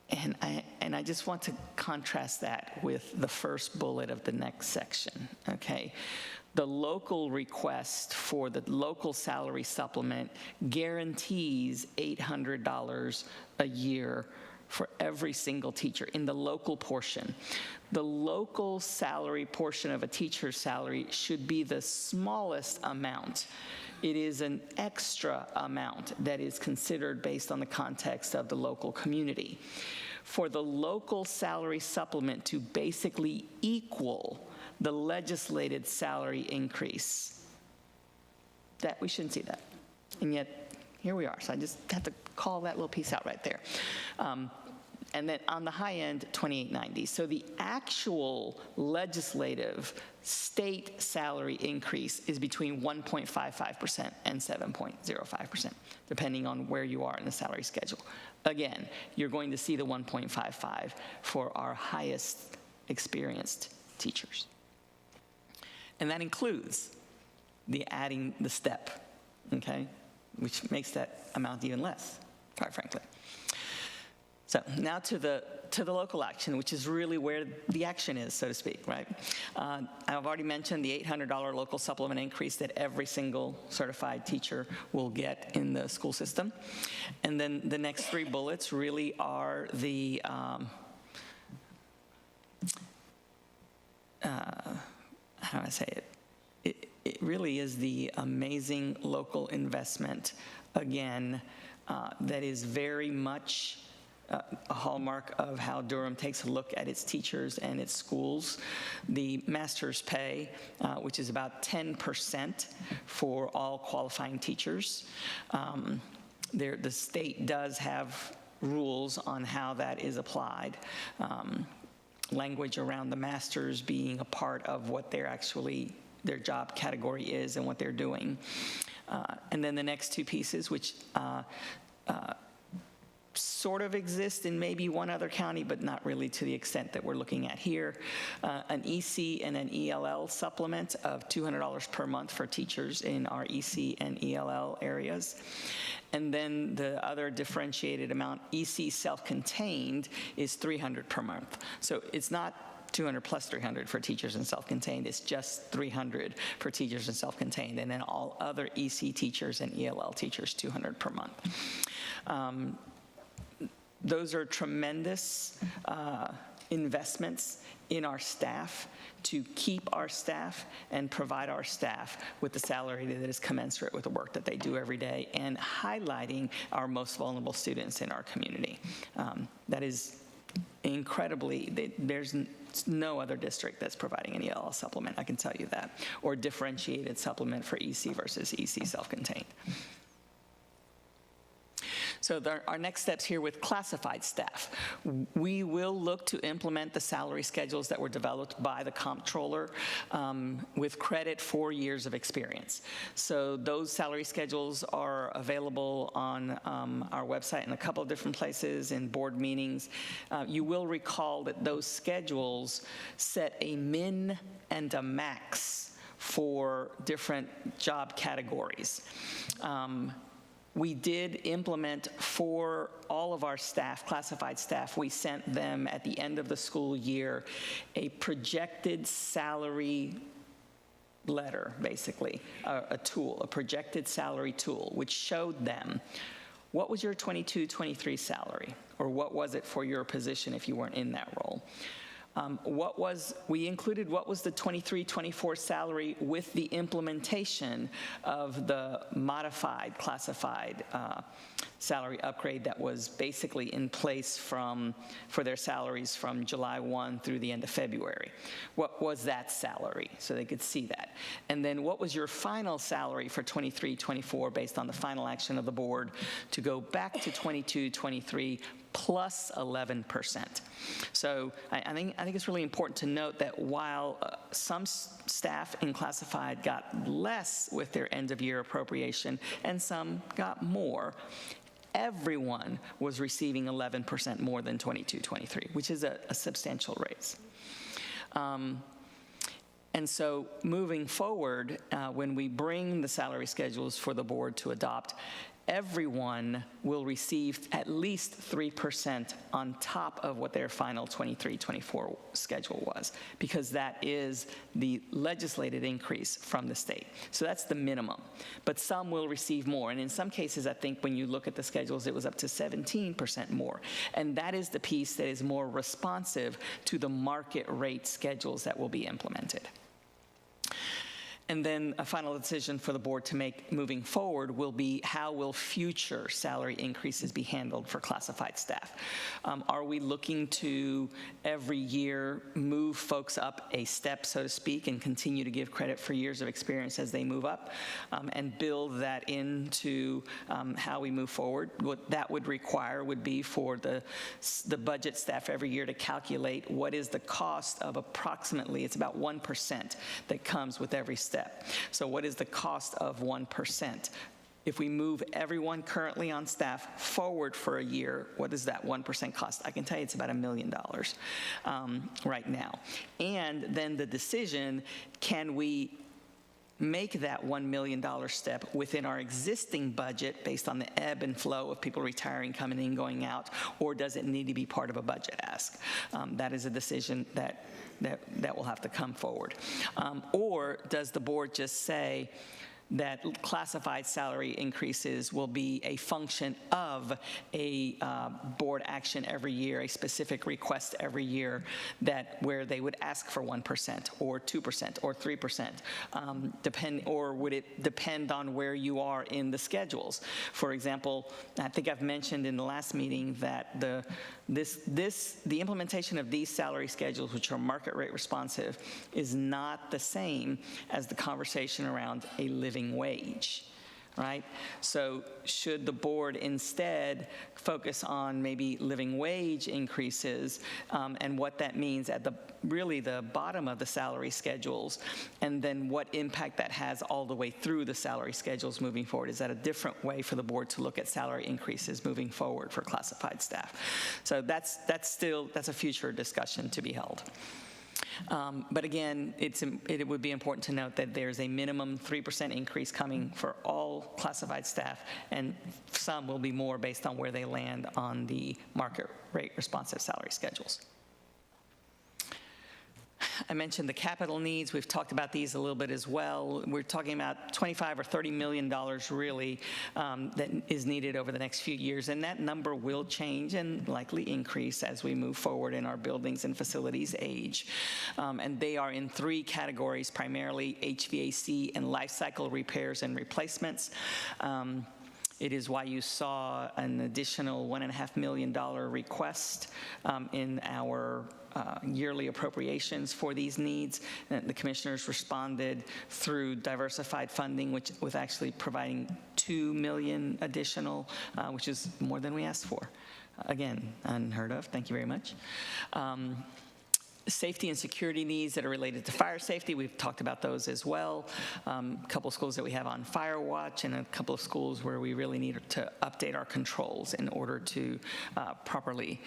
And I just want to contrast that with the first bullet of the next section, okay? The local request for the local salary supplement guarantees $800 a year for every single teacher in the local portion. The local salary portion of a teacher's salary should be the smallest amount. It is an extra amount that is considered based on the context of the local community. for the local salary supplement to basically equal the legislated salary increase. That, we shouldn't see that. And yet, here we are. So I just have to call that little piece out right there. And then on the high end, 2890. So the actual legislative state salary increase is between 1.55% and 7.05%, depending on where you are in the salary schedule. Again, you're going to see the 1.55 for our highest experienced teachers. And that includes adding the step, okay, which makes that amount even less, quite frankly. So now to the local action, which is really where the action is, so to speak, right? I've already mentioned the $800 local supplement increase that every single certified teacher will get in the school system. And then the next three bullets really are the, how do I say it? It really is the amazing local investment, again, that is very much a hallmark of how Durham takes a look at its teachers and its schools. The master's pay, which is about 10% for all qualifying teachers. The state does have rules on how that is applied. Language around the masters being a part of what they're actually, their job category is and what they're doing. And then the next two pieces, which sort of exist in maybe one other county, but not really to the extent that we're looking at here. An EC and an ELL supplement of $200 per month for teachers in our EC and ELL areas. And then the other differentiated amount, EC self-contained, is $300 per month. So it's not 200 plus 300 for teachers in self-contained. It's just 300 for teachers in self-contained. And then all other EC teachers and ELL teachers, 200 per month. Those are tremendous investments in our staff to keep our staff and provide our staff with the salary that is commensurate with the work that they do every day, and highlighting our most vulnerable students in our community. That is incredibly, there's no other district that's providing an ELL supplement, I can tell you that, or differentiated supplement for EC versus EC self-contained. So our next steps here with classified staff. We will look to implement the salary schedules that were developed by the comptroller with credit 4 years of experience. So those salary schedules are available on our website in a couple of different places, in board meetings. You will recall that those schedules set a min and a max for different job categories. We did implement for all of our staff, classified staff, we sent them at the end of the school year a projected salary letter, basically, a tool, a projected salary tool, which showed them what was your 22-23 salary, or what was it for your position if you weren't in that role. We included what was the 23-24 salary with the implementation of the modified classified salary upgrade that was basically in place for their salaries from July 1 through the end of February. What was that salary? So they could see that. And then what was your final salary for 23-24 based on the final action of the board to go back to 22-23 plus 11%. So I think it's really important to note that while some staff in classified got less with their end of year appropriation and some got more, everyone was receiving 11% more than 22-23, which is a substantial raise. And so moving forward, when we bring the salary schedules for the board to adopt, everyone will receive at least 3% on top of what their final 23-24 schedule was, because that is the legislated increase from the state. So that's the minimum. But some will receive more. And in some cases, I think when you look at the schedules, it was up to 17% more. And that is the piece that is more responsive to the market rate schedules that will be implemented. And then a final decision for the board to make moving forward will be, how will future salary increases be handled for classified staff? Are we looking to every year move folks up a step, so to speak, and continue to give credit for years of experience as they move up, and build that into how we move forward? What that would require would be for the budget staff every year to calculate what is the cost of approximately, it's about 1% that comes with every step. So what is the cost of 1%? If we move everyone currently on staff forward for a year, what does that 1% cost? I can tell you it's about $1 million right now. And then the decision, can we make that $1 million step within our existing budget based on the ebb and flow of people retiring, coming in, going out, or does it need to be part of a budget ask? That is a decision that will have to come forward. Or does the board just say that classified salary increases will be a function of a board action every year, a specific request every year, where they would ask for 1% or 2% or 3%, or would it depend on where you are in the schedules? For example, I think I've mentioned in the last meeting that the implementation of these salary schedules, which are market rate responsive, is not the same as the conversation around a living wage, right? So should the board instead focus on maybe living wage increases and what that means at really the bottom of the salary schedules, and then what impact that has all the way through the salary schedules moving forward? Is that a different way for the board to look at salary increases moving forward for classified staff? So that's a future discussion to be held. But again, it would be important to note that there's a minimum 3% increase coming for all classified staff, and some will be more based on where they land on the market rate responsive salary schedules. I mentioned the capital needs. We've talked about these a little bit as well. We're talking about $25 or $30 million really that is needed over the next few years, and that number will change and likely increase as we move forward in our buildings and facilities age. And they are in 3 categories, primarily HVAC and life cycle repairs and replacements. It is why you saw an additional $1.5 million request in our yearly appropriations for these needs. The commissioners responded through diversified funding, which was actually providing $2 million additional, which is more than we asked for. Again, unheard of. Thank you very much. Safety and security needs that are related to fire safety, we've talked about those as well. A couple of schools that we have on fire watch, and a couple of schools where we really need to update our controls in order to properly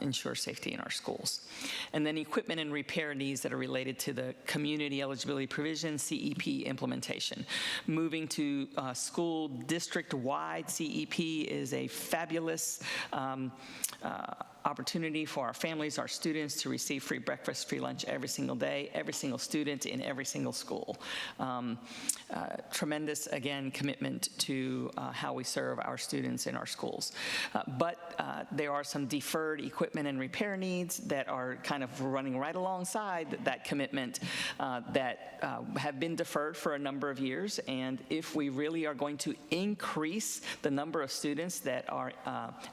ensure safety in our schools. And then equipment and repair needs that are related to the community eligibility provision, CEP implementation. Moving to school district-wide CEP is a fabulous opportunity for our families, our students, to receive free breakfast, free lunch every single day, every single student in every single school. Tremendous, again, commitment to how we serve our students in our schools. But there are some deferred equipment and repair needs that are kind of running right alongside that commitment that have been deferred for a number of years. And if we really are going to increase the number of students that are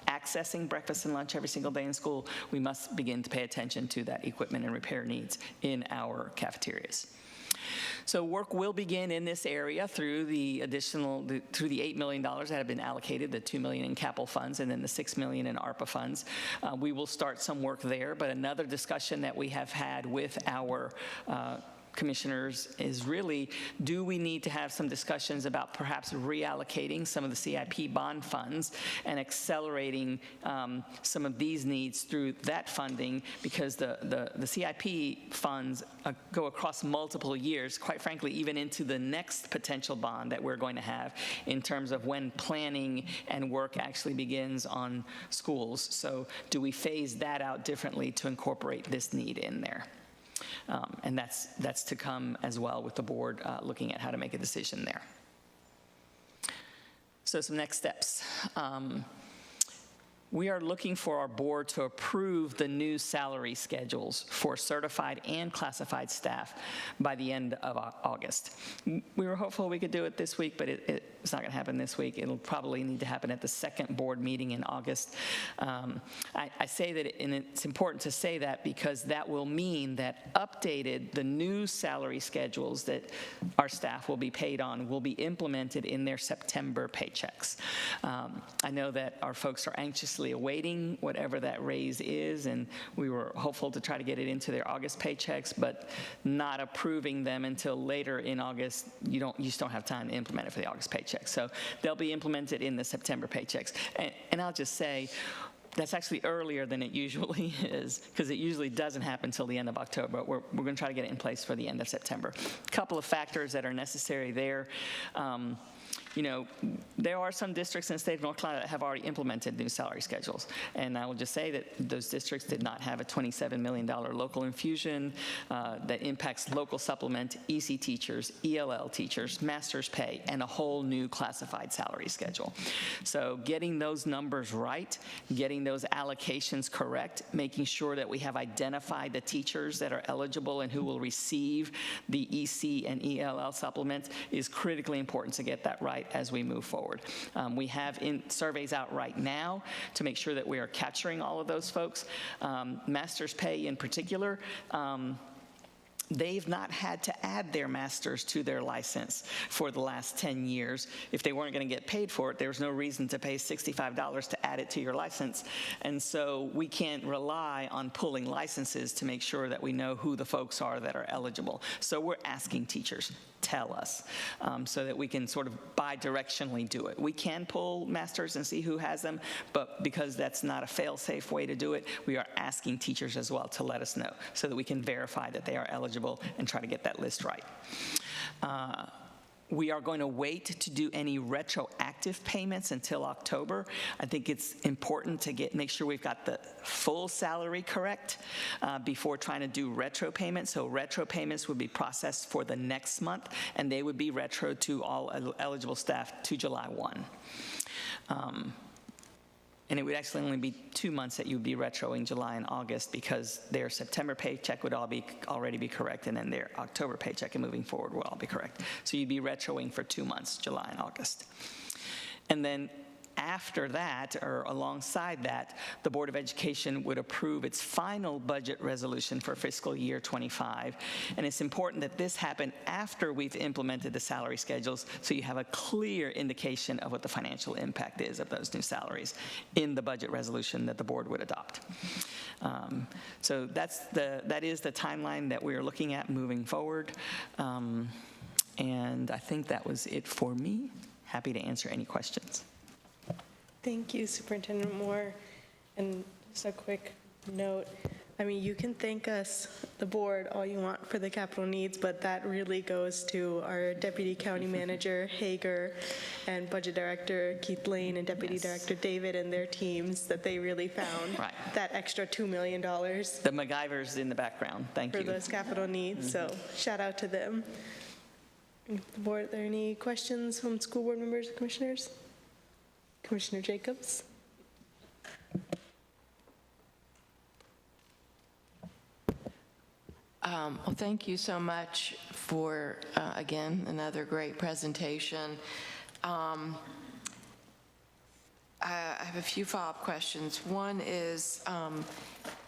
accessing breakfast and lunch every single day in school, we must begin to pay attention to that equipment and repair needs in our cafeterias. So work will begin in this area through the $8 million that have been allocated, the $2 million in capital funds, and then the $6 million in ARPA funds. We will start some work there, but another discussion that we have had with our commissioners is really, do we need to have some discussions about perhaps reallocating some of the CIP bond funds and accelerating some of these needs through that funding, because the CIP funds go across multiple years, quite frankly, even into the next potential bond that we're going to have in terms of when planning and work actually begins on schools. So do we phase that out differently to incorporate this need in there? And that's to come as well with the board looking at how to make a decision there. So some next steps. We are looking for our board to approve the new salary schedules for certified and classified staff by the end of August. We were hopeful we could do it this week, but it's not going to happen this week. It'll probably need to happen at the second board meeting in August. I say that, and it's important to say that because that will mean that the new salary schedules that our staff will be paid on will be implemented in their September paychecks. I know that our folks are anxiously awaiting whatever that raise is, and we were hopeful to try to get it into their August paychecks, but not approving them until later in August, you just don't have time to implement it for the August paychecks. So they'll be implemented in the September paychecks. And I'll just say, that's actually earlier than it usually is, because it usually doesn't happen until the end of October. We're going to try to get it in place for the end of September. A couple of factors that are necessary there. There are some districts in the state of North Carolina that have already implemented new salary schedules. And I will just say that those districts did not have a $27 million local infusion that impacts local supplement, EC teachers, ELL teachers, master's pay, and a whole new classified salary schedule. So getting those numbers right, getting those allocations correct, making sure that we have identified the teachers that are eligible and who will receive the EC and ELL supplements is critically important to get that right as we move forward. We have surveys out right now to make sure that we are capturing all of those folks. Master's pay in particular, they've not had to add their master's to their license for the last 10 years. If they weren't going to get paid for it, there was no reason to pay $65 to add it to your license. And so we can't rely on pulling licenses to make sure that we know who the folks are that are eligible. So we're asking teachers, tell us, so that we can sort of bi-directionally do it. We can pull masters and see who has them, but because that's not a fail-safe way to do it, we are asking teachers as well to let us know so that we can verify that they are eligible and try to get that list right. We are going to wait to do any retroactive payments until October. I think it's important to make sure we've got the full salary correct before trying to do retro payments. So retro payments would be processed for the next month, and they would be retro to all eligible staff to July 1. And it would actually only be 2 months that you would be retroing July and August because their September paycheck would already be correct, and then their October paycheck and moving forward will all be correct. So you'd be retroing for 2 months, July and August. And then after that, or alongside that, the Board of Education would approve its final budget resolution for fiscal year 25. And it's important that this happen after we've implemented the salary schedules so you have a clear indication of what the financial impact is of those new salaries in the budget resolution that the board would adopt. So that is the timeline that we are looking at moving forward. And I think that was it for me. Happy to answer any questions. Thank you, Superintendent Moore. And just a quick note, I mean, you can thank us, the board, all you want for the capital needs, but that really goes to our Deputy County Manager, Hager, and Budget Director, Keith Lane, and Deputy Director David and their teams that they really found that extra $2 million. The MacGyvers in the background, thank you. For those capital needs, so shout out to them. The board, are there any questions from school board members or commissioners? Commissioner Jacobs. Well, thank you so much for, again, another great presentation. I have a few follow-up questions. One is,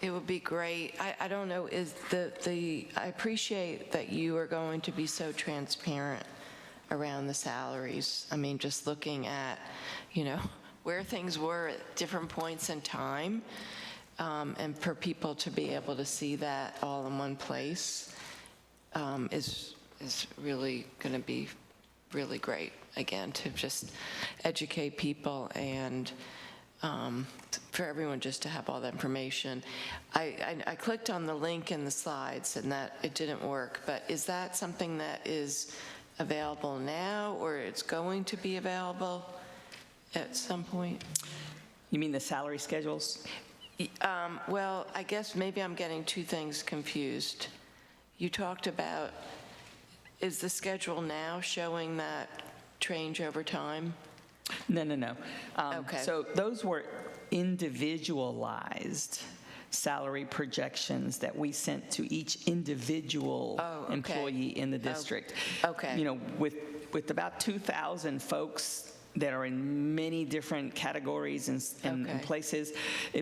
it would be great, I don't know, I appreciate that you are going to be so transparent around the salaries. I mean, just looking at, where things were at different points in time, and for people to be able to see that all in one place is really going to be really great, again, to just educate people and for everyone just to have all that information. I clicked on the link in the slides and that it didn't work, but is that something that is available now or it's going to be available at some point? You mean the salary schedules? Well, I guess maybe I'm getting two things confused. You talked about, is the schedule now showing that change over time? No. Okay. So those were individualized salary projections that we sent to each individual employee in the district. Okay. You know, with about 2,000 folks that are in many different categories and places,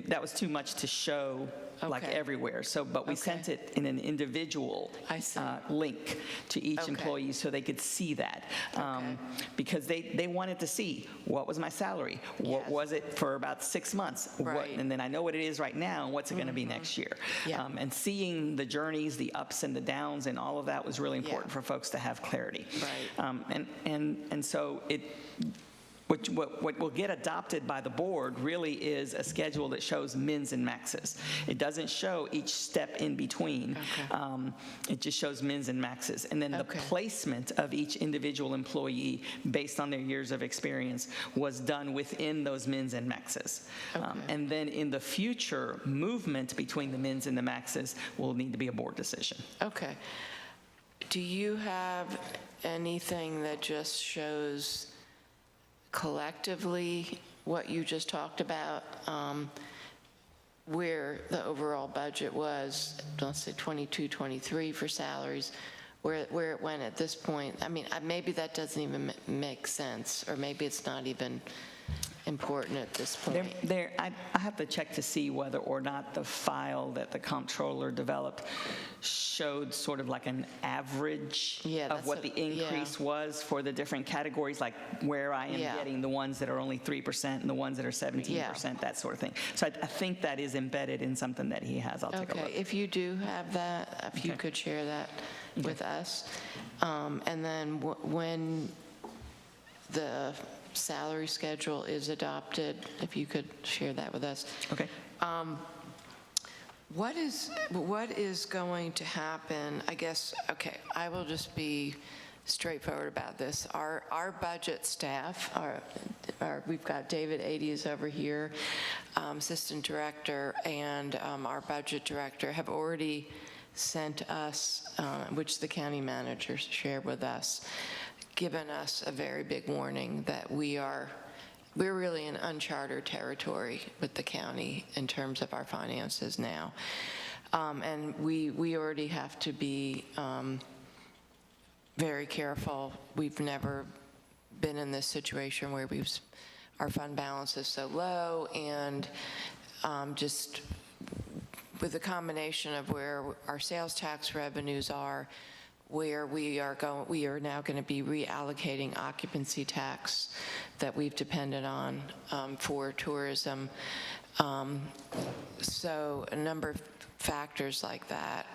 that was too much to show like everywhere. So, but we sent it in an individual link to each employee so they could see that. Because they wanted to see, what was my salary? What was it for about 6 months? And then I know what it is right now, and what's it going to be next year? And seeing the journeys, the ups and the downs, and all of that was really important for folks to have clarity. And so what will get adopted by the board really is a schedule that shows mins and maxes. It doesn't show each step in between. It just shows mins and maxes. And then the placement of each individual employee based on their years of experience was done within those mins and maxes. And then in the future, movement between the mins and the maxes will need to be a board decision. Okay. Do you have anything that just shows collectively what you just talked about, where the overall budget was, let's say 22, 23 for salaries, where it went at this point? I mean, maybe that doesn't even make sense, or maybe it's not even important at this point. I have to check to see whether or not the file that the comptroller developed showed sort of like an average of what the increase was for the different categories, like where I am getting the ones that are only 3% and the ones that are 17%, that sort of thing. So I think that is embedded in something that he has. I'll take a look. If you do have that, if you could share that with us. And then when the salary schedule is adopted, if you could share that with us. Okay. What is going to happen? I guess, I will just be straightforward about this. Our budget staff, we've got David Adies over here, assistant director, and our budget director have already sent us, which the county manager shared with us, given us a very big warning that we're really in uncharted territory with the county in terms of our finances now. And we already have to be very careful. We've never been in this situation where our fund balance is so low, and just with the combination of where our sales tax revenues are, where we are now going to be reallocating occupancy tax that we've depended on for tourism. So a number of factors like that.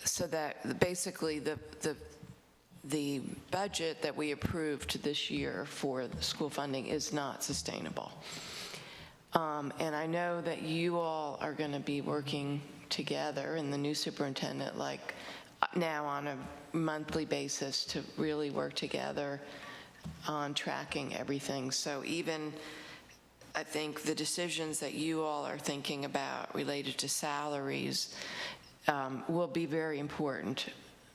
So that basically the budget that we approved this year for school funding is not sustainable. And I know that you all are going to be working together, and the new superintendent, now on a monthly basis, to really work together on tracking everything. So even, I think, the decisions that you all are thinking about related to salaries will be very important,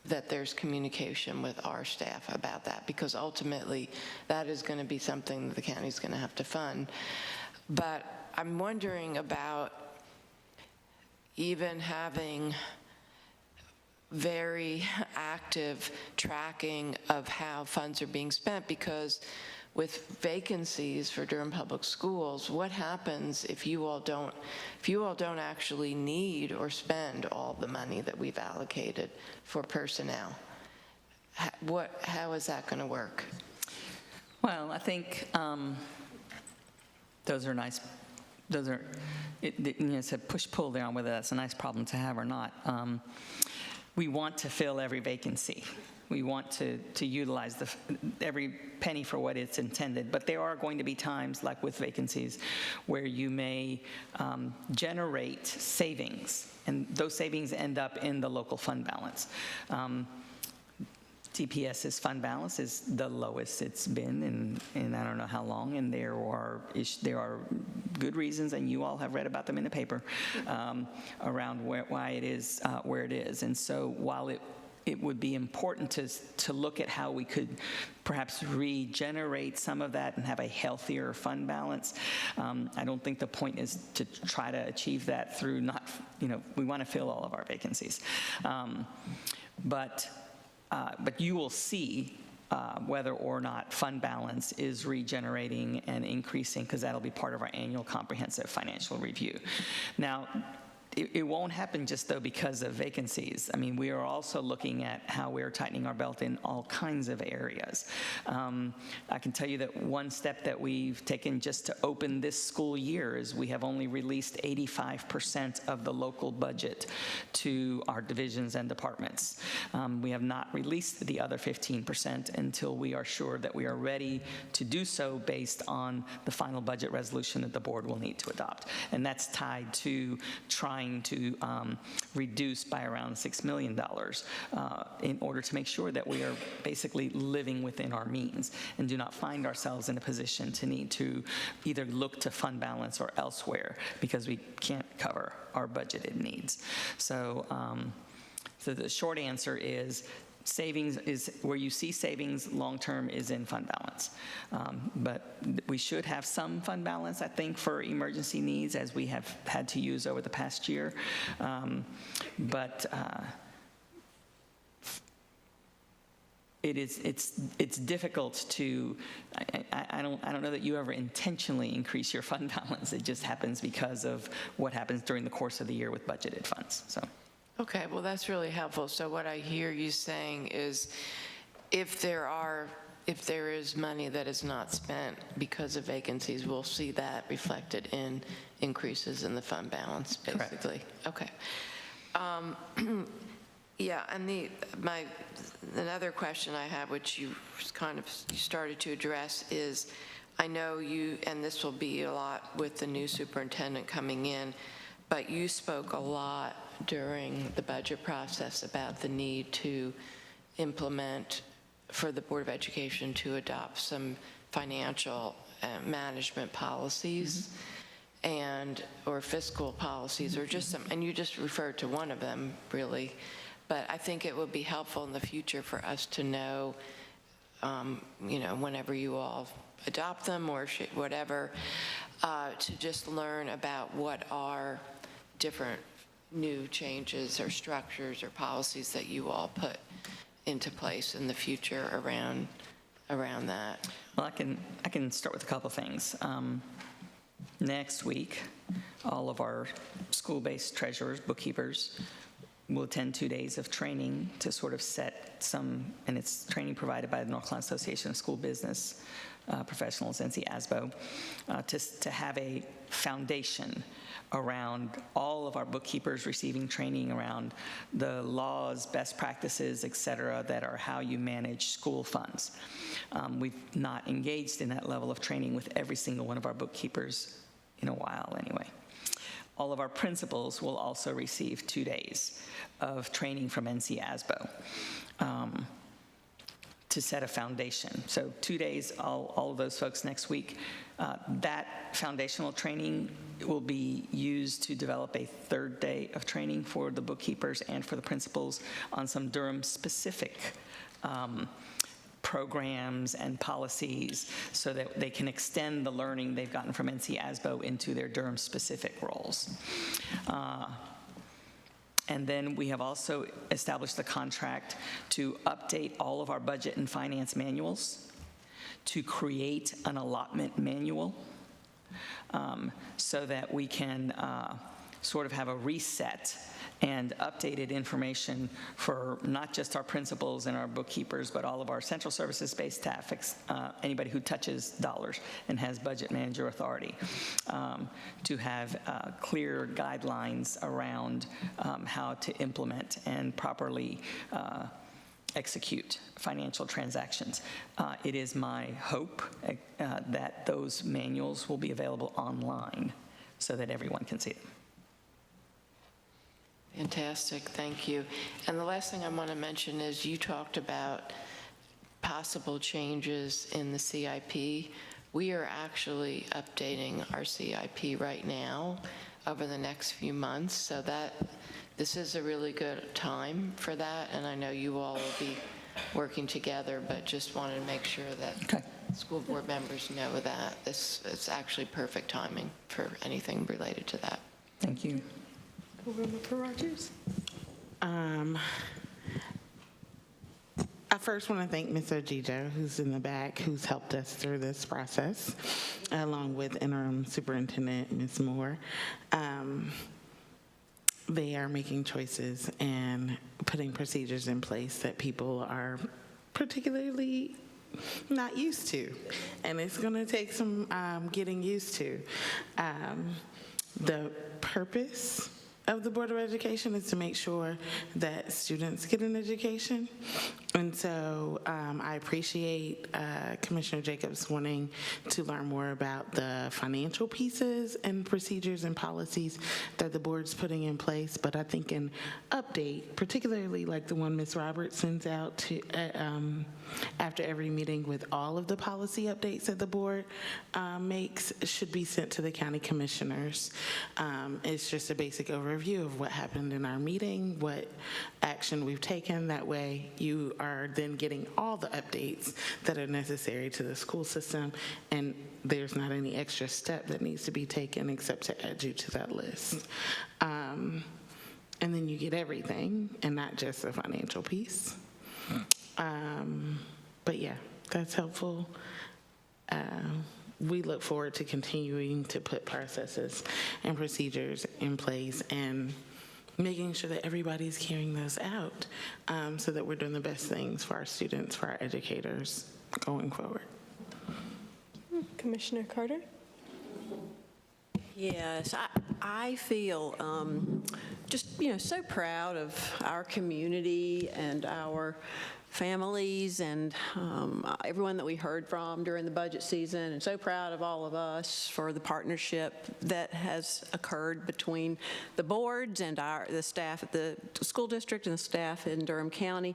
that there's communication with our staff about that, because ultimately that is going to be something that the county's going to have to fund. But I'm wondering about even having very active tracking of how funds are being spent, because with vacancies for Durham Public Schools, what happens if you all don't actually need or spend all the money that we've allocated for personnel? How is that going to work? Well, I think those are nice. It's a push-pull there on whether that's a nice problem to have or not. We want to fill every vacancy. We want to utilize every penny for what it's intended. But there are going to be times, like with vacancies, where you may generate savings, and those savings end up in the local fund balance. TPS's fund balance is the lowest it's been in I don't know how long, and there are good reasons, and you all have read about them in the paper, around why it is where it is. And so while it it would be important to look at how we could perhaps regenerate some of that and have a healthier fund balance. I don't think the point is to try to achieve that through not, we want to fill all of our vacancies. But you will see whether or not fund balance is regenerating and increasing, because that'll be part of our annual comprehensive financial review. Now, it won't happen just, though, because of vacancies. I mean, we are also looking at how we're tightening our belt in all kinds of areas. I can tell you that one step that we've taken just to open this school year is we have only released 85% of the local budget to our divisions and departments. We have not released the other 15% until we are sure that we are ready to do so based on the final budget resolution that the board will need to adopt. And that's tied to trying to reduce by around $6 million in order to make sure that we are basically living within our means and do not find ourselves in a position to need to either look to fund balance or elsewhere because we can't cover our budgeted needs. So, so the short answer is savings is where you see savings long-term is in fund balance. But we should have some fund balance, I think, for emergency needs, as we have had to use over the past year. It's difficult to, I don't know that you ever intentionally increase your fund balance. It just happens because of what happens during the course of the year with budgeted funds. So. Okay, well, that's really helpful. So what I hear you saying is if there is money that is not spent because of vacancies, we'll see that reflected in increases in the fund balance, basically. Correct. Okay. Yeah, and another question I have, which you started to address, is I know you, and this will be a lot with the new superintendent coming in, but you spoke a lot during the budget process about the need to implement for the Board of Education to adopt some financial management policies or fiscal policies, or just some, and you just referred to one of them, really. But I think it would be helpful in the future for us to know, whenever you all adopt them or whatever, to just learn about what are different new changes or structures or policies that you all put into place in the future around that. Well, I can start with a couple of things. Next week, all of our school-based treasurers, bookkeepers, will attend 2 days of training to sort of set some, and it's training provided by the North Carolina Association of School Business Professionals, NCASBO, to have a foundation around all of our bookkeepers receiving training around the laws, best practices, et cetera, that are how you manage school funds. We've not engaged in that level of training with every single one of our bookkeepers in a while anyway. All of our principals will also receive 2 days of training from NCASBO to set a foundation. So 2 days, all of those folks next week. That foundational training will be used to develop a third day of training for the bookkeepers and for the principals on some Durham-specific programs and policies so that they can extend the learning they've gotten from NCASBO into their Durham-specific roles. And then we have also established a contract to update all of our budget and finance manuals, to create an allotment manual, so that we can sort of have a reset and updated information for not just our principals and our bookkeepers, but all of our central services-based staff, anybody who touches dollars and has budget manager authority, to have clear guidelines around how to implement and properly execute financial transactions. It is my hope that those manuals will be available online so that everyone can see them. Fantastic, thank you. And the last thing I want to mention is you talked about possible changes in the CIP. We are actually updating our CIP right now over the next few months, so that this is a really good time for that, and I know you all will be working together, but just wanted to make sure that school board members know that it's actually perfect timing for anything related to that. Thank you. Member Rogers? I first want to thank Ms. Ojijo, who's in the back, who's helped us through this process, along with interim superintendent Ms. Moore. They are making choices and putting procedures in place that people are particularly not used to, and it's going to take some getting used to. The purpose of the Board of Education is to make sure that students get an education. And so I appreciate Commissioner Jacobs wanting to learn more about the financial pieces and procedures and policies that the board's putting in place. But I think an update, particularly like the one Ms. Roberts sends out to after every meeting with all of the policy updates that the board makes, should be sent to the county commissioners. It's just a basic overview of what happened in our meeting, what action we've taken. That way you are then getting all the updates that are necessary to the school system, and there's not any extra step that needs to be taken except to add you to that list. And then you get everything and not just the financial piece. But yeah, that's helpful. We look forward to continuing to put processes and procedures in place and making sure that everybody's carrying those out so that we're doing the best things for our students, for our educators going forward. Commissioner Carter? Yes, I feel just, so proud of our community and our families and everyone that we heard from during the budget season, and so proud of all of us for the partnership that has occurred between the boards and the staff at the school district and the staff in Durham County,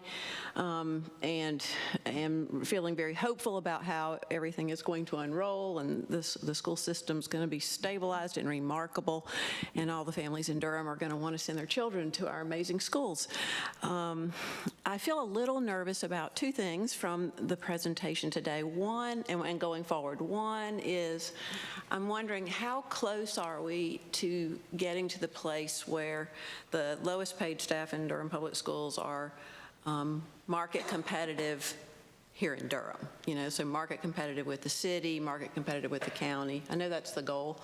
and am feeling very hopeful about how everything is going to unroll, and the school system's going to be stabilized and remarkable, and all the families in Durham are going to want to send their children to our amazing schools. I feel a little nervous about two things from the presentation today. One, and going forward, one is I'm wondering how close are we to getting to the place where the lowest paid staff in Durham Public Schools are market competitive here in Durham, so market competitive with the city, market competitive with the county. I know that's the goal.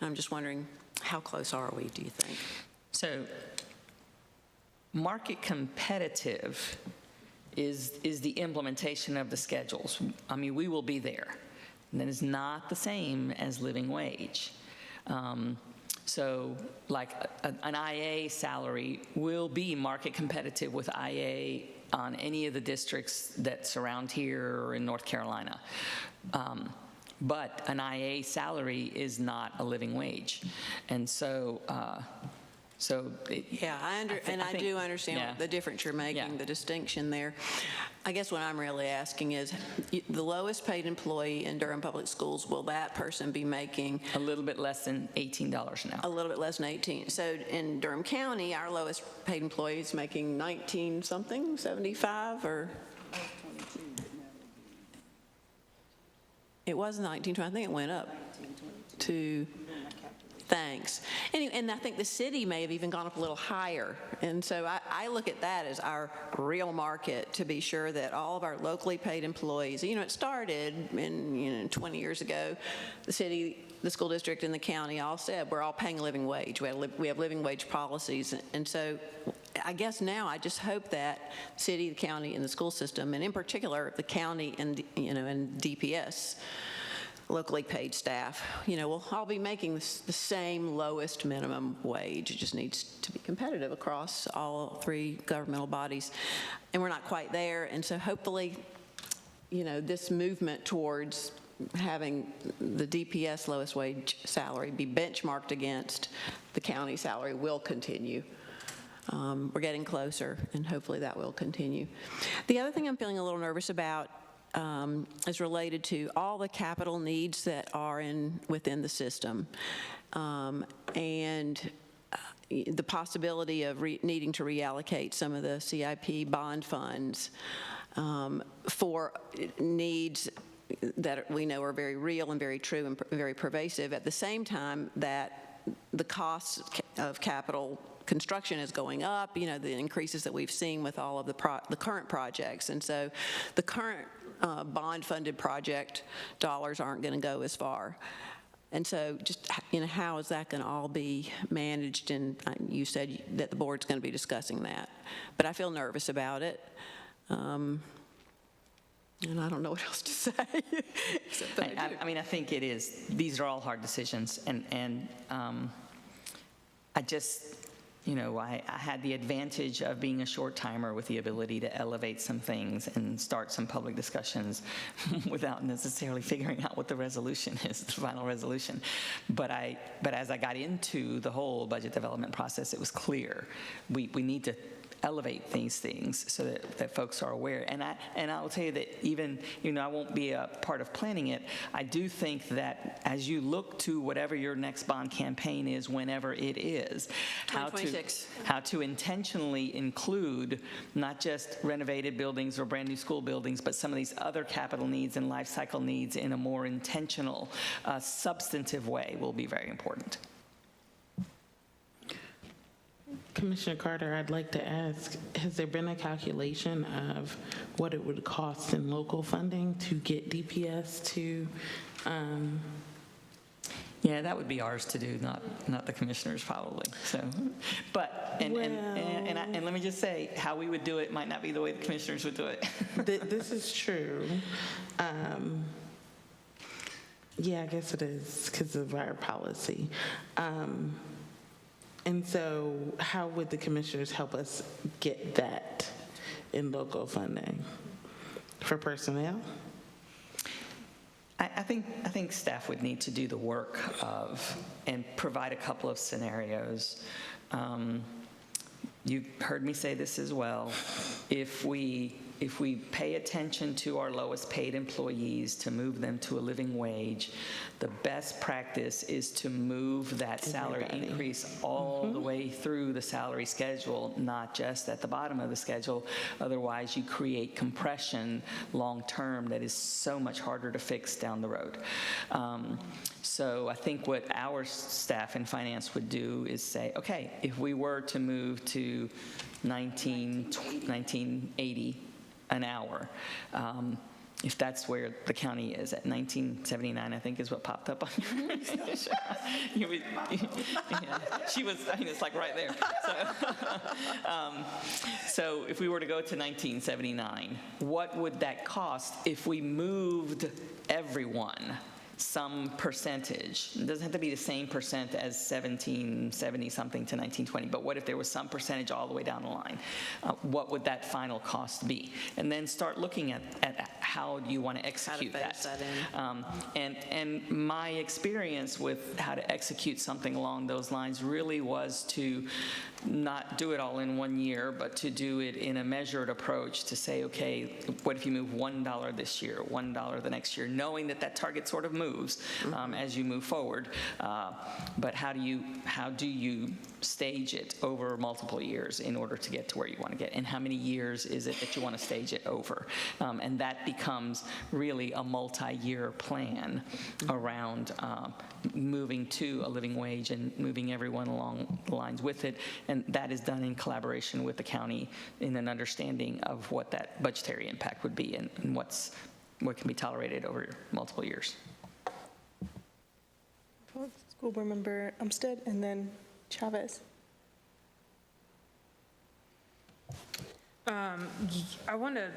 I'm just wondering how close are we, do you think? So market competitive is the implementation of the schedules. I mean, we will be there. And that is not the same as living wage. So like an IA salary will be market competitive with IA on any of the districts that surround here or in North Carolina. But an IA salary is not a living wage. And so, I do understand the difference you're making, the distinction there. I guess what I'm really asking is, the lowest paid employee in Durham Public Schools, will that person be making a little bit less than $18 an hour? A little bit less than 18. So in Durham County, our lowest paid employee is making 19 something, 75 or? It was 19, I think it went up to. Thanks. And I think the city may have even gone up a little higher. And so I look at that as our real market, to be sure that all of our locally paid employees, it started in 20 years ago, the city, the school district, and the county all said we're all paying a living wage. We have living wage policies. And so I guess now I just hope that the city, the county, and the school system, and in particular the county and, and DPS, locally paid staff, will all be making the same lowest minimum wage. It just needs to be competitive across all three governmental bodies. And we're not quite there. And so hopefully, this movement towards having the DPS lowest wage salary be benchmarked against the county salary will continue. We're getting closer, and hopefully that will continue. The other thing I'm feeling a little nervous about is related to all the capital needs that are within the system. And the possibility of needing to reallocate some of the CIP bond funds for needs that we know are very real and very true and very pervasive, at the same time that the cost of capital construction is going up, the increases that we've seen with all of the current projects. And so the current bond-funded project dollars aren't going to go as far. And so just, how is that going to all be managed? And you said that the board's going to be discussing that. But I feel nervous about it. And I don't know what else to say. I think it is. These are all hard decisions. And I just, I had the advantage of being a short timer with the ability to elevate some things and start some public discussions without necessarily figuring out what the resolution is, the final resolution. But as I got into the whole budget development process, it was clear we need to elevate these things so that folks are aware. And I'll tell you that even, I won't be a part of planning it, I do think that as you look to whatever your next bond campaign is, whenever it is, how to intentionally include not just renovated buildings or brand new school buildings, but some of these other capital needs and life cycle needs in a more intentional, substantive way will be very important. Commissioner Carter, I'd like to ask, has there been a calculation of what it would cost in local funding to get DPS to? Yeah, that would be ours to do, not the commissioners probably. So, but and let me just say, how we would do it might not be the way the commissioners would do it. This is true. Yeah, I guess it is because of our policy. And so how would the commissioners help us get that in local funding? For personnel? I think staff would need to do the work of and provide a couple of scenarios. You've heard me say this as well. If we pay attention to our lowest paid employees to move them to a living wage, the best practice is to move that salary increase all the way through the salary schedule, not just at the bottom of the schedule. Otherwise, you create compression long-term that is so much harder to fix down the road. So I think what our staff in finance would do is say, okay, if we were to move to 1980 an hour, if that's where the county is at 1979, I think is what popped up on your she was, it's like right there. So if we were to go to 1979, what would that cost if we moved everyone some percentage? It doesn't have to be the same percent as 1770 something to 1920, but what if there was some percentage all the way down the line? What would that final cost be? And then start looking at how do you want to execute that. And my experience with how to execute something along those lines really was to not do it all in 1 year, but to do it in a measured approach to say, okay, what if you move $1 this year, $1 the next year, knowing that target sort of moves as you move forward. But how do you stage it over multiple years in order to get to where you want to get? And how many years is it that you want to stage it over? And that becomes really a multi-year plan around moving to a living wage and moving everyone along the lines with it. And that is done in collaboration with the county in an understanding of what that budgetary impact would be and what can be tolerated over multiple years. School Board Member Umstead and then Chavez. I want to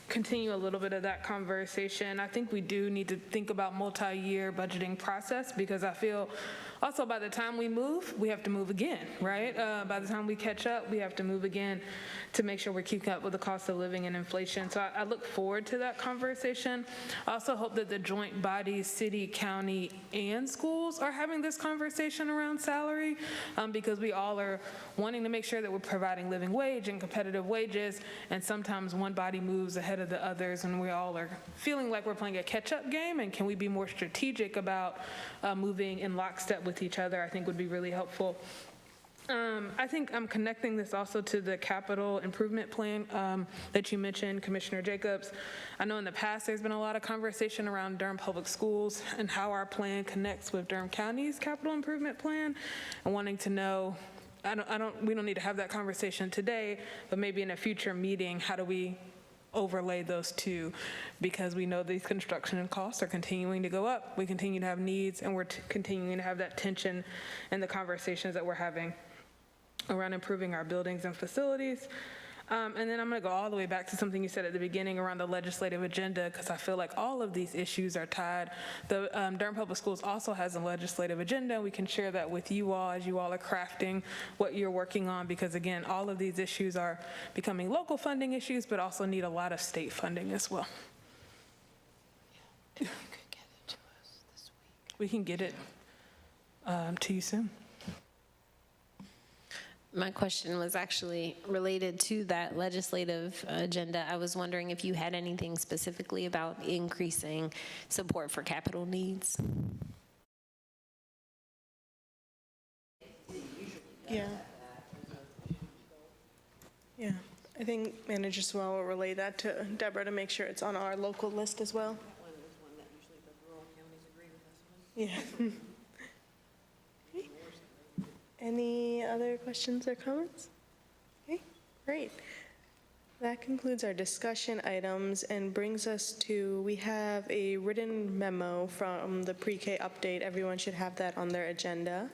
continue a little bit of that conversation. I think we do need to think about multi-year budgeting process because I feel also by the time we move, we have to move again, right? By the time we catch up, we have to move again to make sure we're keeping up with the cost of living and inflation. So I look forward to that conversation. I also hope that the joint bodies, city, county, and schools are having this conversation around salary because we all are wanting to make sure that we're providing living wage and competitive wages, and sometimes one body moves ahead of the others and we all are feeling like we're playing a catch-up game, and can we be more strategic about moving in lockstep with each other, I think would be really helpful. I think I'm connecting this also to the capital improvement plan that you mentioned, Commissioner Jacobs. I know in the past there's been a lot of conversation around Durham Public Schools and how our plan connects with Durham County's capital improvement plan, and wanting to know, we don't need to have that conversation today, but maybe in a future meeting, how do we overlay those two, because we know these construction costs are continuing to go up. We continue to have needs, and we're continuing to have that tension in the conversations that we're having around improving our buildings and facilities. And then I'm going to go all the way back to something you said at the beginning around the legislative agenda, because I feel like all of these issues are tied. The Durham Public Schools also has a legislative agenda. We can share that with you all as you all are crafting what you're working on, because again, all of these issues are becoming local funding issues, but also need a lot of state funding as well. If you could get it to us this week. We can get it to you soon. My question was actually related to that legislative agenda. I was wondering if you had anything specifically about increasing support for capital needs. Yeah. Yeah, I think Manager Swell will relay that to Deborah to make sure it's on our local list as well. Yeah. Okay. Any other questions or comments? Okay, great. That concludes our discussion items and brings us to, we have a written memo from the pre-K update. Everyone should have that on their agenda.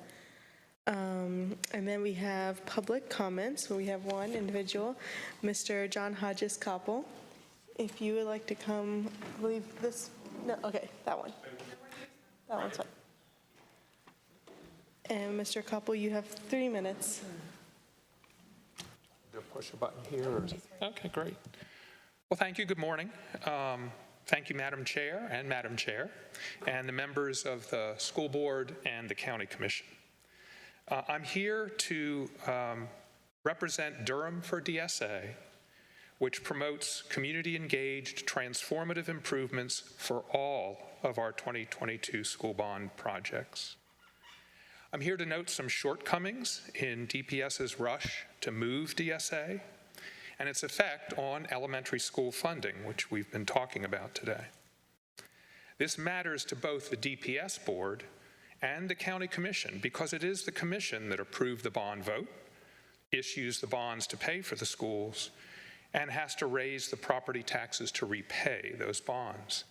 And then we have public comments. So we have one individual, Mr. John Hodges Koppel. If you would like to come, I believe this, no, okay, that one. That one's fine. And Mr. Koppel, you have 3 minutes. Do I push a button here? Or okay, great. Well, thank you. Good morning. Thank you, Madam Chair, and the members of the school board and the county commission. I'm here to represent Durham for DSA, which promotes community-engaged, transformative improvements for all of our 2022 school bond projects. I'm here to note some shortcomings in DPS's rush to move DSA and its effect on elementary school funding, which we've been talking about today. This matters to both the DPS board and the county commission, because it is the commission that approved the bond vote, issues the bonds to pay for the schools, and has to raise the property taxes to repay those bonds.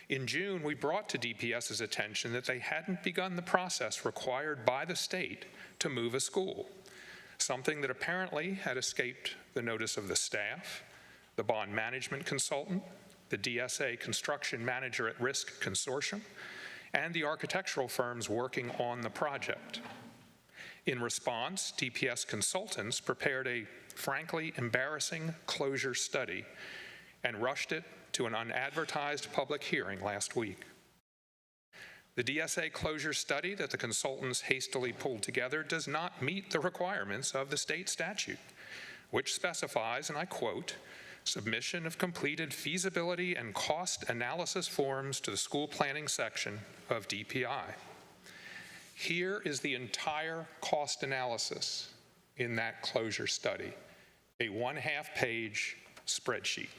In June, we brought to DPS's attention that they hadn't begun the process required by the state to move a school, something that apparently had escaped the notice of the staff, the bond management consultant, the DSA Construction Manager at Risk Consortium, and the architectural firms working on the project. In response, DPS consultants prepared a frankly embarrassing closure study and rushed it to an unadvertised public hearing last week. The DSA closure study that the consultants hastily pulled together does not meet the requirements of the state statute, which specifies, and I quote, submission of completed feasibility and cost analysis forms to the school planning section of DPI. Here is the entire cost analysis in that closure study, a 1/2-page spreadsheet.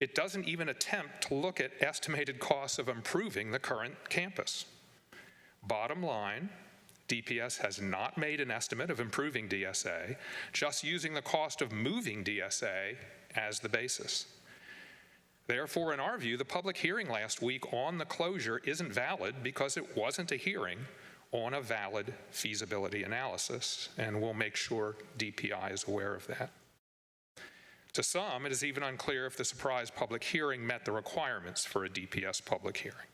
It doesn't even attempt to look at estimated costs of improving the current campus. Bottom line, DPS has not made an estimate of improving DSA, just using the cost of moving DSA as the basis. Therefore, in our view, the public hearing last week on the closure isn't valid because it wasn't a hearing on a valid feasibility analysis, and we'll make sure DPI is aware of that. To some, it is even unclear if the surprise public hearing met the requirements for a DPS public hearing.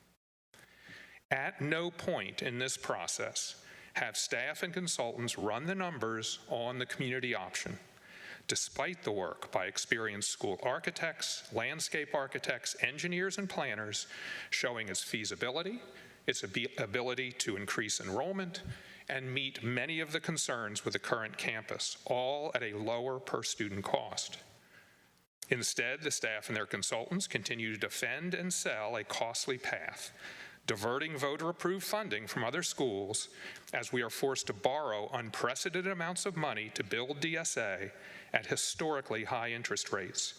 At no point in this process have staff and consultants run the numbers on the community option, despite the work by experienced school architects, landscape architects, engineers, and planners showing its feasibility, its ability to increase enrollment, and meet many of the concerns with the current campus, all at a lower per student cost. Instead, the staff and their consultants continue to defend and sell a costly path, diverting voter-approved funding from other schools as we are forced to borrow unprecedented amounts of money to build DSA at historically high interest rates,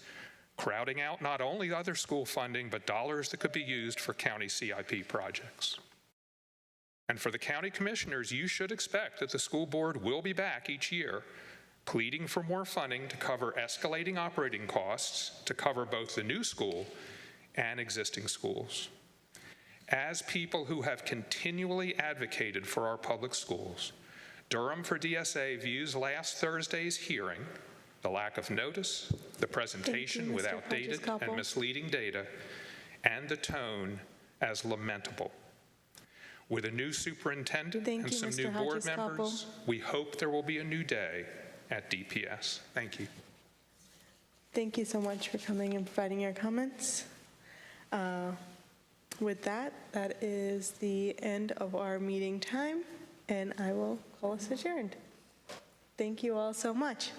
crowding out not only other school funding, but dollars that could be used for county CIP projects. And for the county commissioners, you should expect that the school board will be back each year, pleading for more funding to cover escalating operating costs to cover both the new school and existing schools. As people who have continually advocated for our public schools, Durham for DSA views last Thursday's hearing, the lack of notice, the presentation with outdated and misleading data, and the tone as lamentable. With a new superintendent and some new board members, we hope there will be a new day at DPS. Thank you. Thank you so much for coming and providing your comments. With that, that is the end of our meeting time, and I will call us adjourned. Thank you all so much.